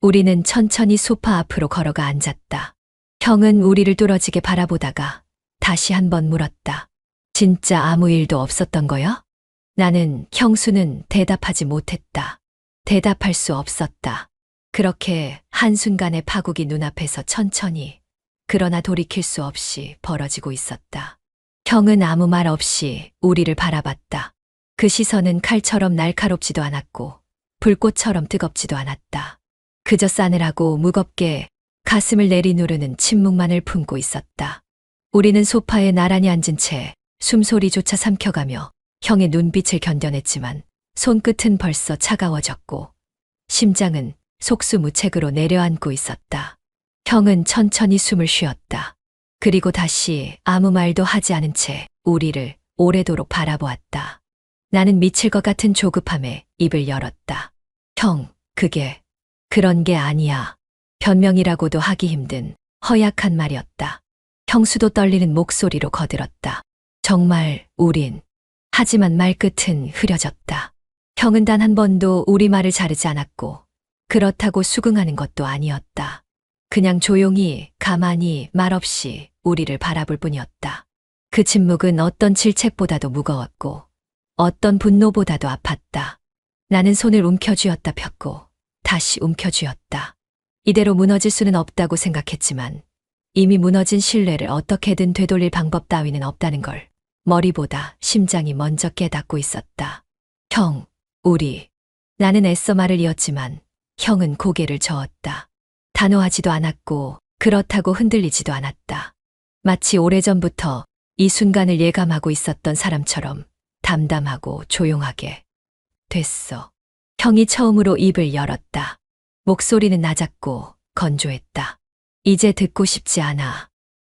우리는 천천히 소파 앞으로 걸어가 앉았다. 형은 우리를 뚫어지게 바라보다가 다시 한번 물었다. 진짜 아무 일도 없었던 거야? 나는 형수는 대답하지 못했다. 대답할 수 없었다. 그렇게 한순간에 파국이 눈앞에서 천천히 그러나 돌이킬 수 없이 벌어지고 있었다. 형은 아무 말 없이 우리를 바라봤다. 그 시선은 칼처럼 날카롭지도 않았고 불꽃처럼 뜨겁지도 않았다. 그저 싸늘하고 무겁게 가슴을 내리누르는 침묵만을 품고 있었다. 우리는 소파에 나란히 앉은 채 숨소리조차 삼켜가며 형의 눈빛을 견뎌냈지만 손끝은 벌써 차가워졌고 심장은 속수무책으로 내려앉고 있었다. 형은 천천히 숨을 쉬었다. 그리고 다시 아무 말도 하지 않은 채 우리를 오래도록 바라보았다. 나는 미칠 것 같은 조급함에 입을 열었다. 형, 그런 게 아니야. 변명이라고도 하기 힘든 허약한 말이었다. 형수도 떨리는 목소리로 거들었다. 정말 우린. 하지만 말끝은 흐려졌다. 형은 단 한 번도 우리 말을 자르지 않았고 그렇다고 수긍하는 것도 아니었다. 그냥 조용히 가만히 말없이 우리를 바라볼 뿐이었다. 그 침묵은 어떤 질책보다도 무거웠고 어떤 분노보다도 아팠다. 나는 손을 움켜쥐었다 폈고 다시 움켜쥐었다. 이대로 무너질 수는 없다고 생각했지만 이미 무너진 신뢰를 어떻게든 되돌릴 방법 따위는 없다는 걸 머리보다 심장이 먼저 깨닫고 있었다. 형, 우리. 나는 애써 말을 이었지만 형은 고개를 저었다. 단호하지도 않았고 그렇다고 흔들리지도 않았다. 마치 오래전부터 이 순간을 예감하고 있었던 사람처럼 담담하고 조용하게. 됐어. 형이 처음으로 입을 열었다. 목소리는 낮았고 건조했다. 이제 듣고 싶지 않아.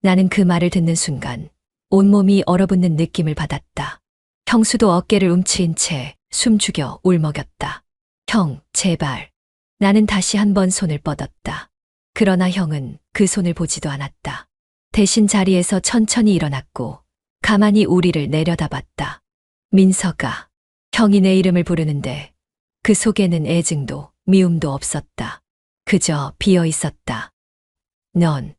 나는 그 말을 듣는 순간 온몸이 얼어붙는 느낌을 받았다. 형수도 어깨를 움츠린 채 숨죽여 울먹였다. 형, 제발. 나는 다시 한번 손을 뻗었다. 그러나 형은 그 손을 보지도 않았다. 대신 자리에서 천천히 일어났고 가만히 우리를 내려다봤다. 민서가. 형이 내 이름을 부르는데 그 속에는 애증도 미움도 없었다. 그저 비어 있었다. 넌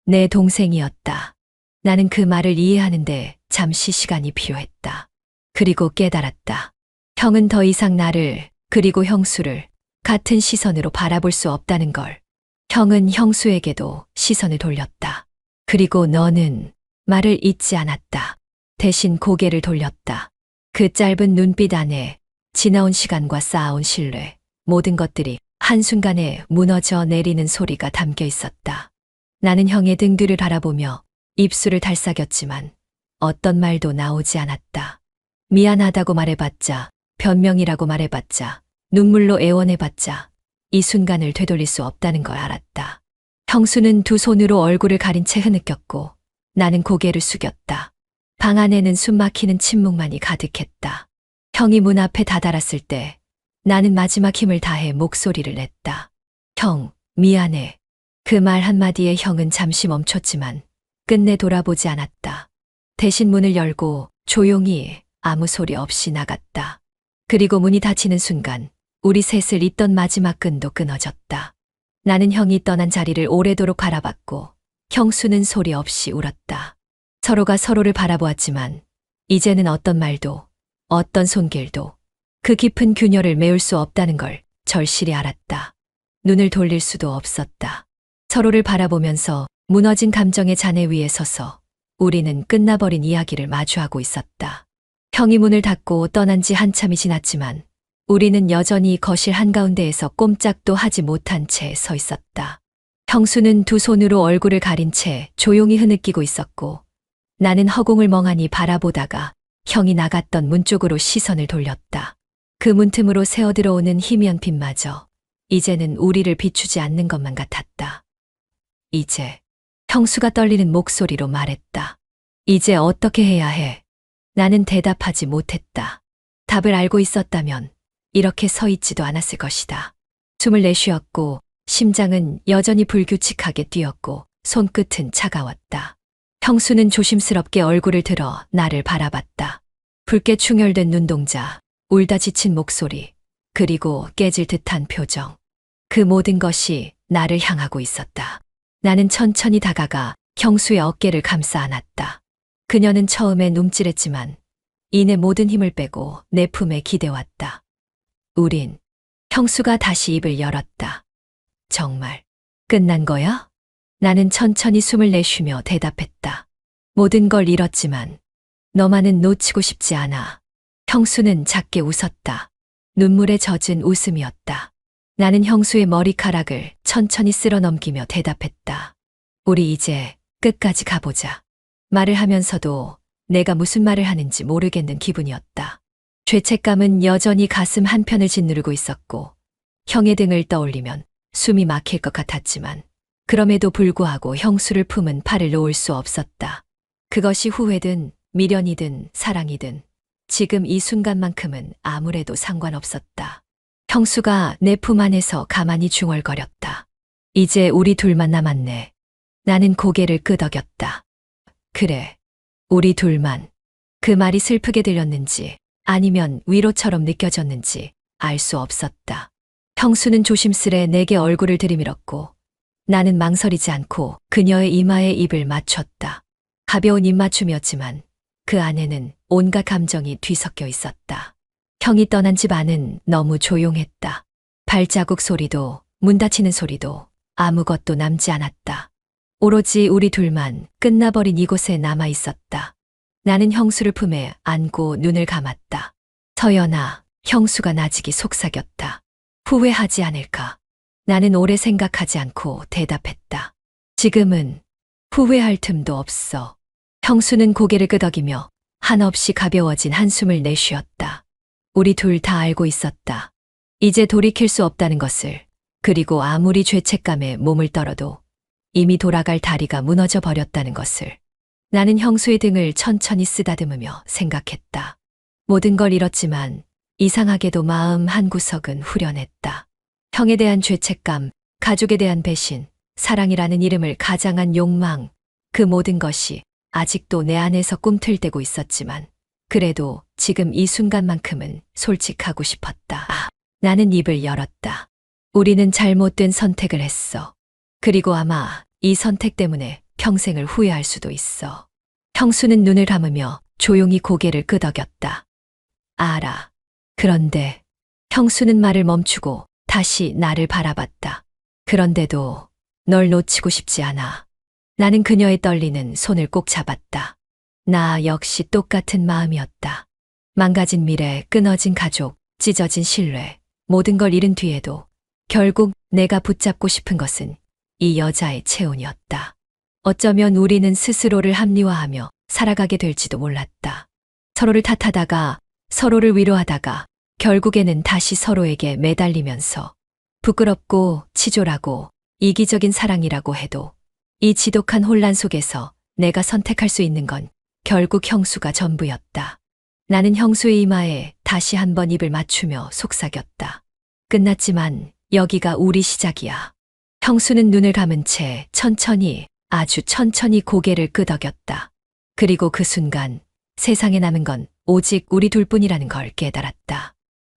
내 동생이었다. 나는 그 말을 이해하는데 잠시 시간이 필요했다. 그리고 깨달았다. 형은 더 이상 나를 그리고 형수를 같은 시선으로 바라볼 수 없다는 걸. 형은 형수에게도 시선을 돌렸다. 그리고 너는 말을 잇지 않았다. 대신 고개를 돌렸다. 그 짧은 눈빛 안에 지나온 시간과 쌓아온 신뢰, 모든 것들이 한순간에 무너져 내리는 소리가 담겨 있었다. 나는 형의 등 뒤를 바라보며 입술을 달싹였지만 어떤 말도 나오지 않았다. 미안하다고 말해봤자, 변명이라고 말해봤자, 눈물로 애원해봤자 이 순간을 되돌릴 수 없다는 걸 알았다. 형수는 두 손으로 얼굴을 가린 채 흐느꼈고 나는 고개를 숙였다. 방 안에는 숨막히는 침묵만이 가득했다. 형이 문 앞에 다다랐을 때 나는 마지막 힘을 다해 목소리를 냈다. 형, 미안해. 그 말 한마디에 형은 잠시 멈췄지만 끝내 돌아보지 않았다. 대신 문을 열고 조용히 아무 소리 없이 나갔다. 그리고 문이 닫히는 순간 우리 셋을 잇던 마지막 끈도 끊어졌다. 나는 형이 떠난 자리를 오래도록 바라봤고 형수는 소리 없이 울었다. 서로가 서로를 바라보았지만 이제는 어떤 말도 어떤 손길도 그 깊은 균열을 메울 수 없다는 걸 절실히 알았다. 눈을 돌릴 수도 없었다. 서로를 바라보면서 무너진 감정의 잔해 위에 서서 우리는 끝나버린 이야기를 마주하고 있었다. 형이 문을 닫고 떠난 지 한참이 지났지만 우리는 여전히 거실 한가운데에서 꼼짝도 하지 못한 채 서 있었다. 형수는 두 손으로 얼굴을 가린 채 조용히 흐느끼고 있었고 나는 허공을 멍하니 바라보다가 형이 나갔던 문 쪽으로 시선을 돌렸다. 그 문틈으로 새어들어오는 희미한 빛마저 이제는 우리를 비추지 않는 것만 같았다. 이제 형수가 떨리는 목소리로 말했다. 이제 어떻게 해야 해? 나는 대답하지 못했다. 답을 알고 있었다면 이렇게 서 있지도 않았을 것이다. 숨을 내쉬었고 심장은 여전히 불규칙하게 뛰었고 손끝은 차가웠다. 형수는 조심스럽게 얼굴을 들어 나를 바라봤다. 붉게 충혈된 눈동자, 울다 지친 목소리, 그리고 깨질 듯한 표정. 그 모든 것이 나를 향하고 있었다. 나는 천천히 다가가 형수의 어깨를 감싸 안았다. 그녀는 처음엔 움찔했지만 이내 모든 힘을 빼고 내 품에 기대왔다. 우린 형수가 다시 입을 열었다. 정말 끝난 거야? 나는 천천히 숨을 내쉬며 대답했다. 모든 걸 잃었지만 너만은 놓치고 싶지 않아. 형수는 작게 웃었다. 눈물에 젖은 웃음이었다. 나는 형수의 머리카락을 천천히 쓸어 넘기며 대답했다. 우리 이제 끝까지 가보자. 말을 하면서도 내가 무슨 말을 하는지 모르겠는 기분이었다. 죄책감은 여전히 가슴 한편을 짓누르고 있었고 형의 등을 떠올리면 숨이 막힐 것 같았지만 그럼에도 불구하고 형수를 품은 팔을 놓을 수 없었다. 그것이 후회든 미련이든 사랑이든 지금 이 순간만큼은 아무래도 상관없었다. 형수가 내 품 안에서 가만히 중얼거렸다. 이제 우리 둘만 남았네. 나는 고개를 끄덕였다. 그래, 우리 둘만. 그 말이 슬프게 들렸는지 아니면 위로처럼 느껴졌는지 알 수 없었다. 형수는 조심스레 내게 얼굴을 들이밀었고 나는 망설이지 않고 그녀의 이마에 입을 맞췄다. 가벼운 입맞춤이었지만 그 안에는 온갖 감정이 뒤섞여 있었다. 형이 떠난 집 안은 너무 조용했다. 발자국 소리도 문 닫히는 소리도 아무것도 남지 않았다. 오로지 우리 둘만 끝나버린 이곳에 남아 있었다. 나는 형수를 품에 안고 눈을 감았다. 서연아, 형수가 나직이 속삭였다. 후회하지 않을까? 나는 오래 생각하지 않고 대답했다. 지금은 후회할 틈도 없어. 형수는 고개를 끄덕이며 한없이 가벼워진 한숨을 내쉬었다. 우리 둘 다 알고 있었다. 이제 돌이킬 수 없다는 것을. 그리고 아무리 죄책감에 몸을 떨어도 이미 돌아갈 다리가 무너져 버렸다는 것을. 나는 형수의 등을 천천히 쓰다듬으며 생각했다. 모든 걸 잃었지만 이상하게도 마음 한구석은 후련했다. 형에 대한 죄책감, 가족에 대한 배신, 사랑이라는 이름을 가장한 욕망, 그 모든 것이 아직도 내 안에서 꿈틀대고 있었지만 그래도 지금 이 순간만큼은 솔직하고 싶었다. 나는 입을 열었다. 우리는 잘못된 선택을 했어. 그리고 아마 이 선택 때문에 평생을 후회할 수도 있어. 형수는 눈을 감으며 조용히 고개를 끄덕였다. 알아. 그런데 형수는 말을 멈추고 다시 나를 바라봤다. 그런데도 널 놓치고 싶지 않아. 나는 그녀의 떨리는 손을 꼭 잡았다. 나 역시 똑같은 마음이었다. 망가진 미래, 끊어진 가족, 찢어진 신뢰, 모든 걸 잃은 뒤에도 결국 내가 붙잡고 싶은 것은 이 여자의 체온이었다. 어쩌면 우리는 스스로를 합리화하며 살아가게 될지도 몰랐다. 서로를 탓하다가 서로를 위로하다가 결국에는 다시 서로에게 매달리면서 부끄럽고 치졸하고 이기적인 사랑이라고 해도 이 지독한 혼란 속에서 내가 선택할 수 있는 건 결국 형수가 전부였다. 나는 형수의 이마에 다시 한번 입을 맞추며 속삭였다. 끝났지만 여기가 우리 시작이야. 형수는 눈을 감은 채 천천히, 아주 천천히 고개를 끄덕였다. 그리고 그 순간 세상에 남은 건 오직 우리 둘뿐이라는 걸 깨달았다.